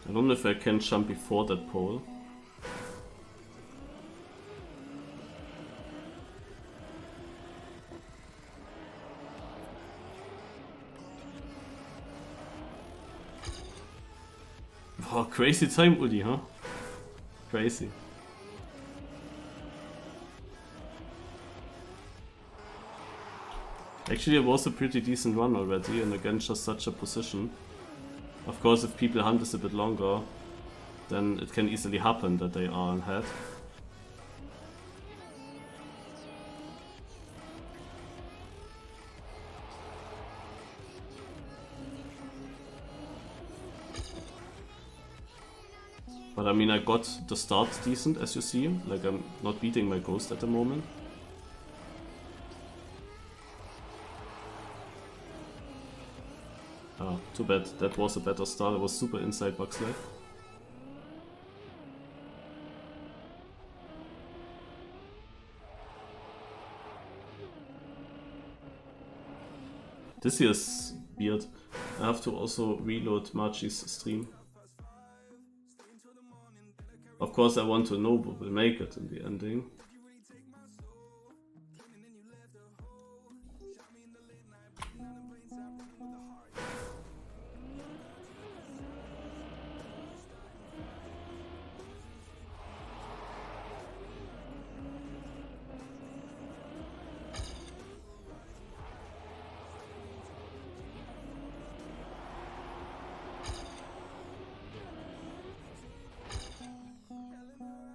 I don't know if I can jump before that pole. Wow, crazy time, Uli, huh? Crazy. Actually, it was a pretty decent run already, and again, just such a position. Of course, if people hunt this a bit longer, then it can easily happen that they are ahead. But I mean, I got the start decent, as you see. Like, I'm not beating my ghost at the moment. Ah, too bad. That was a better start. I was super inside box life. This here is weird. I have to also reload Marchie's stream. Of course, I want to know who will make it in the ending.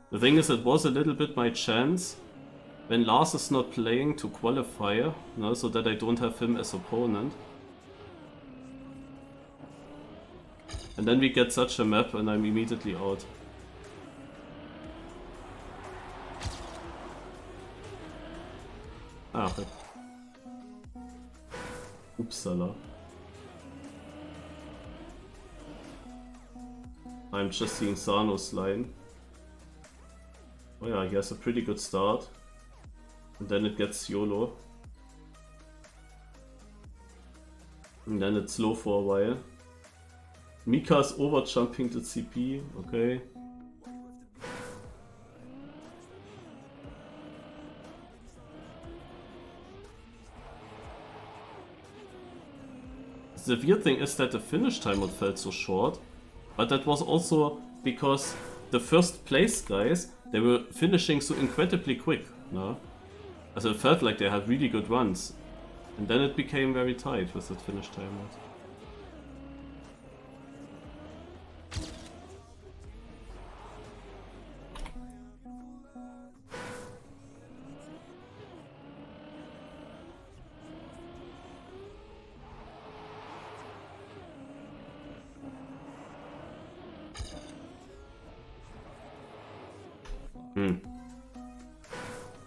The thing is, it was a little bit my chance when Lars is not playing to qualify, you know, so that I don't have him as opponent. And then we get such a map and I'm immediately out. Ah, okay. Upsala. I'm just seeing Sano's line. Oh yeah, he has a pretty good start. And then it gets YOLO. And then it's slow for a while. Mika's overjumping the CP, okay. The weird thing is that the finish timeout felt so short, but that was also because the first place guys, they were finishing so incredibly quick, no? Also it felt like they had really good runs, and then it became very tight with that finish timeout.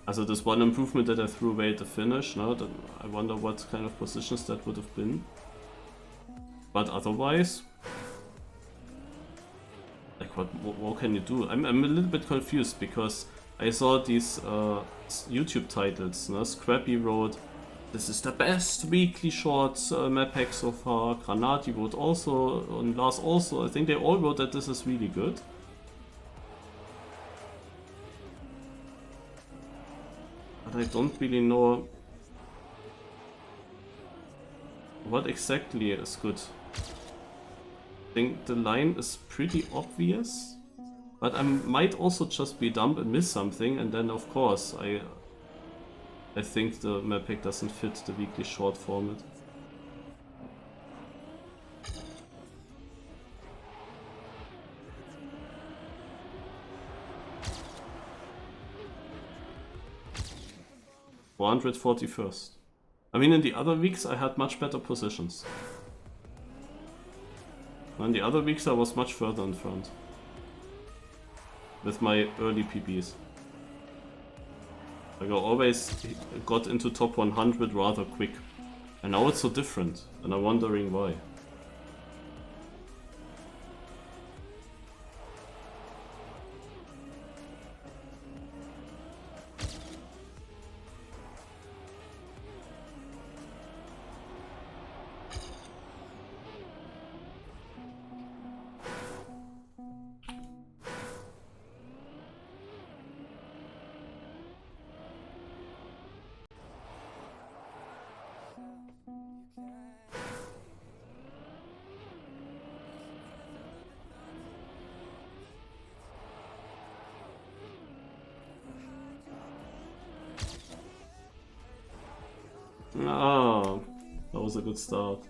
Also this one improvement that I threw away at the finish, no? I wonder what kind of positions that would have been. But otherwise, like what can you do? I'm a little bit confused because I saw these YouTube titles, no? Scrappy wrote, "This is the best weekly short map hack so far." Granati wrote also, and Lars also. I think they all wrote that this is really good. But I don't really know what exactly is good. I think the line is pretty obvious, but I might also just be dumb and miss something, and then of course I think the map pack doesn't fit the weekly short format. $441st. I mean, in the other weeks I had much better positions. In the other weeks I was much further in front with my early PBs. Like I always got into top 100 rather quick. And now it's so different, and I'm wondering why. Ah, that was a good start.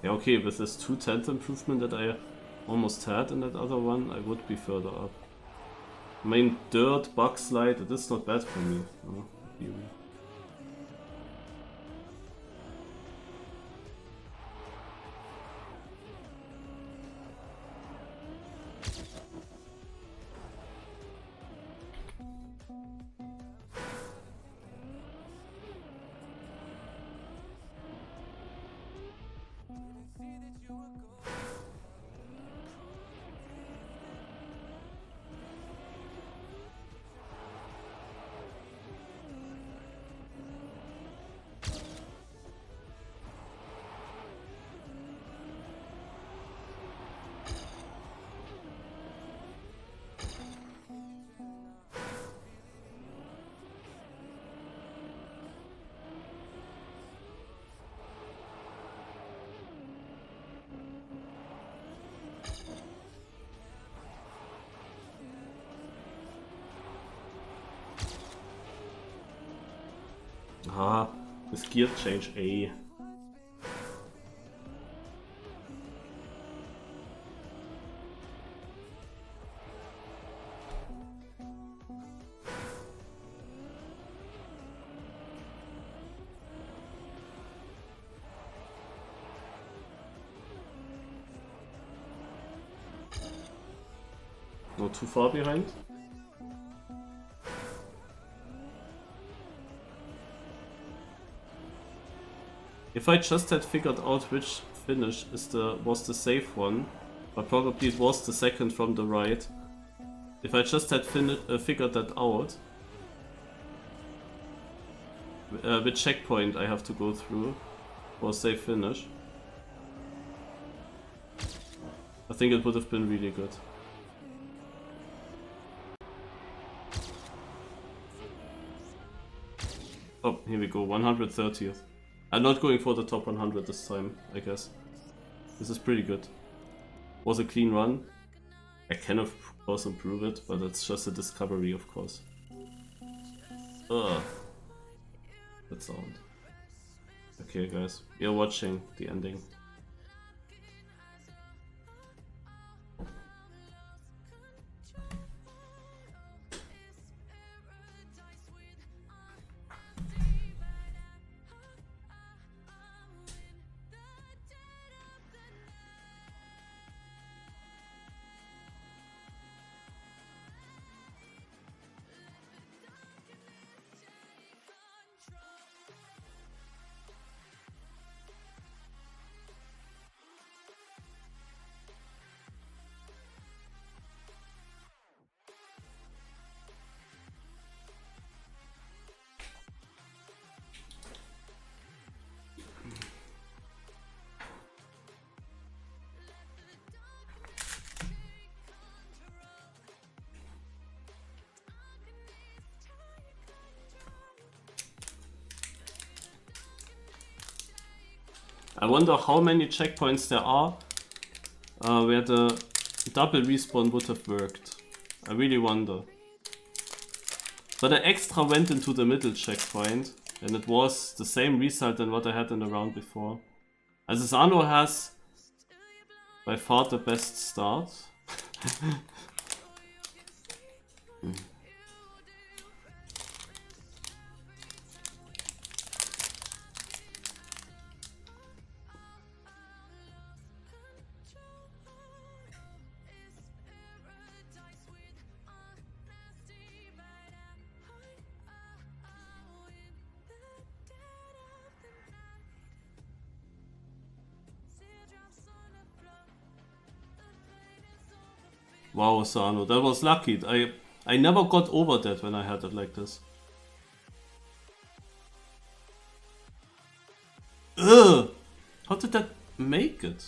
Yeah, okay, with this 2/10 improvement that I almost had in that other one, I would be further up. Main dirt, bug slide, it is not bad for me. No, Ah, this gear change A. Not too far behind. If I just had figured out which finish was the safe one, but probably it was the second from the right. If I just had figured that out, which checkpoint I have to go through for a safe finish, I think it would have been really good. Oh, here we go, 130th. I'm not going for the top 100 this time, I guess. This is pretty good. Was a clean run. I can of course improve it, but it's just a discovery, of course. Ugh. That sound. Okay, guys, we are watching the ending. I wonder how many checkpoints there are where the double respawn would have worked. I really wonder. But I extra went into the middle checkpoint and it was the same result than what I had in the round before. Also Sano has by far the best start. Wow, Sano, that was lucky. I never got over that when I had it like this. Ugh! How did that make it?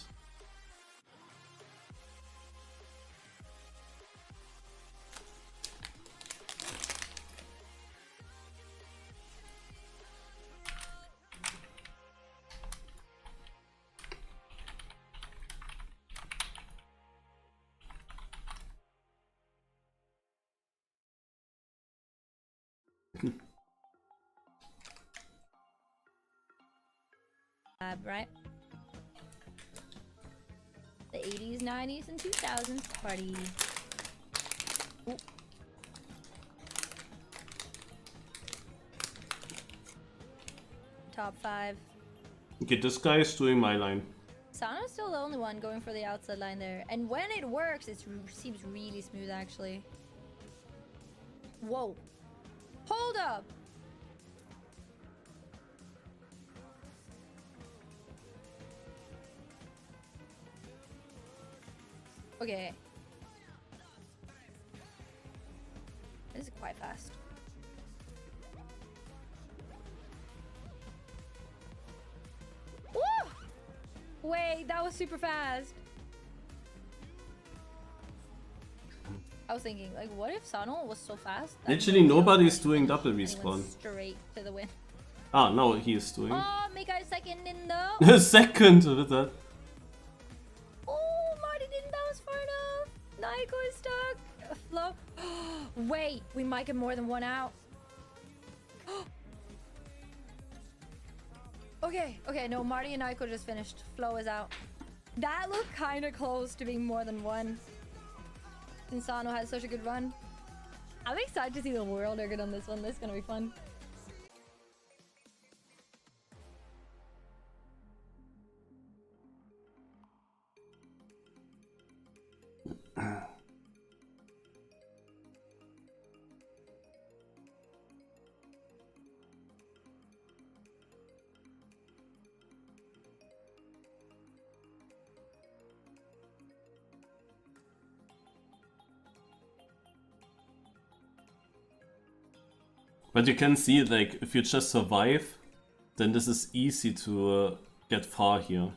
Right? The 80s, 90s, and 2000s party. Ooh. Top 5. Okay, this guy is doing my line. Sano's still the only one going for the outside line there. And when it works, it seems really smooth actually. Whoa. Hold up! Okay. This is quite fast. Woo! Wait, that was super fast. I was thinking, like, what if Sano was so fast? Literally nobody's doing double respawn. Straight to the win. Ah, now he is doing. Oh, Mika is second in though. Second with that. Oh, Marty didn't bounce far enough. Naiko is stuck. Flo. Wait, we might get more than one out. Okay, no, Marty and Naiko just finished. Flo is out. That looked kind of close to being more than one. Since Sano had such a good run. I'm excited to see the world record on this one. This is gonna be fun. But you can see, like, if you just survive, then this is easy to get far here.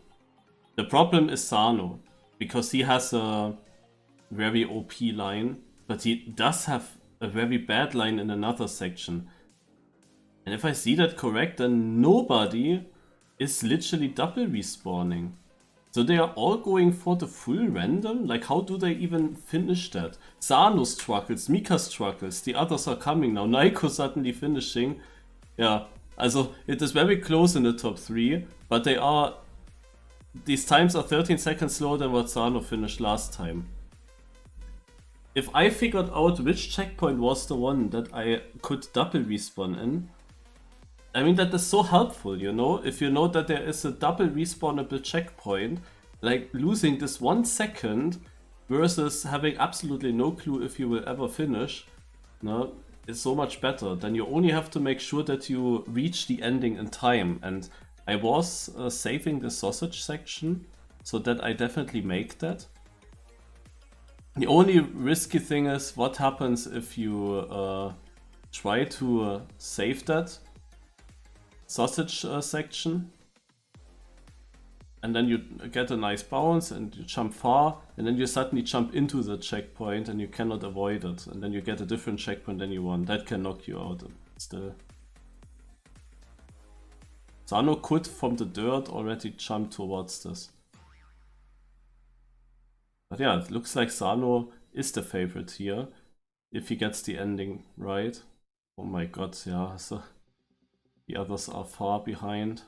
The problem is Sano, because he has a very OP line, but he does have a very bad line in another section. And if I see that correct, then nobody is literally double respawning. So they are all going for the full random? Like, how do they even finish that? Sano struggles, Mika struggles, the others are coming now. Naiko suddenly finishing. Yeah, also it is very close in the top 3, but these times are 13 seconds slower than what Sano finished last time. If I figured out which checkpoint was the one that I could double respawn in, I mean, that is so helpful, you know? If you know that there is a double respawnable checkpoint, like losing this 1 second versus having absolutely no clue if you will ever finish, no, is so much better. Then you only have to make sure that you reach the ending in time. And I was saving the sausage section so that I definitely make that. The only risky thing is what happens if you try to save that sausage section, and then you get a nice bounce and you jump far, and then you suddenly jump into the checkpoint and you cannot avoid it, and then you get a different checkpoint than you want. That can knock you out still. Sano could from the dirt already jump towards this. But yeah, it looks like Sano is the favorite here, if he gets the ending right. Oh my god, yeah, so the others are far behind.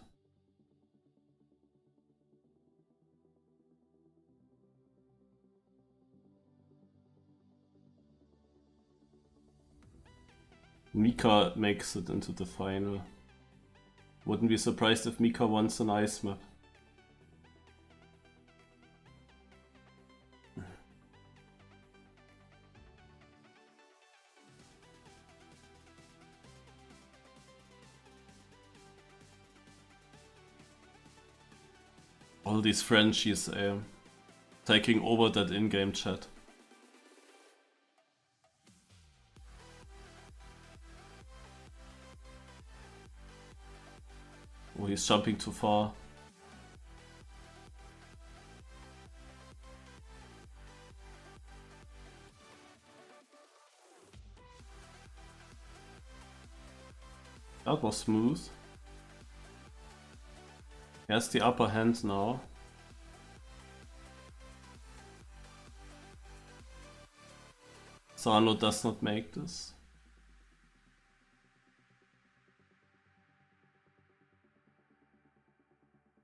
Mika makes it into the final. Wouldn't be surprised if Mika wants an ice map. All these Frenchies taking over that in-game chat. Oh, he's jumping too far. That was smooth. He has the upper hand now. Sano does not make this.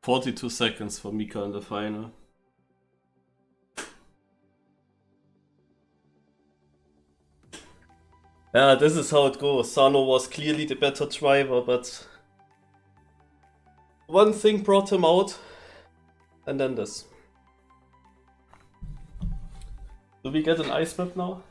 "42 seconds for Mika in the final." Yeah, this is how it goes. Sano was clearly the better driver, but one thing brought him out, and then this. Do we get an ice map now?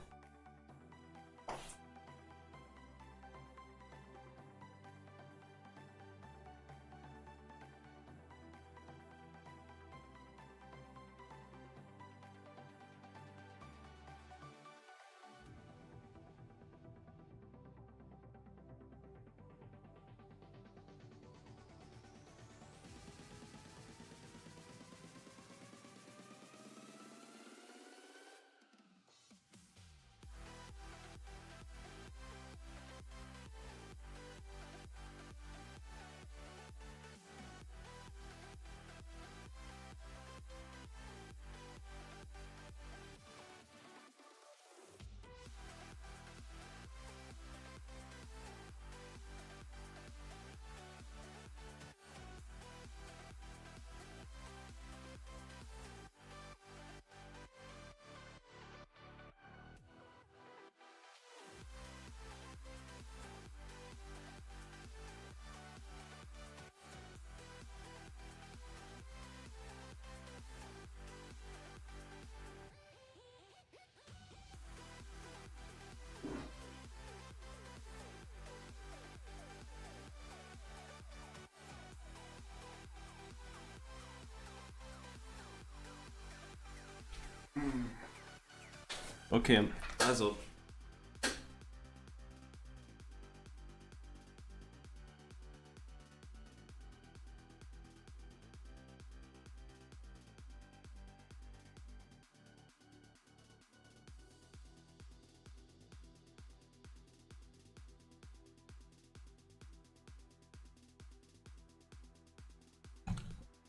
Okay, also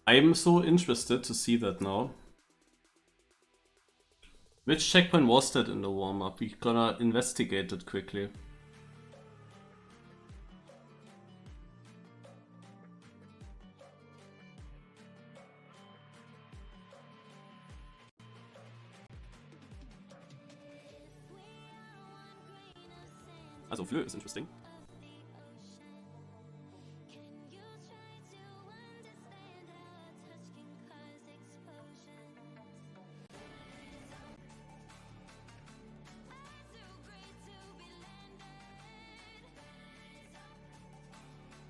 I'm so interested to see that now. Which checkpoint was that in the warm-up? We gonna investigate it quickly. Also Fleur is interesting.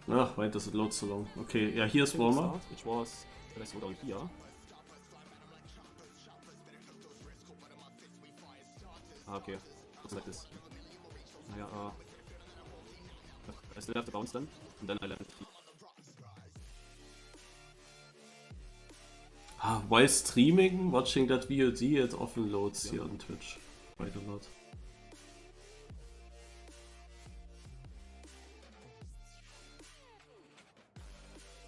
Ah, why does it load so long? Okay, yeah, here's warm-up. Which was, can I slow down here? Ah, okay, looks like this. Yeah, I still have to bounce then, and then I land here. While streaming, watching that VOD, it often loads here on Twitch quite a lot.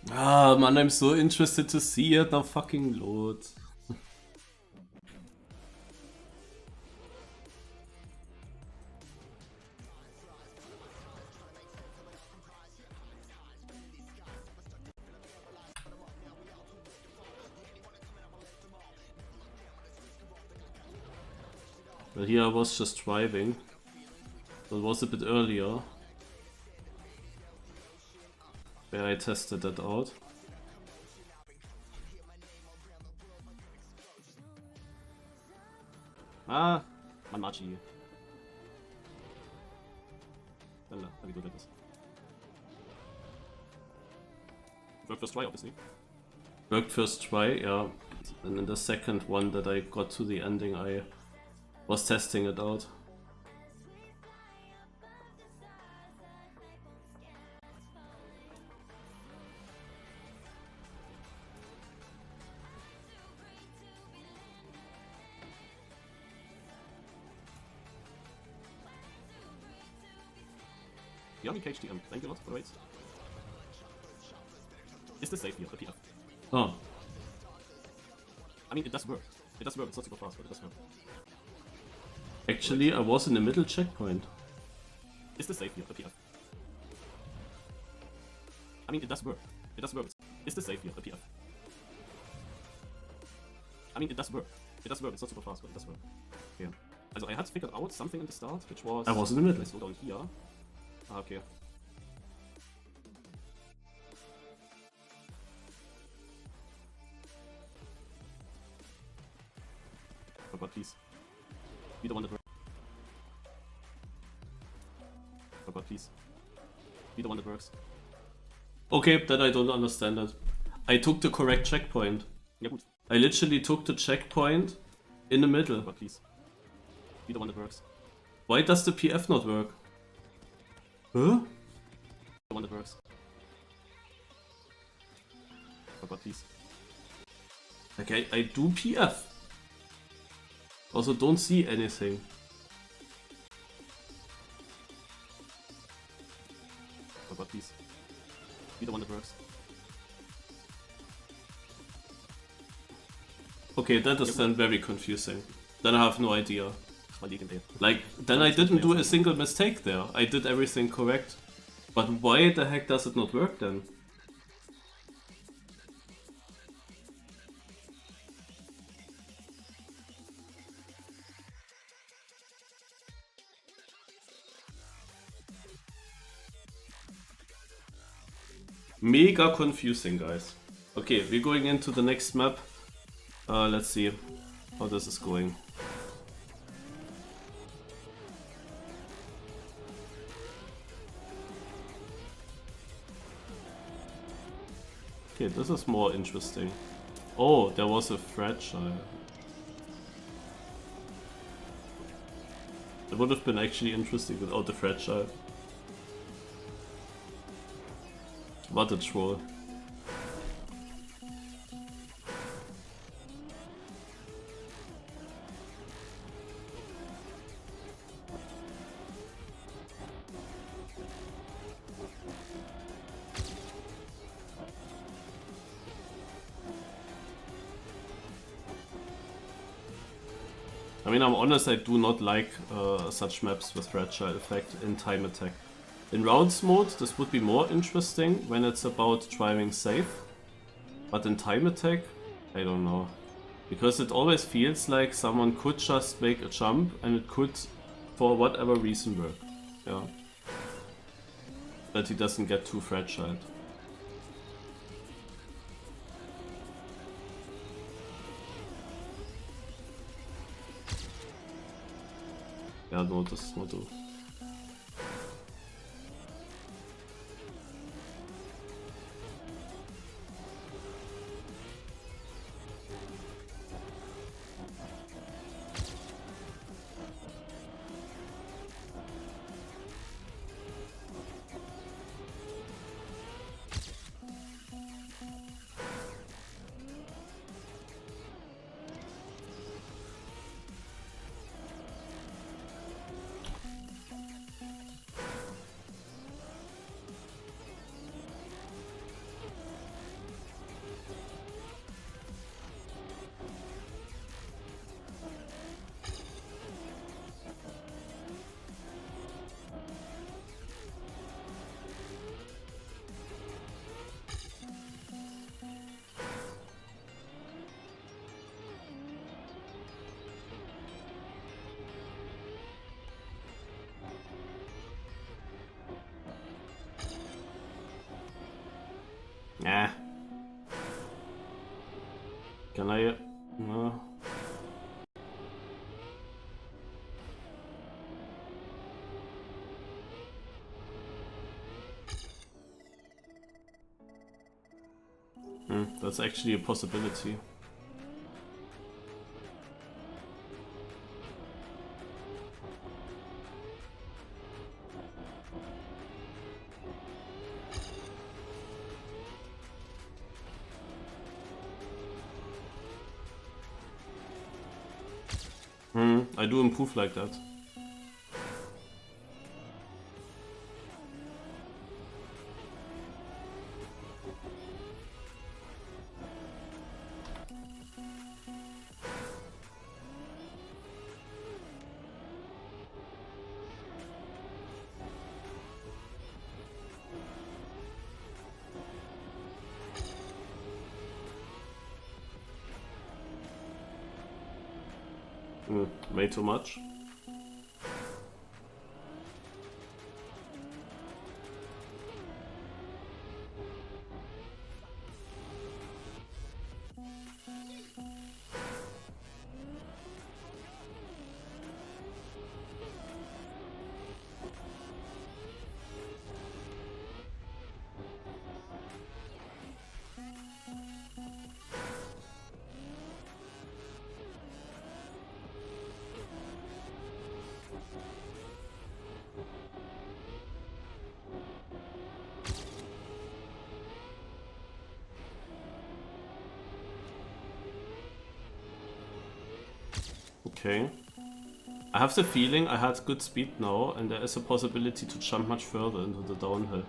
Ah, man, I'm so interested to see it now fucking load. Well, here I was just driving. That was a bit earlier. Where I tested that out. Ah, Manmachi. Then let me do it like this. Worked first try, obviously. Worked first try, yeah. And in the second one that I got to the ending, I was testing it out. Yummy KHTM, thank you a lot for the rates. Is this safe here, the PF? Oh. I mean, it does work. It does work, it's not super fast, but it does work. Actually, I was in the middle checkpoint. Is this safe here, the PF? I mean, it does work. It does work. Is this safe here, the PF? I mean, it does work. It does work, it's not super fast, but it does work. Okay. Also, I had figured out something in the start, which was... I was in the middle. I slow down here. Ah, okay. But please. Be the one that works. But please. Be the one that works. Okay, then I don't understand it. I took the correct checkpoint. Ja, gut. I literally took the checkpoint in the middle. But please. Be the one that works. Why does the PF not work? Huh? The one that works. But please. Okay, I do PF. Also don't see anything. But please. Be the one that works. Okay, that is then very confusing. Then I have no idea. Like, then I didn't do a single mistake there. I did everything correct. But why the heck does it not work then? Mega confusing, guys. Okay, we're going into the next map. Let's see how this is going. Okay, this is more interesting. Oh, there was a fragile. It would have been actually interesting without the fragile. What a troll. I mean, I'm honest, I do not like such maps with fragile effect in time attack. In rounds mode, this would be more interesting when it's about driving safe. But in time attack, I don't know. Because it always feels like someone could just make a jump and it could, for whatever reason, work. Yeah. That he doesn't get too fragile. Ja, no, das nur du. Nah. Can I? No. That's actually a possibility. I do improve like that. Way too much. Okay. I have the feeling I had good speed now, and there is a possibility to jump much further into the downhill.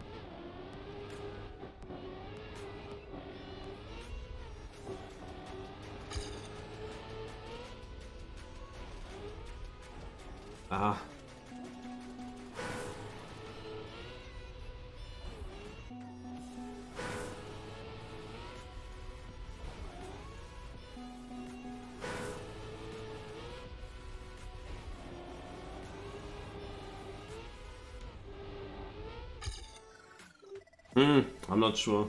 Ah. I'm not sure.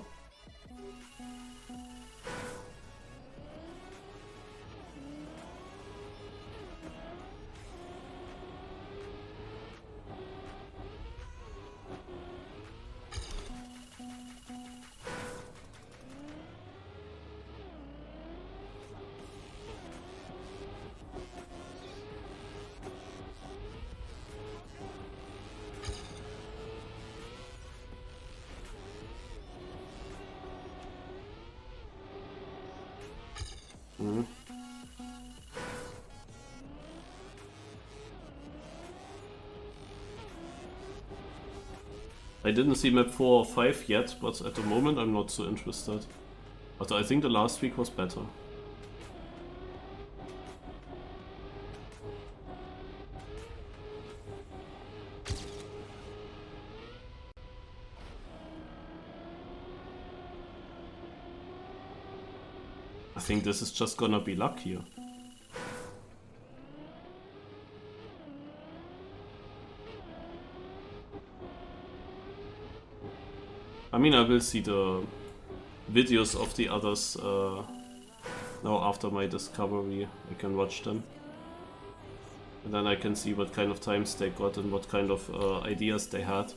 I didn't see map 4 or 5 yet, but at the moment I'm not so interested. But I think the last week was better. I think this is just gonna be luck here. I mean, I will see the videos of the others now after my discovery. I can watch them. And then I can see what kind of times they got and what kind of ideas they had.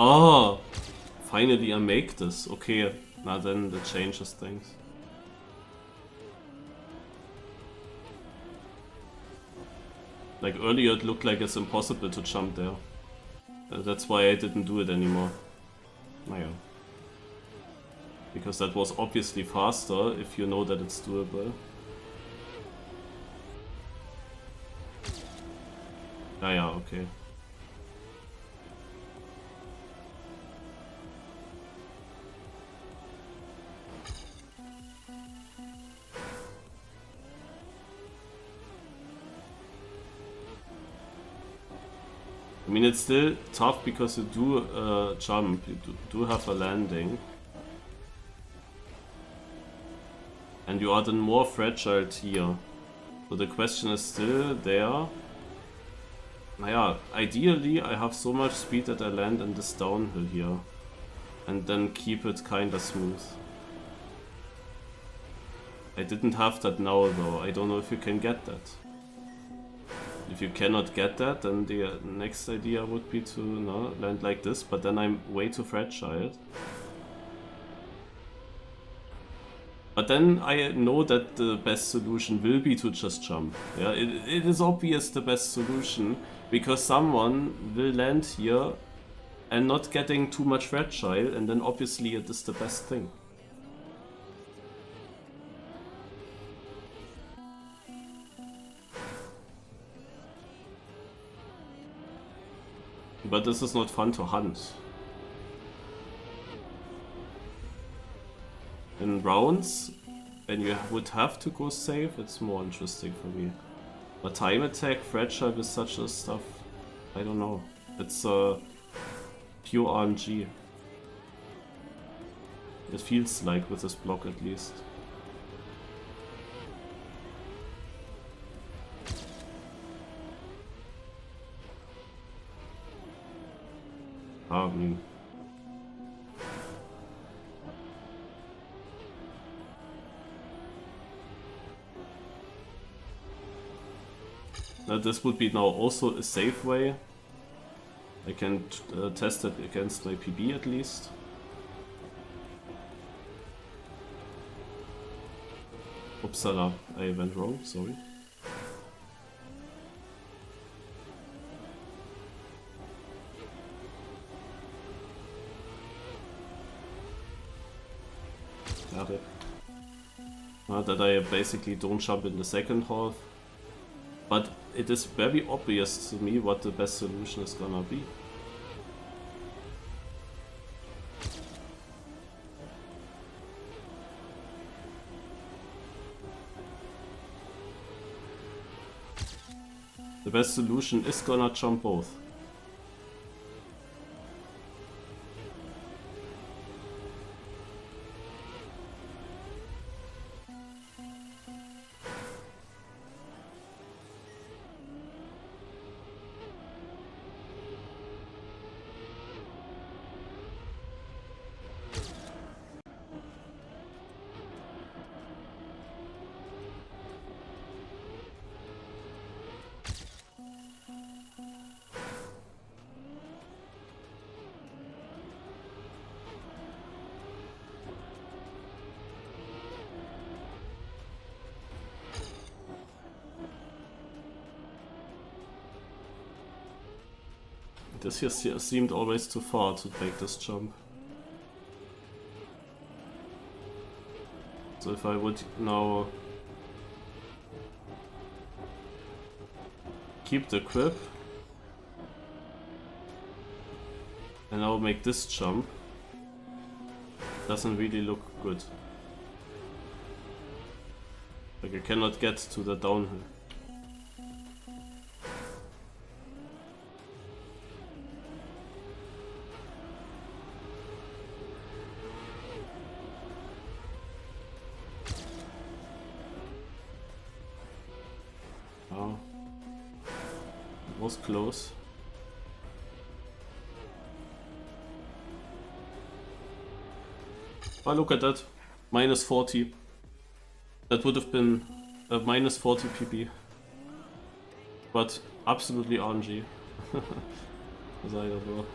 Oh! Finally I make this. Okay, now then that changes things. Like earlier it looked like it's impossible to jump there. That's why I didn't do it anymore. Naja. Because that was obviously faster if you know that it's doable. Naja, okay. I mean, it's still tough because you do jump, you do have a landing. And you are then more fragile here. So the question is still there. Naja, ideally I have so much speed that I land in this downhill here. And then keep it kinda smooth. I didn't have that now though, I don't know if you can get that. If you cannot get that, then the next idea would be to land like this, but then I'm way too fragile. But then I know that the best solution will be to just jump. Yeah, it is obvious the best solution, because someone will land here and not getting too much fragile, and then obviously it is the best thing. But this is not fun to hunt. In rounds, when you would have to go safe, it's more interesting for me. But time attack, fragile with such a stuff, I don't know. It's pure RNG. It feels like with this block at least. I mean, now this would be now also a safe way. I can test it against my PB at least. Upsala, I went wrong, sorry. Got it. That I basically don't jump in the second half. But it is very obvious to me what the best solution is gonna be. The best solution is gonna jump both. This here seemed always too far to take this jump. So if I would now keep the grip and now make this jump, doesn't really look good. Like I cannot get to the downhill. was close. Oh, look at that. Minus 40. That would have been a minus 40 PP. But absolutely RNG. As I don't know.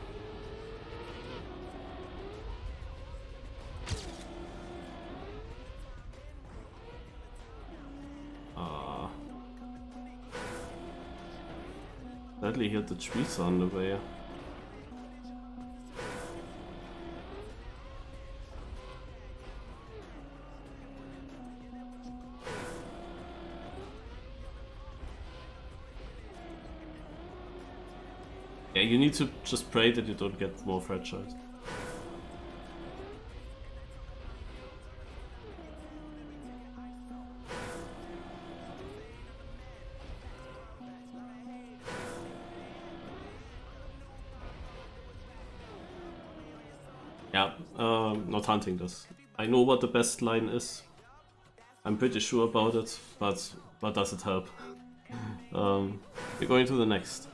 Sadly, here the trees are on the way. Yeah, you need to just pray that you don't get more fragile. Yeah, not hunting this. I know what the best line is. I'm pretty sure about it, but does it help? We're going to the next.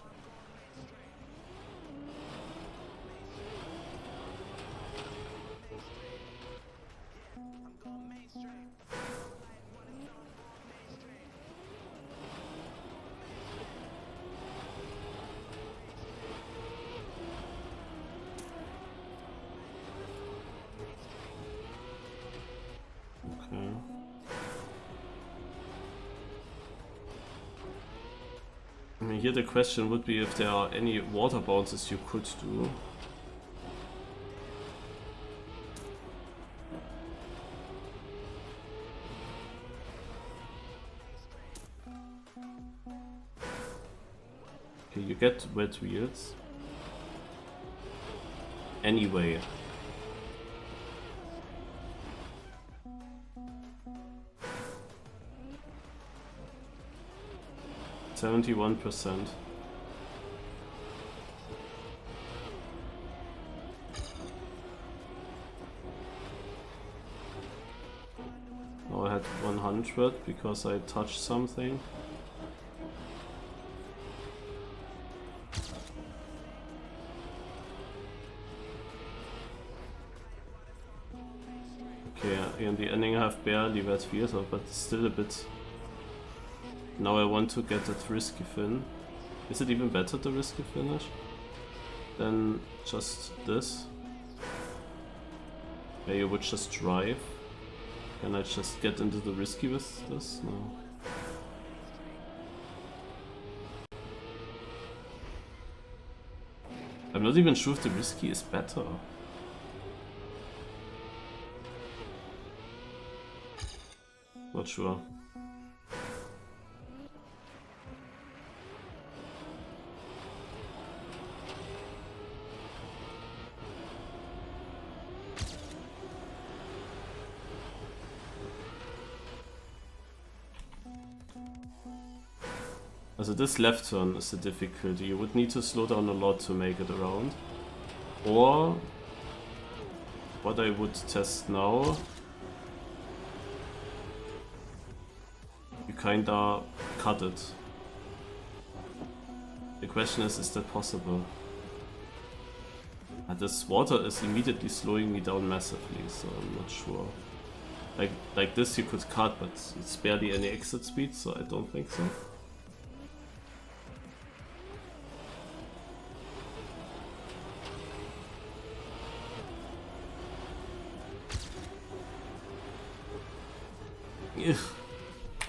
Here the question would be if there are any water bounces you could do. Okay, you get wet wheels. Anyway. %71%. Now I had 100 because I touched something. Okay, in the ending I have barely wet wheels, but still a bit. Now I want to get that risky fin. Is it even better, the risky finish, than just this? Where you would just drive. Can I just get into the risky with this? No. I'm not even sure if the risky is better. Not sure. Also this left turn is the difficulty. You would need to slow down a lot to make it around. Or what I would test now, you kinda cut it. The question is that possible? And this water is immediately slowing me down massively, so I'm not sure. Like this you could cut, but it's barely any exit speed, so I don't think so.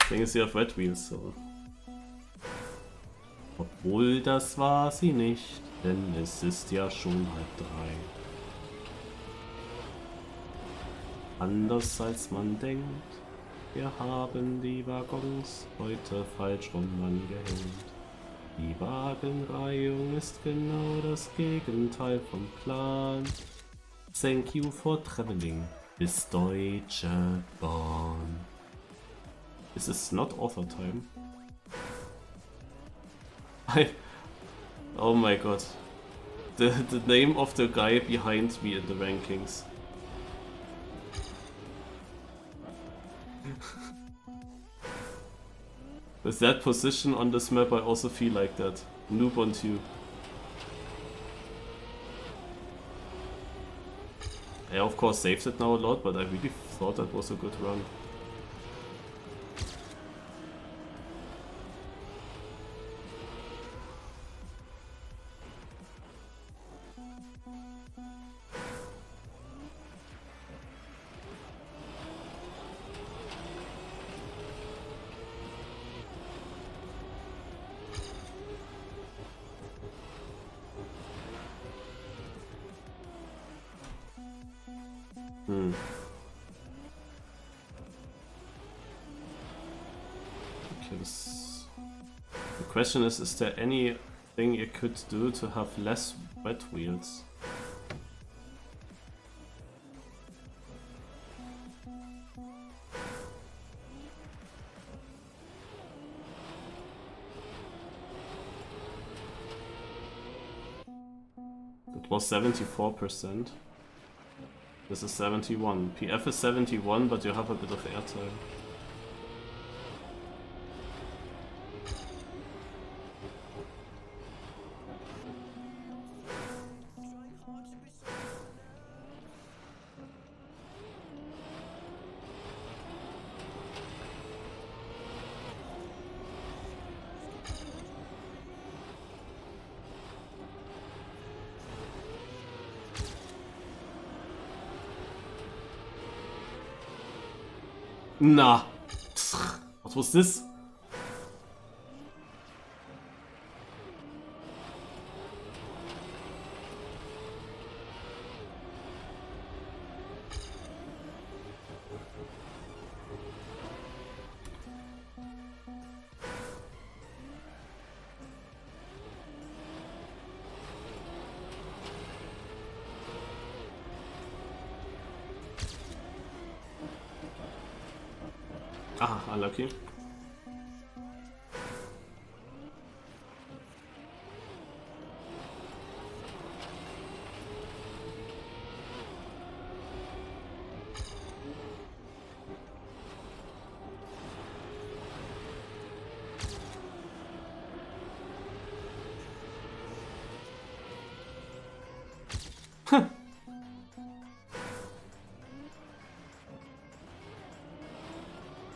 Thing ist, sie auf Red Wheels, so. Obwohl, das war sie nicht, denn es ist ja schon 2:30. Anders als man denkt, wir haben die Waggons heute falsch rum angehängt. Die Wagenreihung ist genau das Gegenteil vom Plan. Thank you for traveling bis Deutsche Bahn. Is this not author time? Oh my god. The name of the guy behind me in the rankings. With that position on this map, I also feel like that. Noob on tube. I of course saved it now a lot, but I really thought that was a good run. Okay, the question is there anything you could do to have less wet wheels? It was 74%. This is 71. PF is 71, but you have a bit of airtime. Nah. What was this? Ah, unlucky.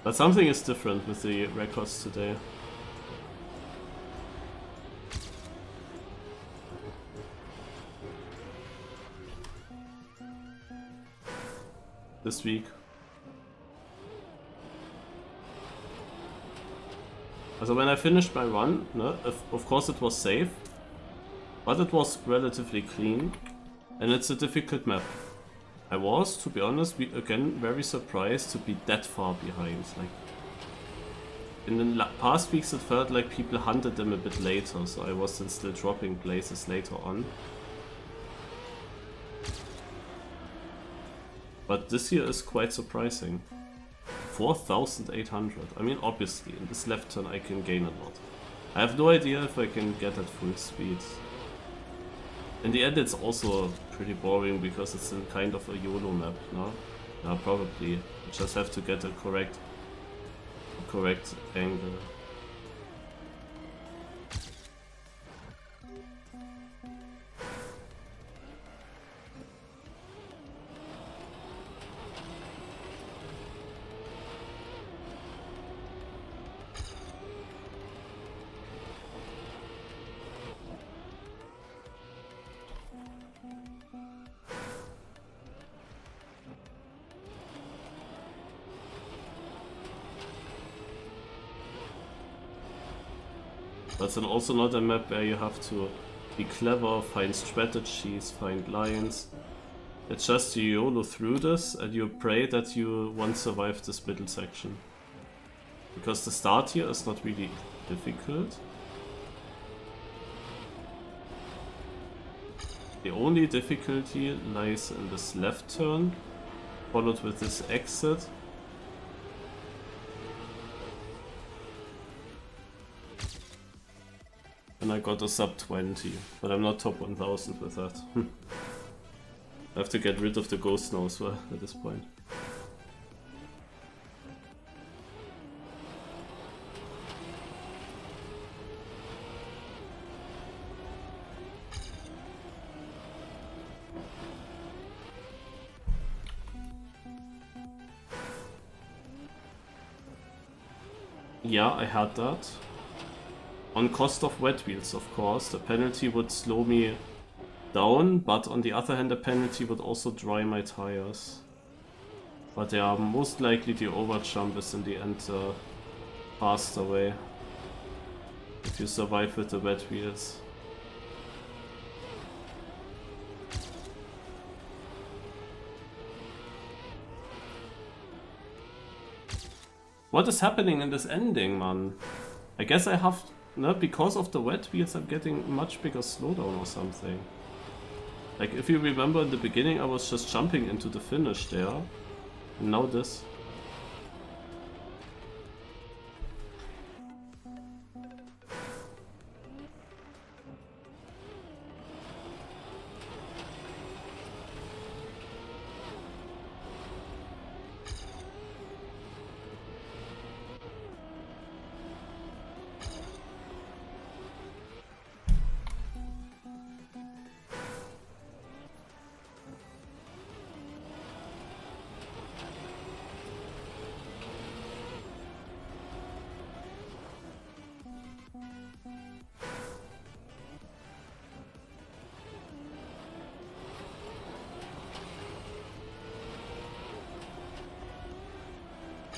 But something is different with the records today. This week. Also when I finished my run, no, of course it was safe, but it was relatively clean, and it's a difficult map. I was, to be honest, again very surprised to be that far behind. Like in the past weeks, it felt like people hunted them a bit later, so I was then still dropping places later on. But this year is quite surprising. 4,800. I mean, obviously, in this left turn I can gain a lot. I have no idea if I can get at full speed. In the end, it's also pretty boring because it's in kind of a YOLO map, no? Yeah, probably. You just have to get a correct angle. But it's also not a map where you have to be clever, find strategies, find lines. It's just you YOLO through this and you pray that you won't survive this middle section. Because the start here is not really difficult. The only difficulty lies in this left turn, followed with this exit. And I got a sub 20, but I'm not top 1000 with that. I have to get rid of the ghost nose at this point. Yeah, I had that. On cost of wet wheels, of course. The penalty would slow me down, but on the other hand, the penalty would also dry my tires. But yeah, most likely the overjump is in the end the faster way. If you survive with the wet wheels. What is happening in this ending, man? I guess I have... No, because of the wet wheels I'm getting much bigger slowdown or something. Like, if you remember in the beginning I was just jumping into the finish there. And now this.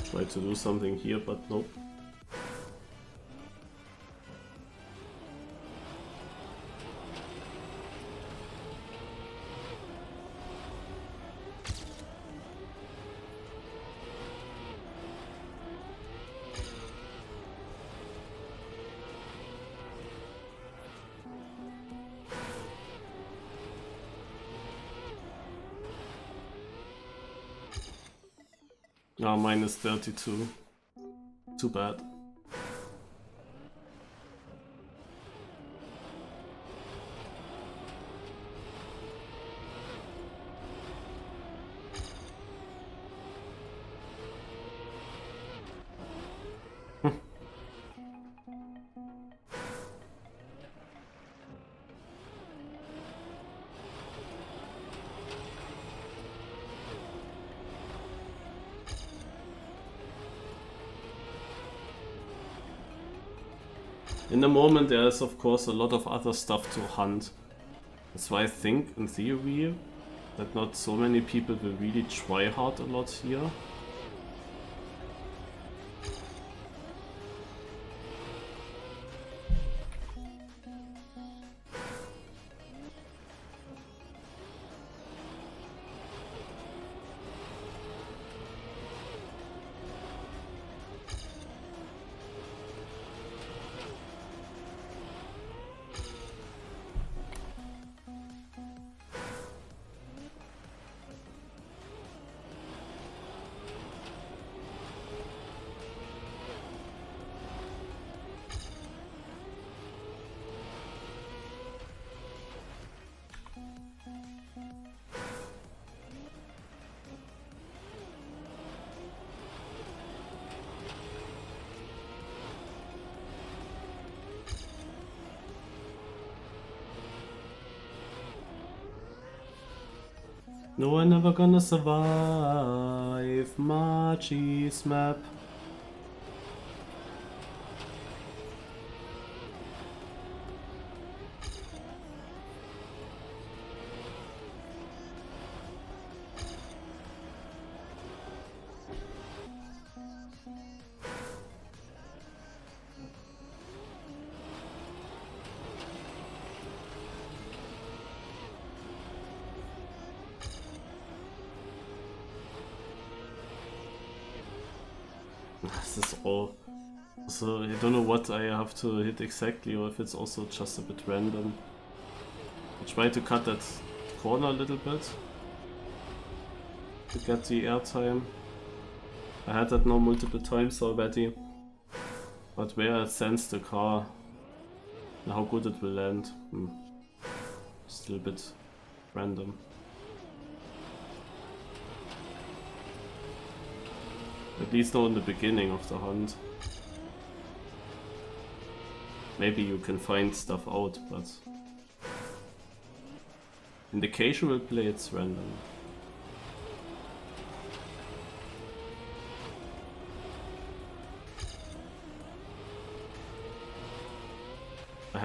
Try to do something here, but nope. Ah, minus 32. Too bad. In the moment there is of course a lot of other stuff to hunt. That's why I think, in theory, that not so many people will really try hard a lot here. No, I'm never gonna survive Marchie's map. This is all... So I don't know what I have to hit exactly or if it's also just a bit random. I try to cut that corner a little bit to get the airtime. I had that now multiple times already. But where it sends the car and how good it will land, still a bit random. At least not in the beginning of the hunt. Maybe you can find stuff out, but in the casual play it's random.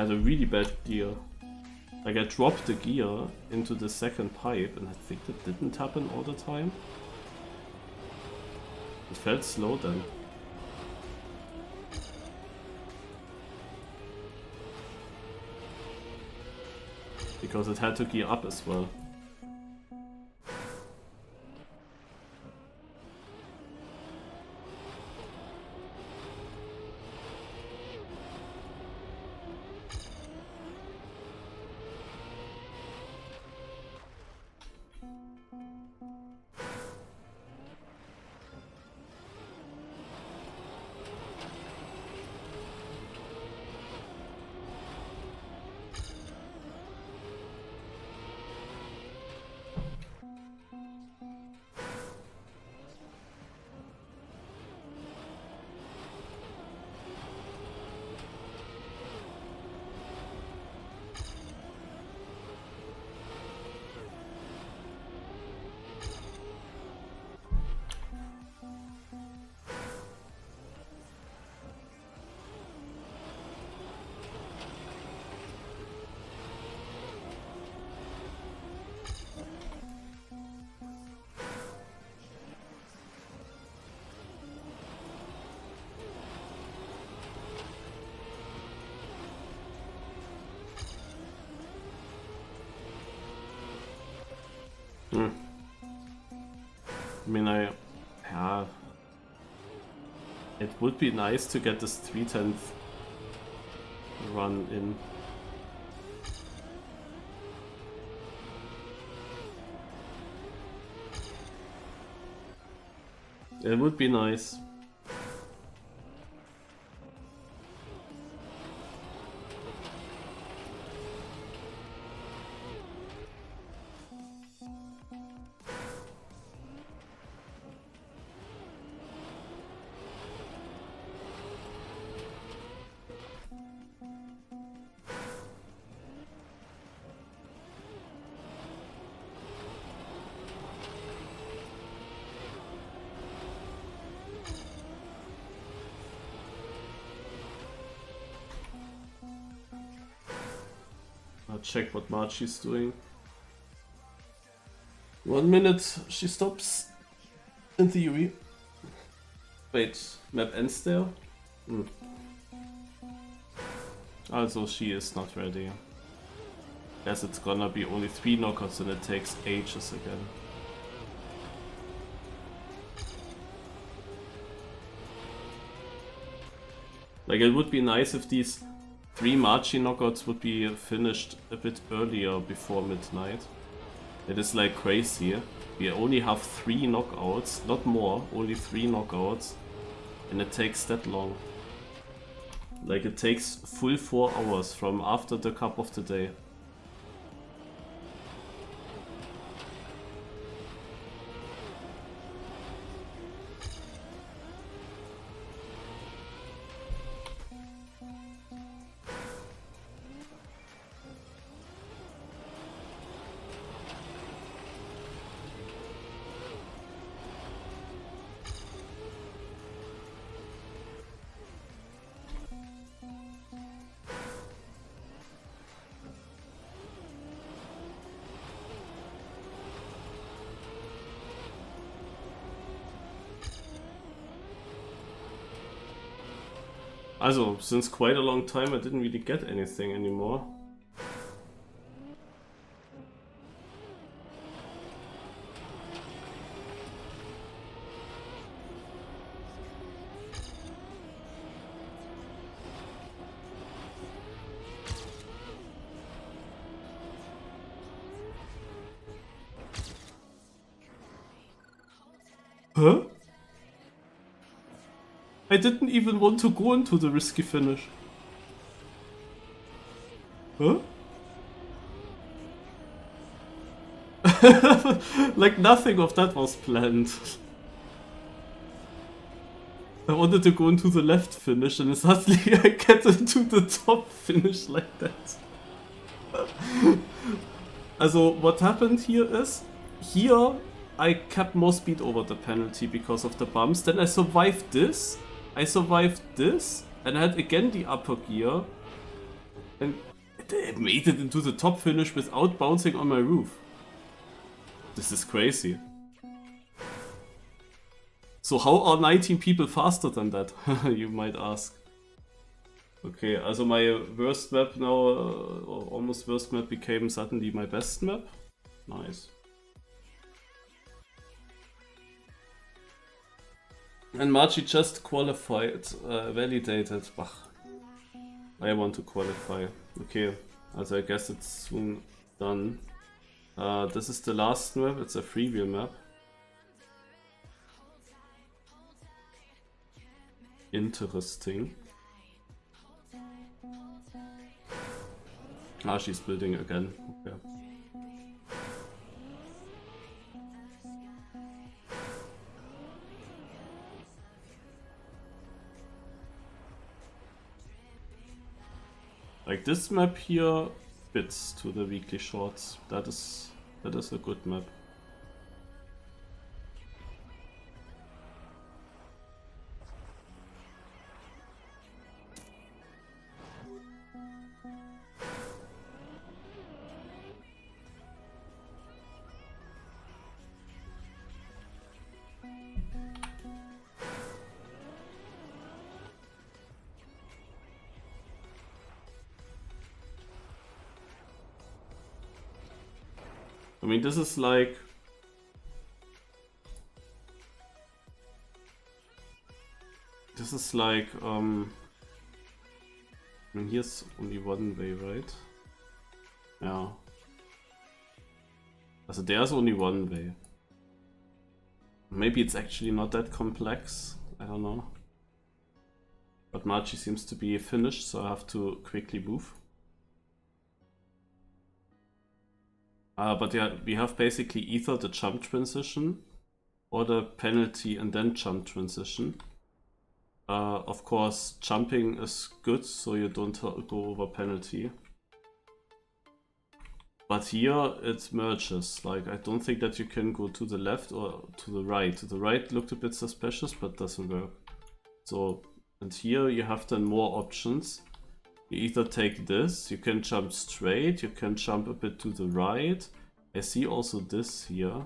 had a really bad gear. Like I dropped the gear into the second pipe and I think that didn't happen all the time. It felt slow then. Because it had to gear up as well. I mean, yeah, it would be nice to get this 3/10 run in. It would be nice. Check what Marchie's doing. 1 minute, she stops. In theory. Wait, map ends there? Also, she is not ready. Guess it's gonna be only 3 knockouts and it takes ages again. Like, it would be nice if these 3 Marchi knockouts would be finished a bit earlier before midnight. It is like crazy. We only have 3 knockouts, not more, only 3 knockouts. And it takes that long. Like it takes full 4 hours from after the cup of the day. Also, since quite a long time I didn't really get anything anymore. Huh? I didn't even want to go into the risky finish. Huh? Like nothing of that was planned. I wanted to go into the left finish and suddenly I get into the top finish like that. Also what happened here is, here I kept more speed over the penalty because of the bumps, then I survived this, and I had again the upper gear, And they made it into the top finish without bouncing on my roof. This is crazy. So how are 19 people faster than that? You might ask. Okay, also my worst map now, or almost worst map, became suddenly my best map. Nice. And Margie just qualified, validated. Bach. I want to qualify. Okay, also I guess it's soon done. This is the last map, it's a freewheel map. Interesting. Ah, she's building again. Okay. Like this map here fits to the weekly shorts. That is a good map. I mean, this is like... I mean, here's only one way, right? Yeah. Also, there's only one way. Maybe it's actually not that complex. I don't know. But Margie seems to be finished, so I have to quickly move. But yeah, we have basically either the jump transition or the penalty and then jump transition. Of course, jumping is good, so you don't go over penalty. But here it merges. Like, I don't think that you can go to the left or to the right. To the right looked a bit suspicious, but doesn't work. So, and here you have then more options. You either take this, you can jump straight, you can jump a bit to the right. I see also this here,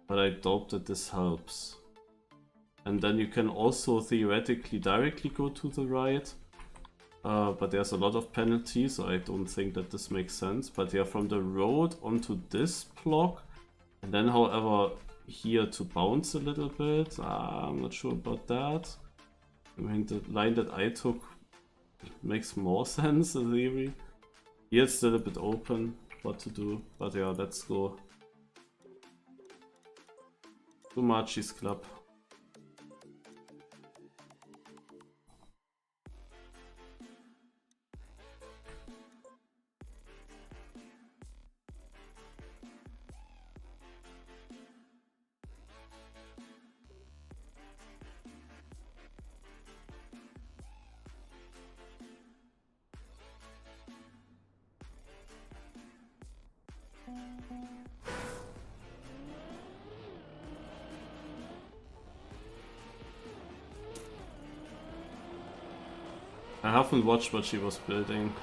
but I doubt that this helps. And then you can also theoretically directly go to the right, but there's a lot of penalties, so I don't think that this makes sense. But yeah, from the road onto this block, and then however here to bounce a little bit, I'm not sure about that. I mean, the line that I took makes more sense in theory. Here it's still a bit open what to do, but yeah, let's go to Margie's club. I haven't watched what she was building.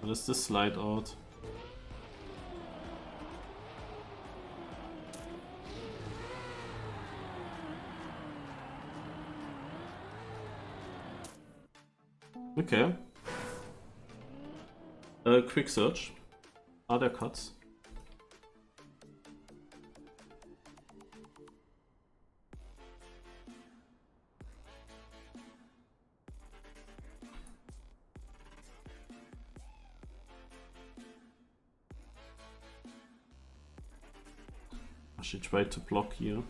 What is this slide out? Okay. Quick search. Are there cuts? She tried to block here.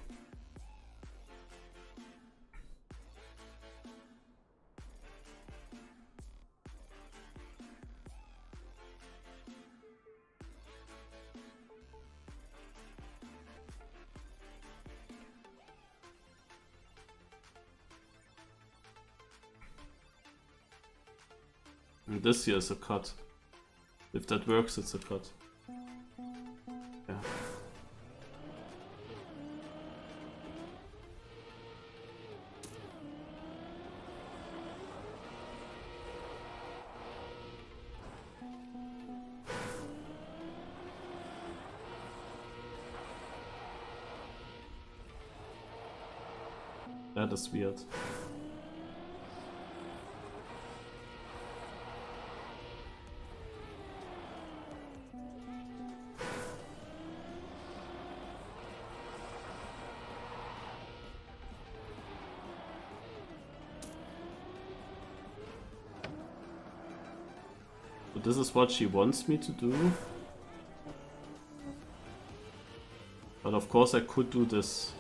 And this here is a cut. If that works, it's a cut. Yeah. That is weird. But this is what she wants me to do. But of course I could do this.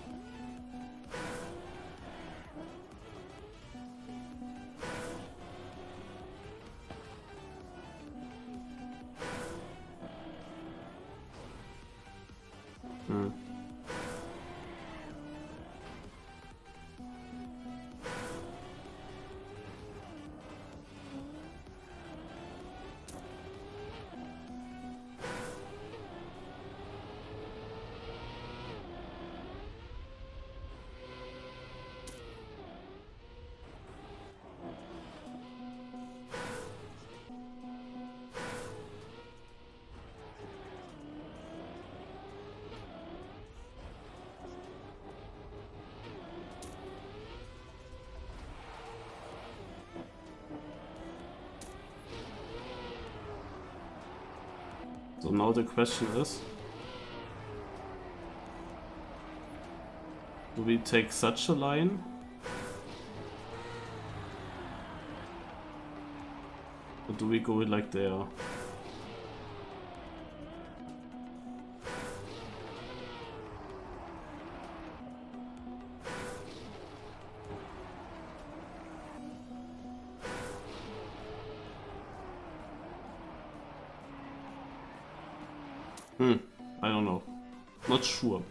So now the question is, do we take such a line? Or do we go like there? I don't know. Not sure.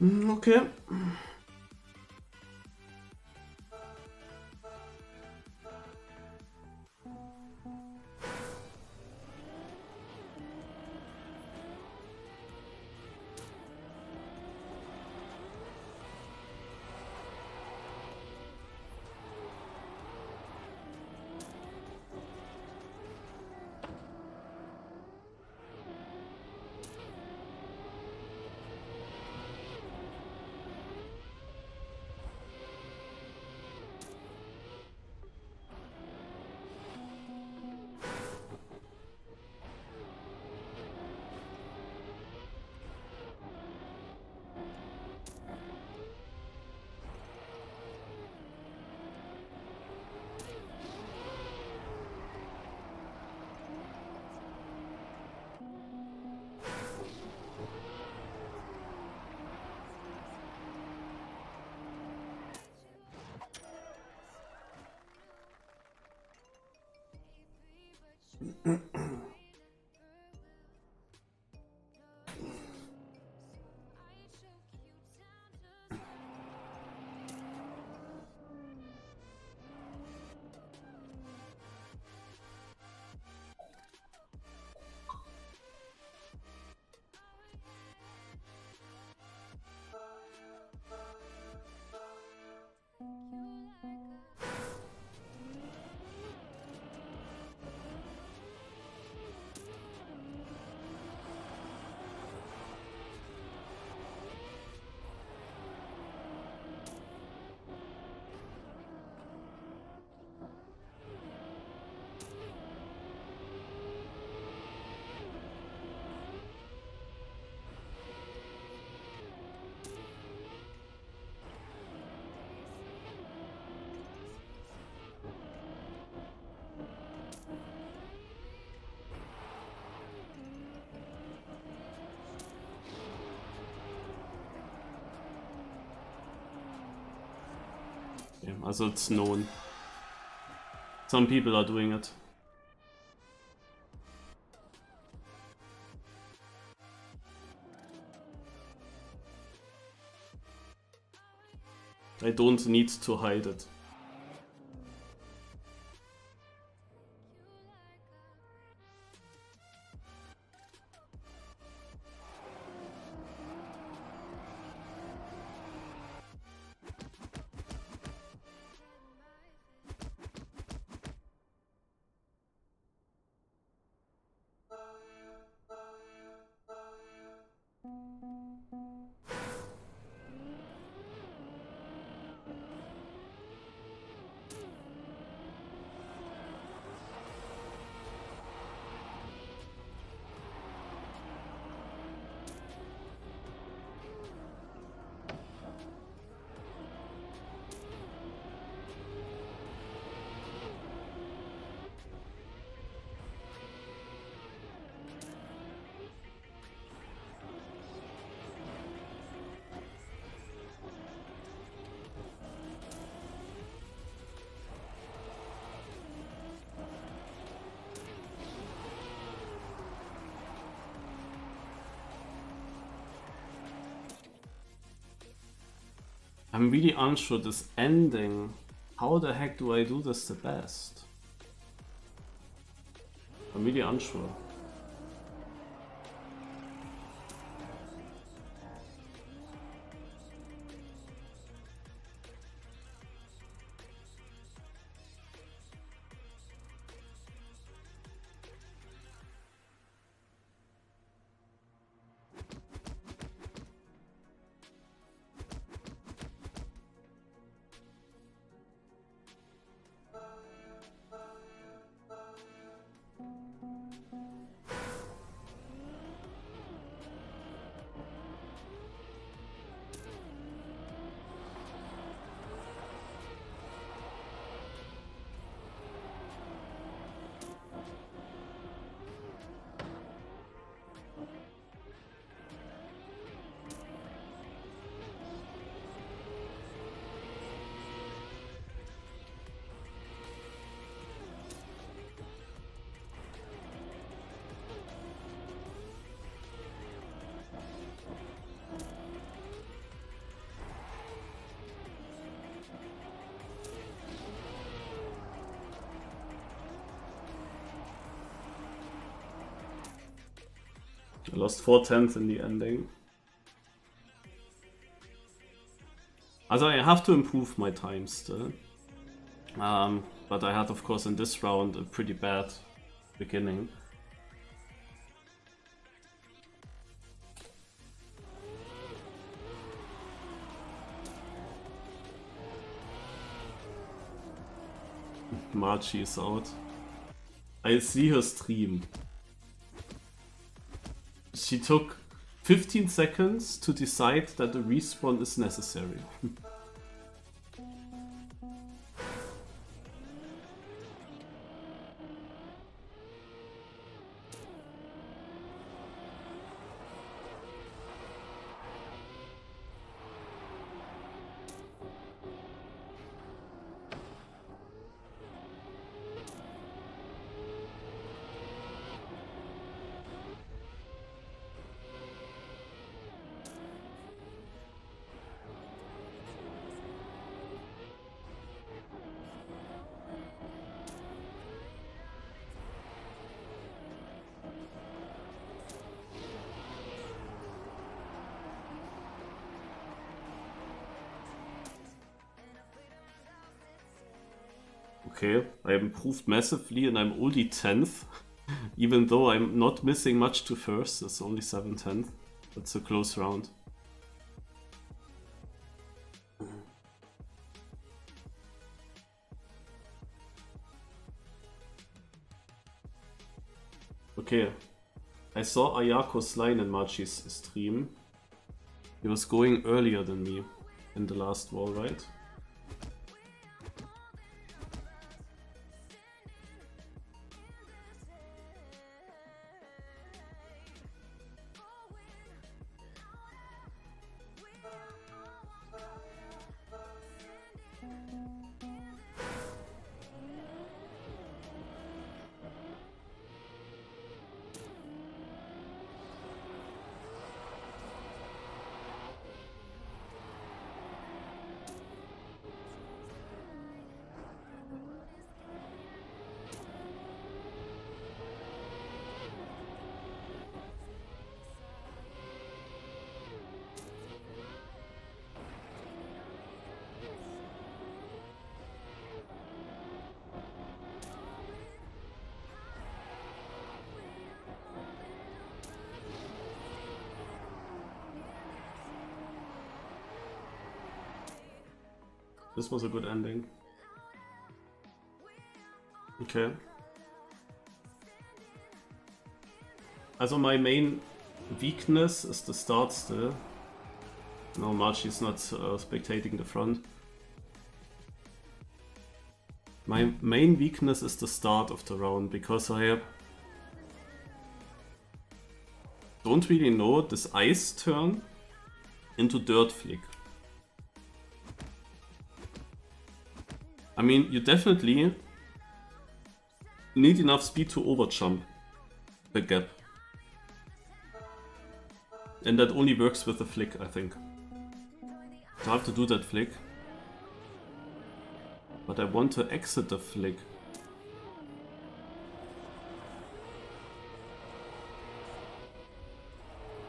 Okay. Okay, also it's known. Some people are doing it. I don't need to hide it. I'm really unsure this ending. How the heck do I do this the best? I'm really unsure. I lost 4/10 in the ending. Also I have to improve my time still. But I had of course in this round a pretty bad beginning. Marchi is out. I see her stream. She took 15 seconds to decide that a respawn is necessary. Okay, I improved massively and I'm only 10th. Even though I'm not missing much to first, it's only 7/10. That's a close round. Okay, I saw Ayako's line in Marchi's stream. He was going earlier than me in the last wall, right? This was a good ending. Okay. Also my main weakness is the start still. No, Marchie's not spectating the front. My main weakness is the start of the round, because I don't really know this ice turn into dirt flick. I mean, you definitely need enough speed to overjump the gap. And that only works with the flick, I think. So I have to do that flick. But I want to exit the flick.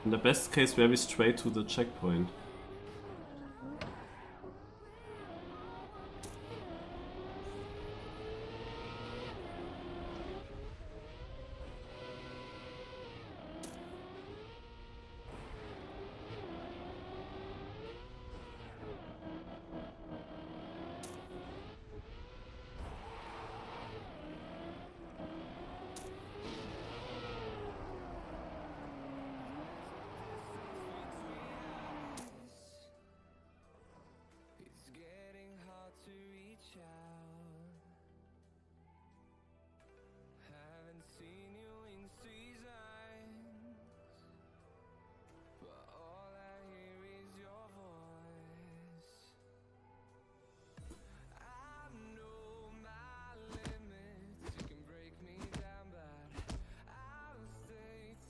In the best case, very straight to the checkpoint.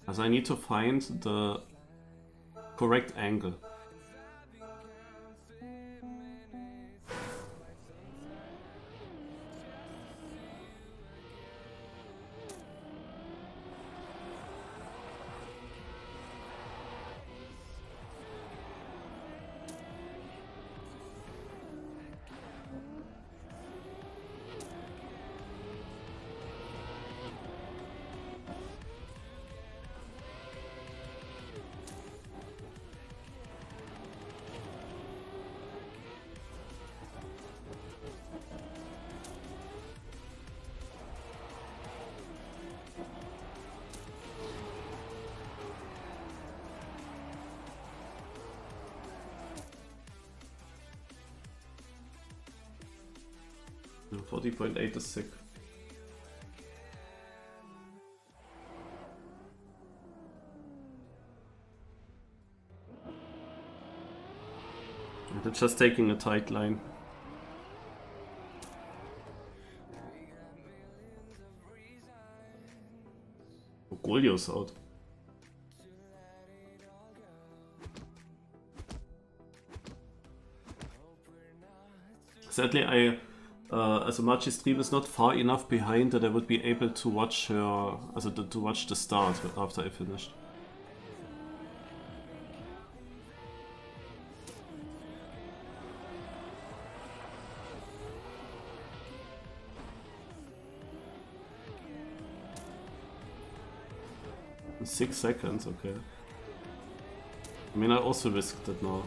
Also I need to find the correct angle. No, 40.8 is sick. They're just taking a tight line. Oh, Golio's out. Sadly, also Marchie's stream is not far enough behind that I would be able to watch her, also to watch the start after I finished. In 6 seconds, okay. I mean, I also risked it now.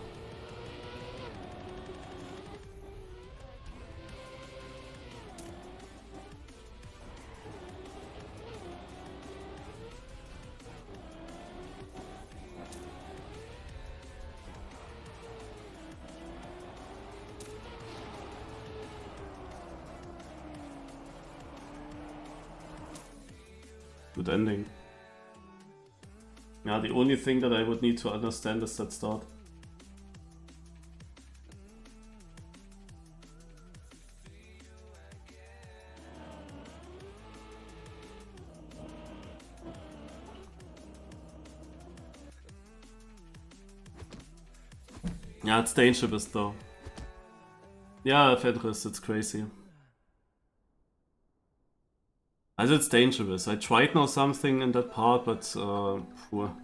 Good ending. Yeah, the only thing that I would need to understand is that start. Yeah, it's dangerous though. Yeah, Fenris, it's crazy. Also it's dangerous. I tried now something in that part, but poor.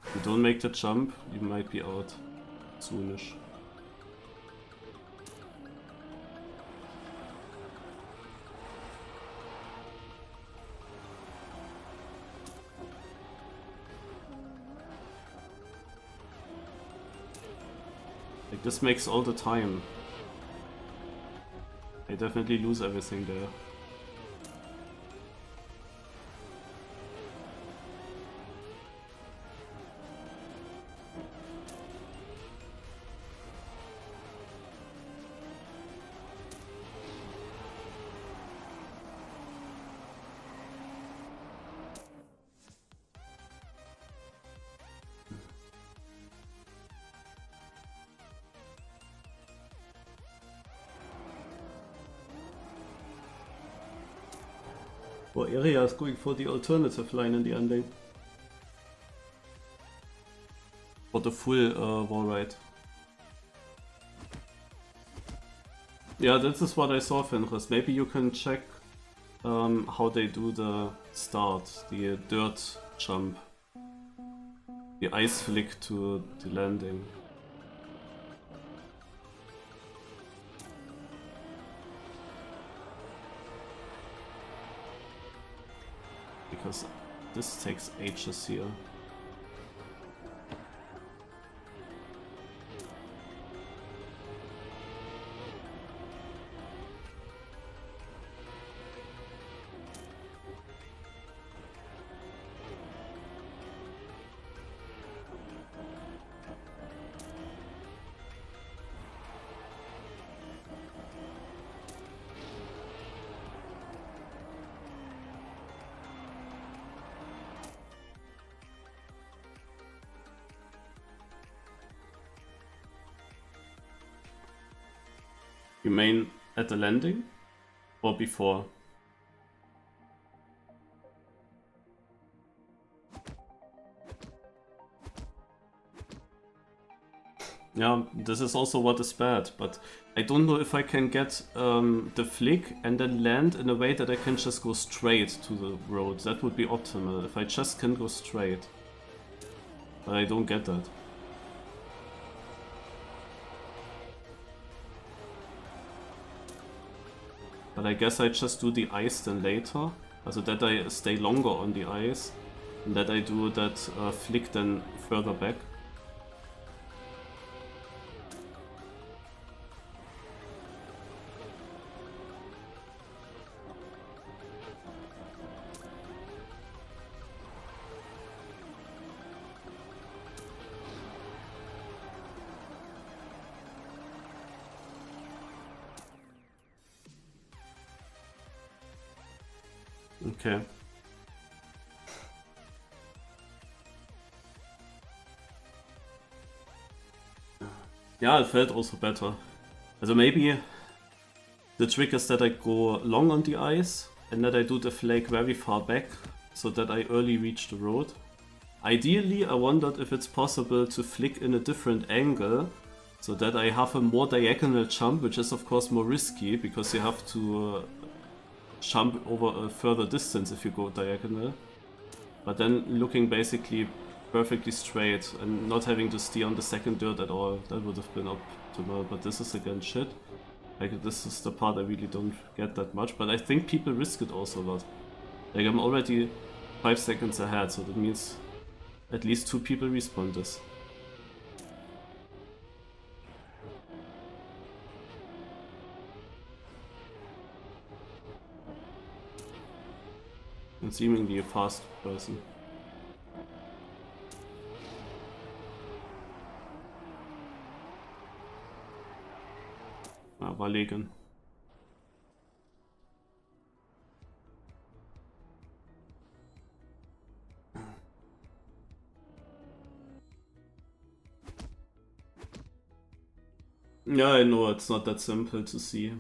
If you don't make the jump, you might be out soonish. Like this makes all the time. I definitely lose everything there. Well, Area is going for the alternative line in the ending. For the full wall ride. Yeah, this is what I saw, Fenris. Maybe you can check how they do the start, the dirt jump, the ice flick to the landing. Because this takes ages here. You mean at the landing? Or before? Yeah, this is also what is bad, but I don't know if I can get the flick and then land in a way that I can just go straight to the road. That would be optimal, if I just can go straight. But I don't get that. But I guess I just do the ice then later, also that I stay longer on the ice, and that I do that flick then further back. Okay. Yeah, it felt also better. Also maybe the trick is that I go long on the ice and that I do the flake very far back so that I early reach the road. Ideally, I wondered if it's possible to flick in a different angle so that I have a more diagonal jump, which is of course more risky because you have to jump over a further distance if you go diagonal. But then looking basically perfectly straight and not having to steer on the second dirt at all, that would have been optimal. But this is again shit. Like, this is the part I really don't get that much, but I think people risk it also a lot. Like, I'm already 5 seconds ahead, so that means at least 2 people respawn this. And seemingly a fast person. Ah, Valegen. Yeah, I know it's not that simple to see.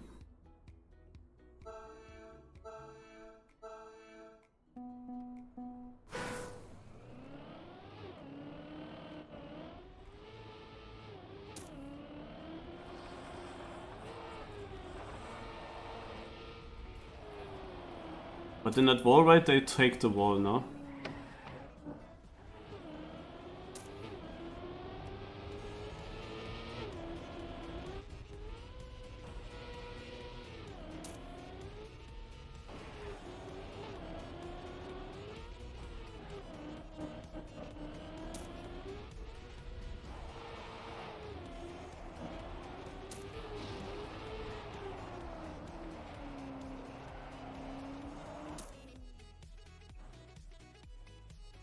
But in that wall ride, they take the wall, no?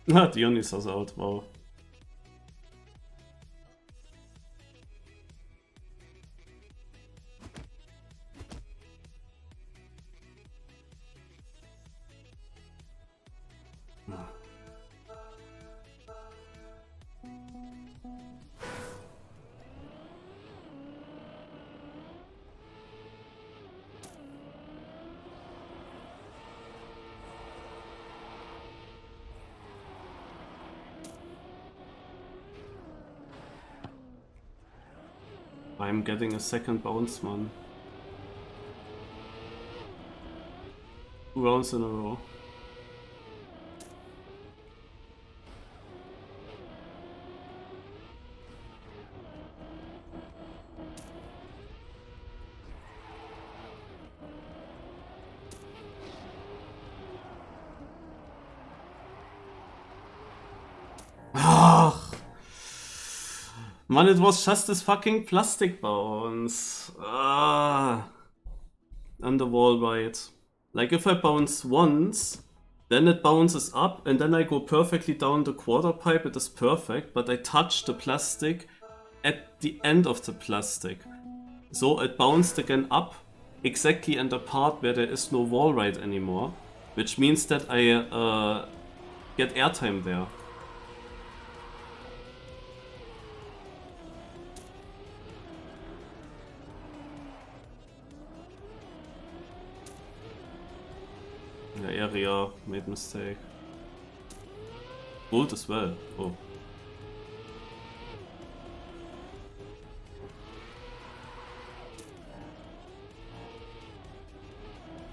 Dionysos out, wow. I'm getting a second bounce, man. 2 rounds in a row. Man, it was just this fucking plastic bounce. On the wall right. Like if I bounce once, then it bounces up and then I go perfectly down the quarter pipe, it is perfect, but I touch the plastic at the end of the plastic. So it bounced again up exactly in the part where there is no wall right anymore, which means that I get airtime there. The area made mistake. Gold as well. Oh.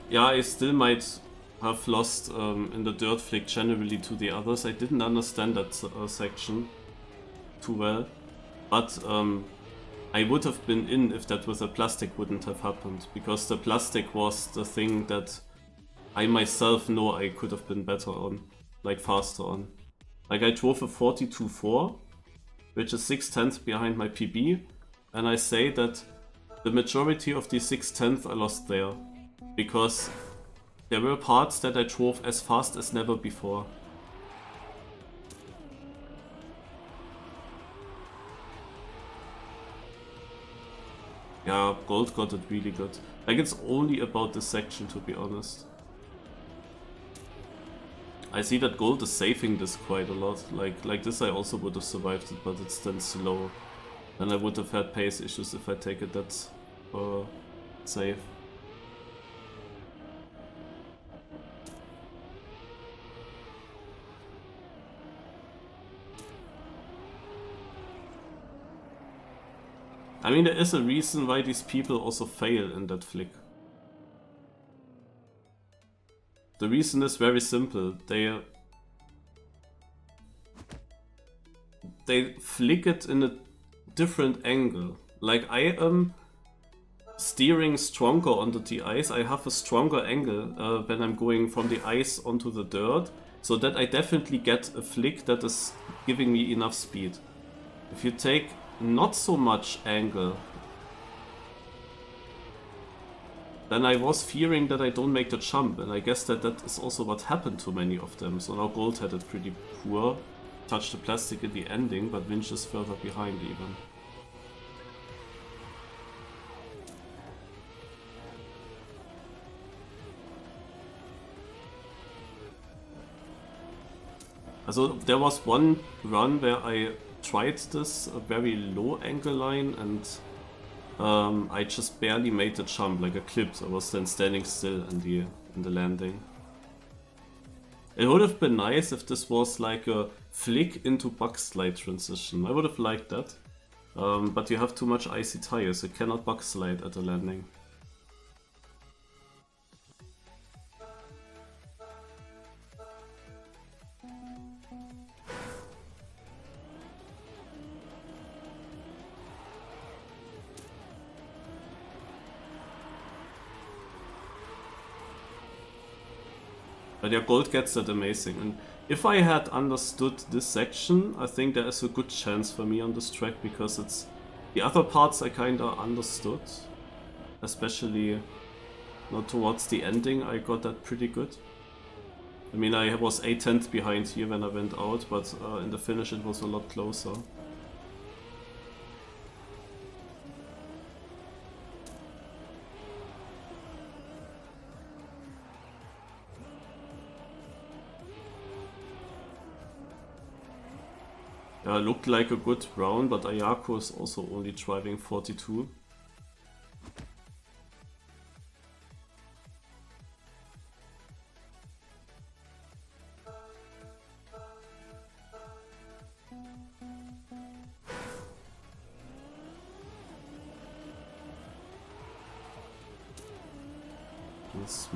Yeah, I still might have lost in the dirt flick generally to the others. I didn't understand that section too well, but I would have been in if that with the plastic wouldn't have happened, because the plastic was the thing that I myself know I could have been better on, like faster on. Like I drove a 42.4, which is 6/10 behind my PB, and I say that the majority of the 6/10 I lost there, because there were parts that I drove as fast as never before. Yeah, gold got it really good. Like it's only about this section, to be honest. I see that gold is saving this quite a lot. Like this I also would have survived it, but it's then slow. Then I would have had pace issues if I take it that safe. I mean, there is a reason why these people also fail in that flick. The reason is very simple. They flick it in a different angle. Like I am steering stronger onto the ice. I have a stronger angle when I'm going from the ice onto the dirt, so that I definitely get a flick that is giving me enough speed. If you take not so much angle, then I was fearing that I don't make the jump, and I guess that is also what happened to many of them. So now gold had it pretty poor, touched the plastic in the ending, but Winch is further behind even. Also there was one run where I tried this very low angle line and I just barely made the jump, like a clip. I was then standing still in the landing. It would have been nice if this was like a flick into bug slide transition. I would have liked that. But you have too much icy tires, you cannot bug slide at the landing. But yeah, gold gets that amazing. And if I had understood this section, I think there is a good chance for me on this track, because it's the other parts I kinda understood. Especially not towards the ending, I got that pretty good. I mean, I was 8/10 behind here when I went out, but in the finish it was a lot closer. Yeah, looked like a good round, but Ayako is also only driving 42. Yes.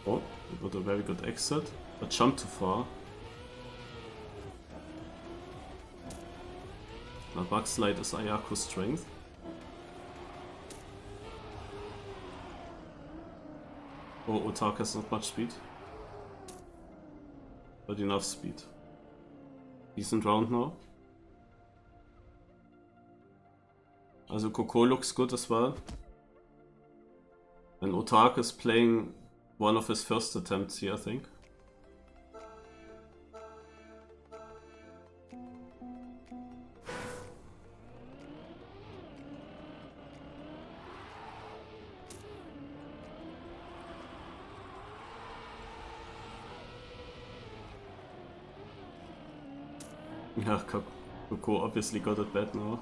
Oh, we got a very good exit, but jumped too far. Now Bugslide is Ayako's strength. Oh, Otaka has not much speed. But enough speed. Decent round now. Also Coco looks good as well. And Otaka is playing one of his first attempts here, I think. Yeah, Coco obviously got it bad now.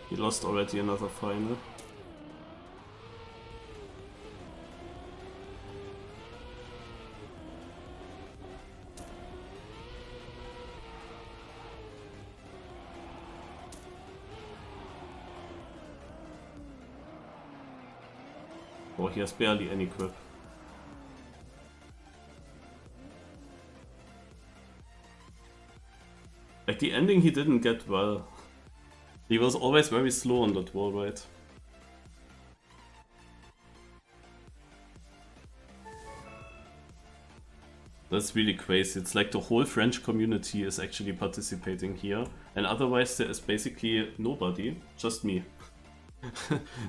He lost already another final. Oh, he has barely any grip. Like the ending he didn't get well. He was always very slow on that wall ride. That's really crazy. It's like the whole French community is actually participating here. And otherwise there is basically nobody, just me.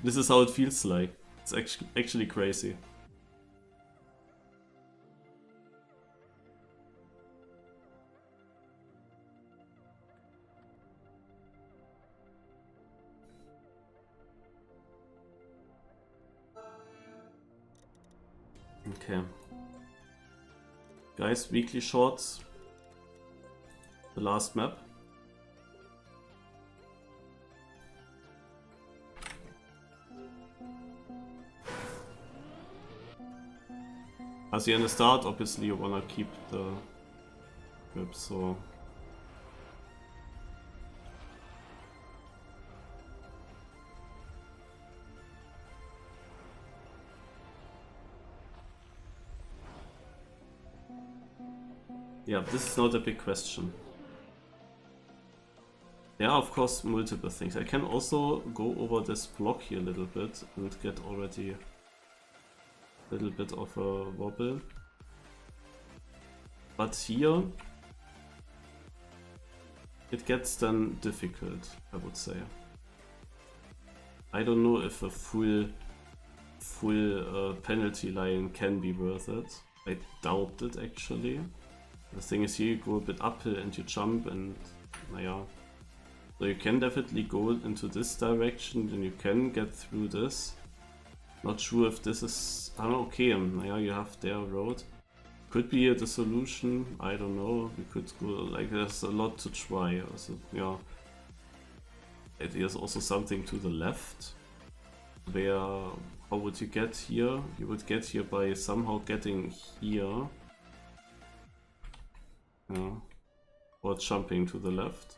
This is how it feels like. It's actually crazy. Okay. Guys, weekly shorts. The last map. As you're in the start, obviously you wanna keep the grip, so... Yeah, this is not a big question. There are of course multiple things. I can also go over this block here a little bit and get already a little bit of a wobble. But here it gets then difficult, I would say. I don't know if a full penalty line can be worth it. I doubt it actually. The thing is here you go a bit uphill and you jump and naja. So you can definitely go into this direction and you can get through this. Not sure if this is... okay, naja, you have their road. Could be the solution, I don't know. We could go, like there's a lot to try. Also, yeah. There's also something to the left. Where, how would you get here? You would get here by somehow getting here. Yeah. Or jumping to the left.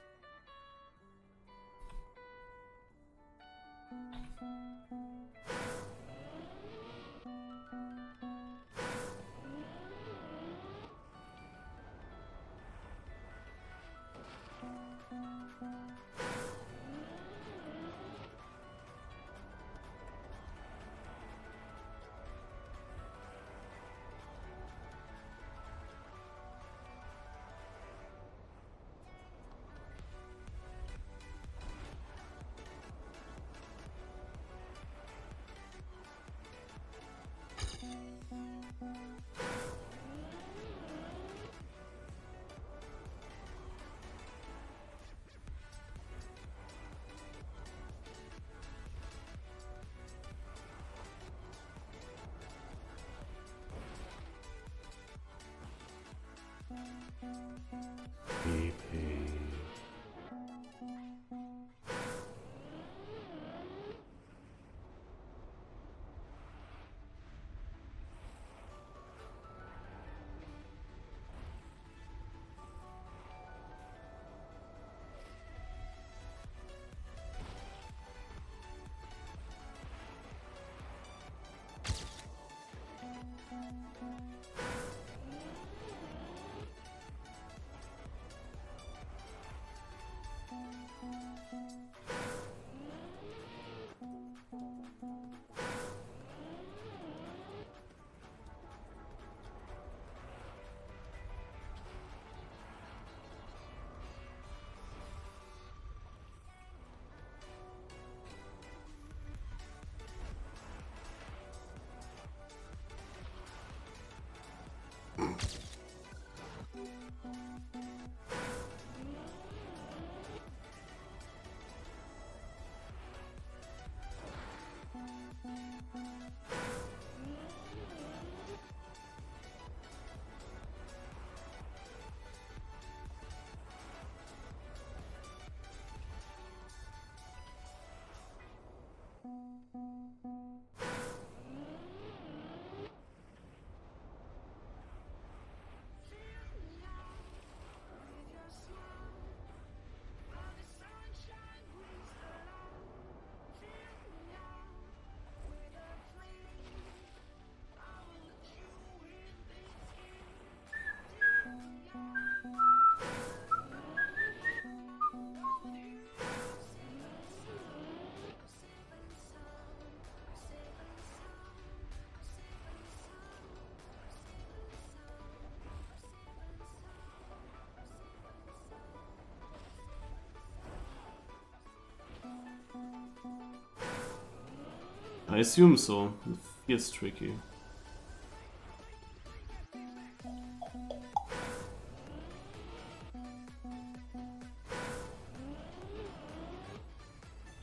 I assume so. It feels tricky.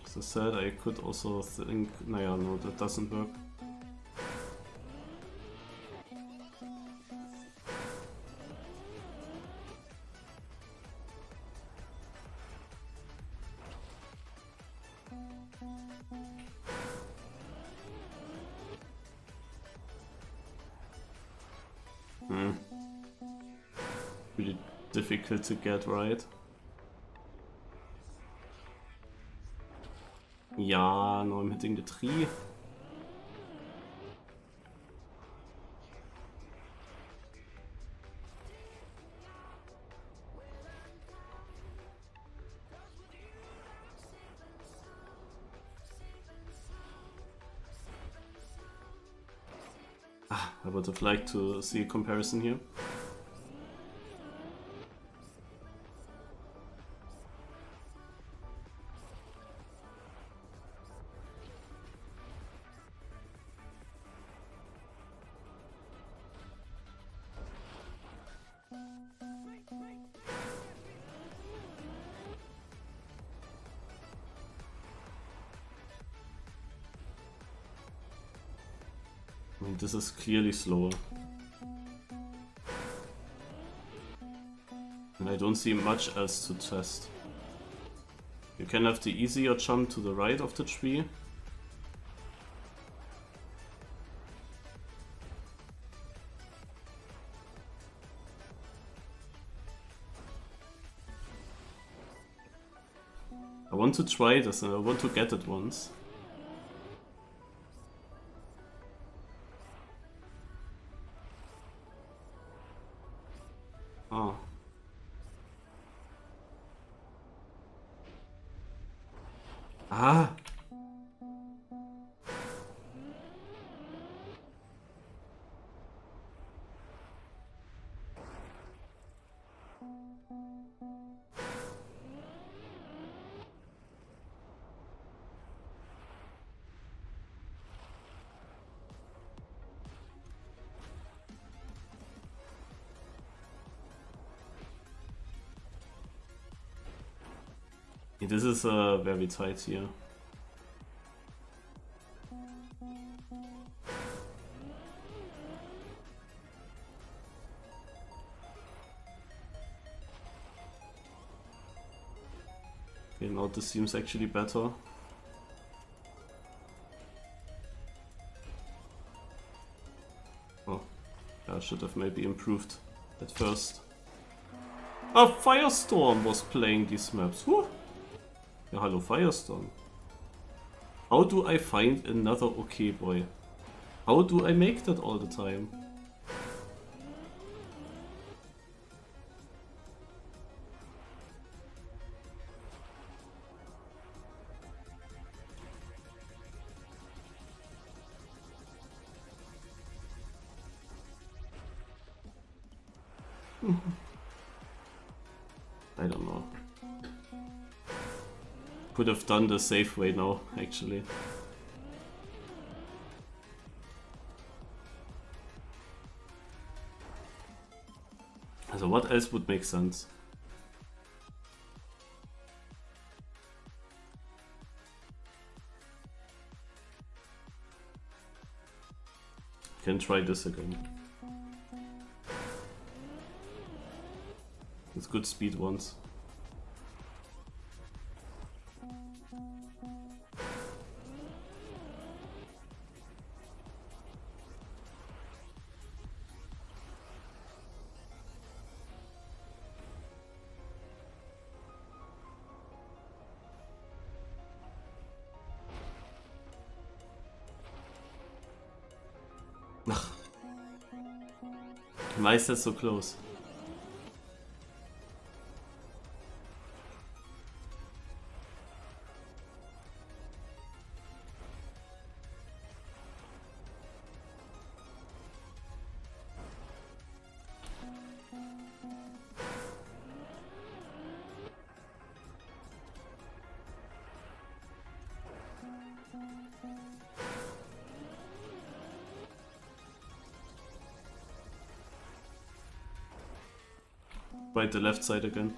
As I said, I could also think, naja, no, that doesn't work. Really difficult to get right. Yeah, no, I'm hitting the tree. I would have liked to see a comparison here. I mean, this is clearly slower. And I don't see much else to test. You can have the easier jump to the right of the tree. I want to try this and I want to get it once. Ah. Ah! This is very tight here. Okay, now this seems actually better. Oh, I should have maybe improved at first. A Firestorm was playing these maps. Whew. Ja, hallo Firestorm. How do I find another okay boy? How do I make that all the time? I don't know. Could have done the safe way now, actually. So what else would make sense? Can try this again. It's good speed once. Why is that so close? Right, the left side again.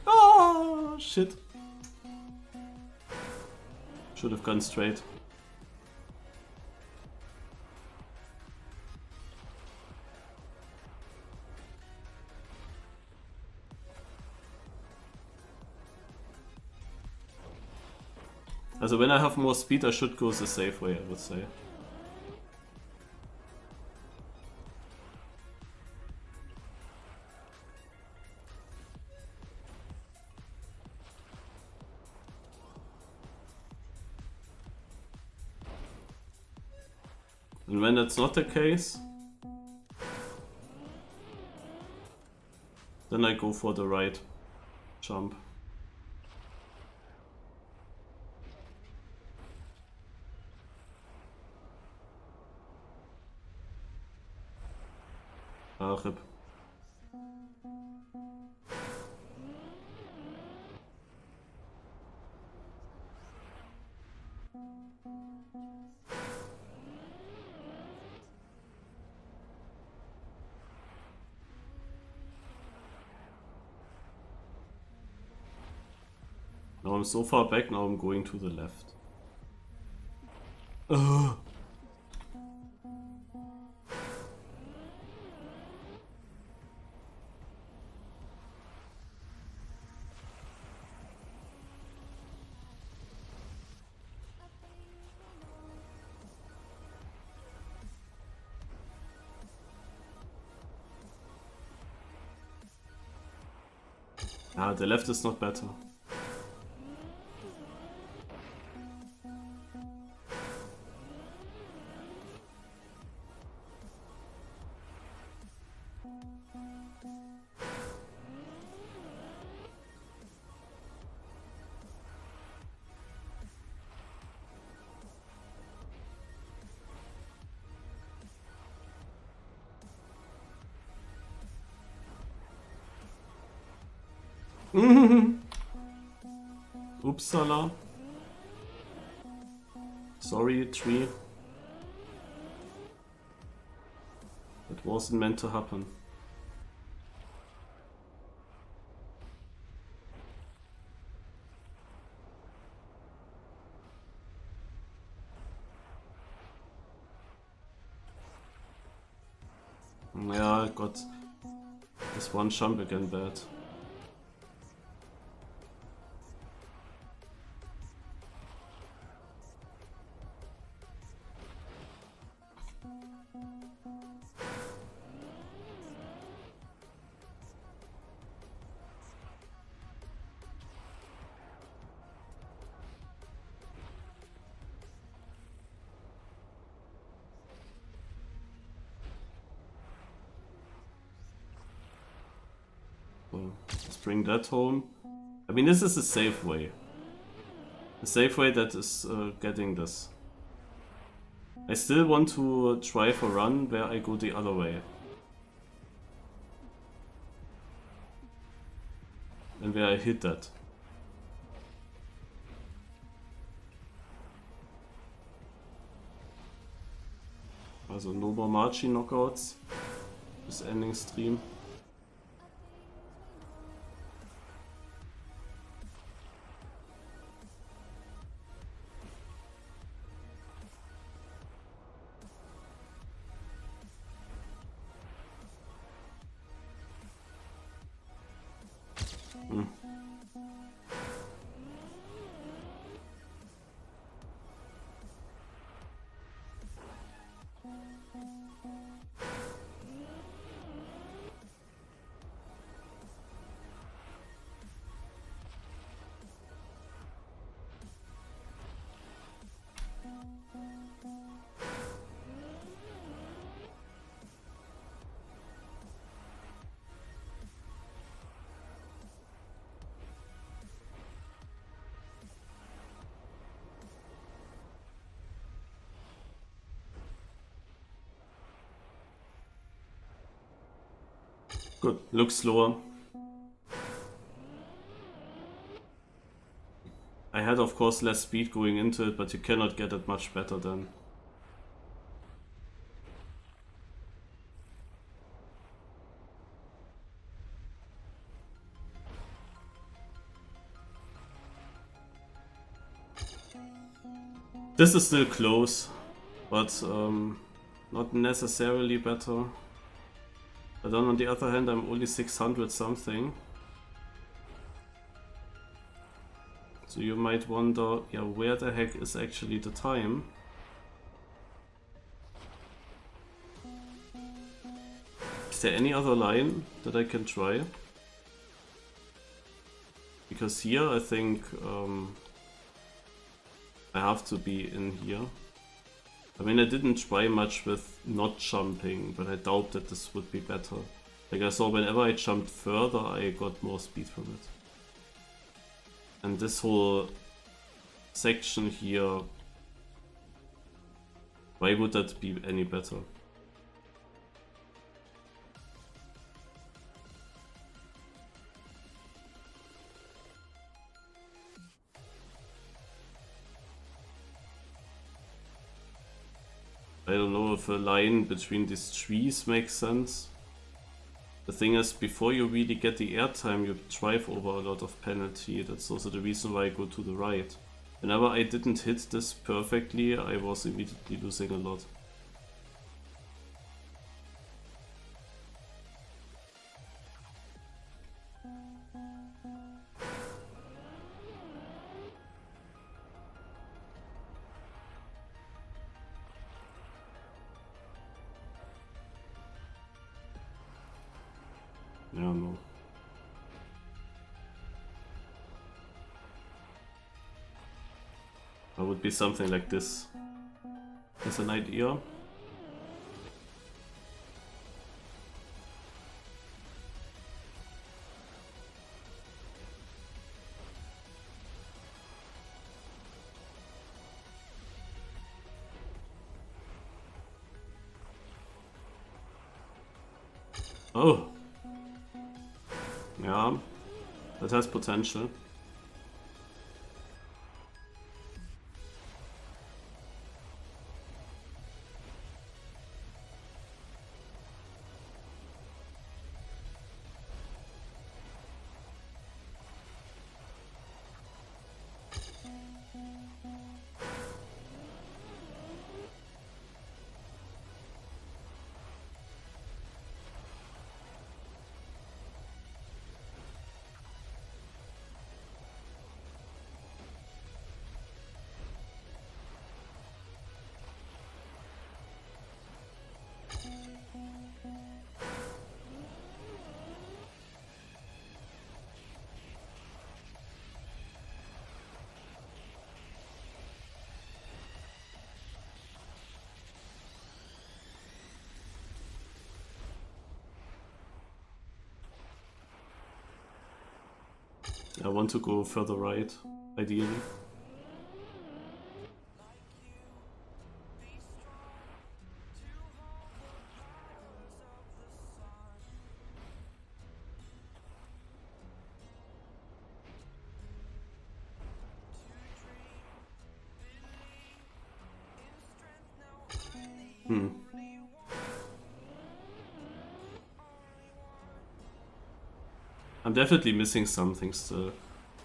Oh shit. Should have gone straight. Also when I have more speed, I should go the safe way, I would say. And when that's not the case, then I go for the right jump. Ah, RIP. Now I'm so far back, now I'm going to the left. Ugh. Ah, the left is not better. Upsala. Sorry, tree. It wasn't meant to happen. Yeah, I got this one jump again bad. So, let's bring that home. I mean, this is a safe way. A safe way that is getting this. I still want to try for run where I go the other way. And where I hit that. Also no more Marchi knockouts. Bis ending stream. Good, looks slower. had of course less speed going into it, but you cannot get it much better than. This is still close, but not necessarily better. But then on the other hand, I'm only 600 something. So you might wonder, yeah, where the heck is actually the time? Is there any other line that I can try? Because here I think I have to be in here. I mean, I didn't try much with not jumping, but I doubt that this would be better. Like I saw, whenever I jumped further, I got more speed from it. And this whole section here, why would that be any better? I don't know if a line between these trees makes sense. The thing is, before you really get the airtime, you drive over a lot of penalty. That's also the reason why I go to the right. Whenever I didn't hit this perfectly, I was immediately losing a lot. Yeah, no. That would be something like this. As an idea. Oh. Yeah, that has potential. I want to go further right, ideally. I'm definitely missing something still.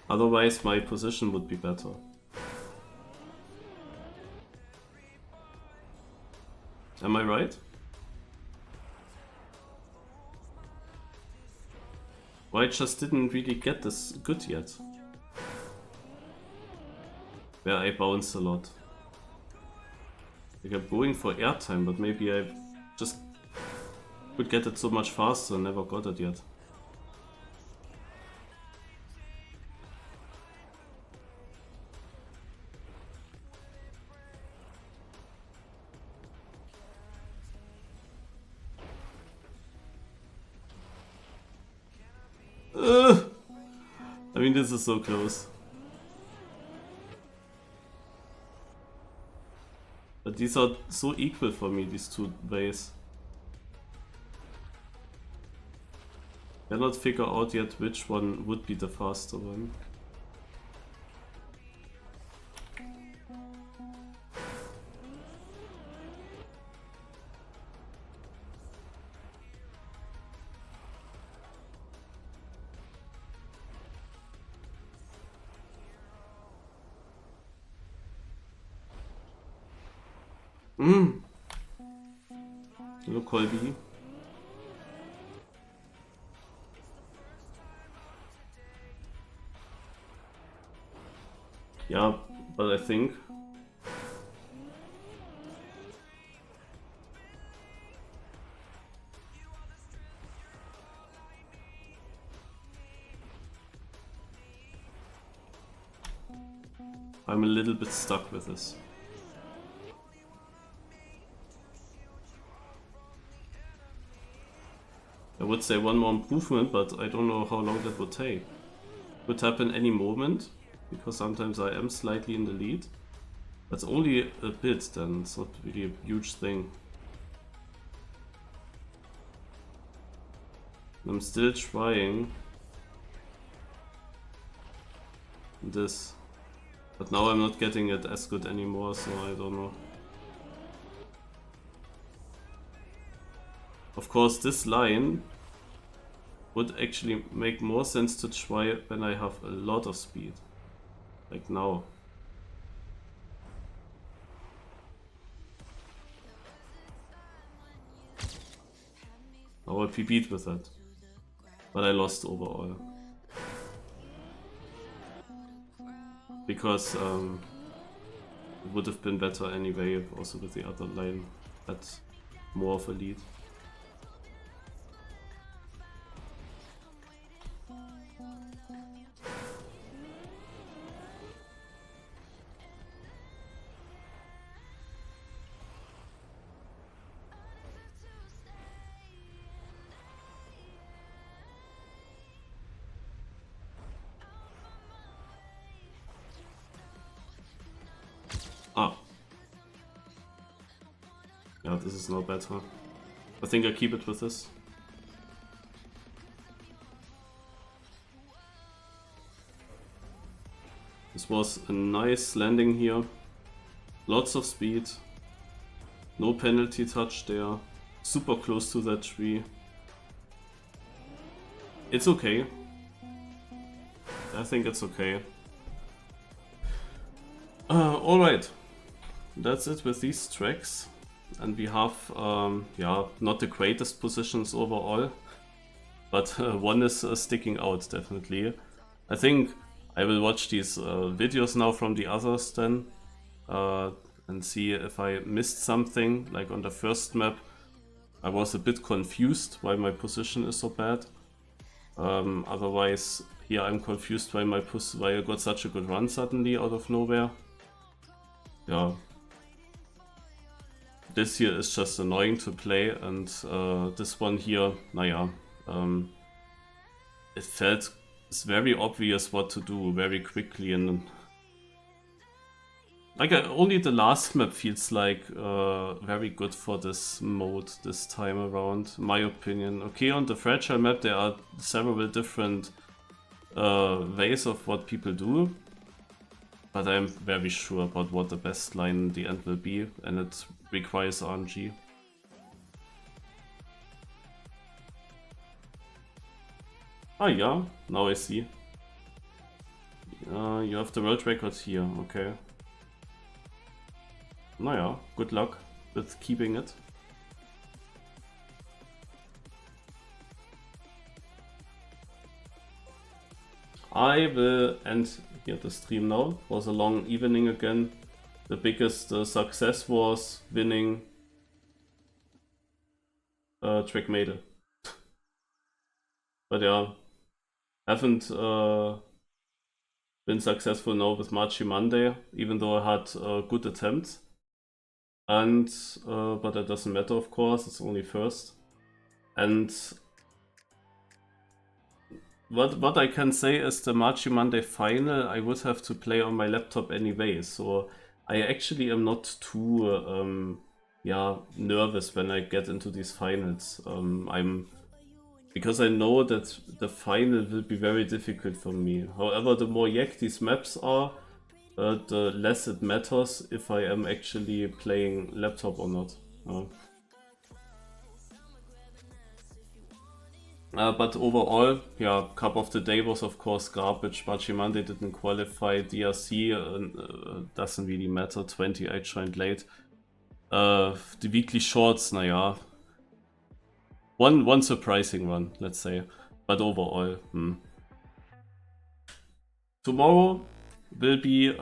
Otherwise my position would be better. Am I right? Well, I just didn't really get this good yet. Where I bounce a lot. Like I'm going for airtime, but maybe I just could get it so much faster and never got it yet. I mean, this is so close. But these are so equal for me, these two ways. Cannot figure out yet which one would be the faster one. Hello, Colby. Yeah, but I think I'm a little bit stuck with this. I would say one more improvement, but I don't know how long that would take. Could happen any moment, because sometimes I am slightly in the lead. That's only a bit, then it's not really a huge thing. I'm still trying this, but now I'm not getting it as good anymore, so I don't know. Of course, this line would actually make more sense to try when I have a lot of speed, like now. Now I PB'd with that, but I lost overall. Because it would have been better anyway if also with the other line had more of a lead. Ah. Yeah, this is now better. I think I keep it with this. This was a nice landing here. Lots of speed. No penalty touch there. Super close to that tree. It's okay. I think it's okay. Alright. That's it with these tracks. And we have, yeah, not the greatest positions overall. But one is sticking out, definitely. I think I will watch these videos now from the others then. And see if I missed something. Like on the first map, I was a bit confused why my position is so bad. Otherwise, here I'm confused why why I got such a good run suddenly out of nowhere. Yeah. This here is just annoying to play, and this one here, naja, it felt it's very obvious what to do very quickly, and like only the last map feels like very good for this mode this time around, in my opinion. Okay, on the Fragile map there are several different ways of what people do, but I'm very sure about what the best line in the end will be, and it requires RNG. Ah yeah, now I see. You have the world record here, okay. Naja, good luck with keeping it. I will end here the stream now. It was a long evening again. The biggest success was winning Trackmate. But yeah, haven't been successful now with Marchi Monday, even though I had good attempts. And but that doesn't matter, of course, it's only first. And what I can say is the Marchi Monday final I would have to play on my laptop anyway, so I actually am not too yeah, nervous when I get into these finals. Because I know that the final will be very difficult for me. However, the more yak these maps are, the less it matters if I am actually playing laptop or not. But overall, yeah, Cup of the Day was of course garbage. Marchi Monday didn't qualify. DRC doesn't really matter. 20 I joined late. The weekly shorts, naja. One surprising one, let's say. But overall, Tomorrow will be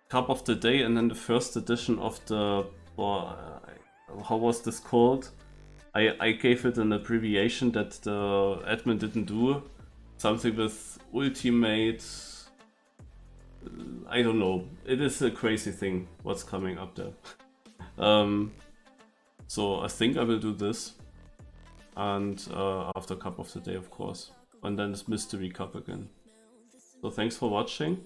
Cup of the Day, and then the first edition of the... how was this called? I gave it an abbreviation that the admin didn't do. Something with Ultimate... I don't know. It is a crazy thing what's coming up there. So I think I will do this. And after Cup of the Day, of course. And then it's Mystery Cup again. So thanks for watching.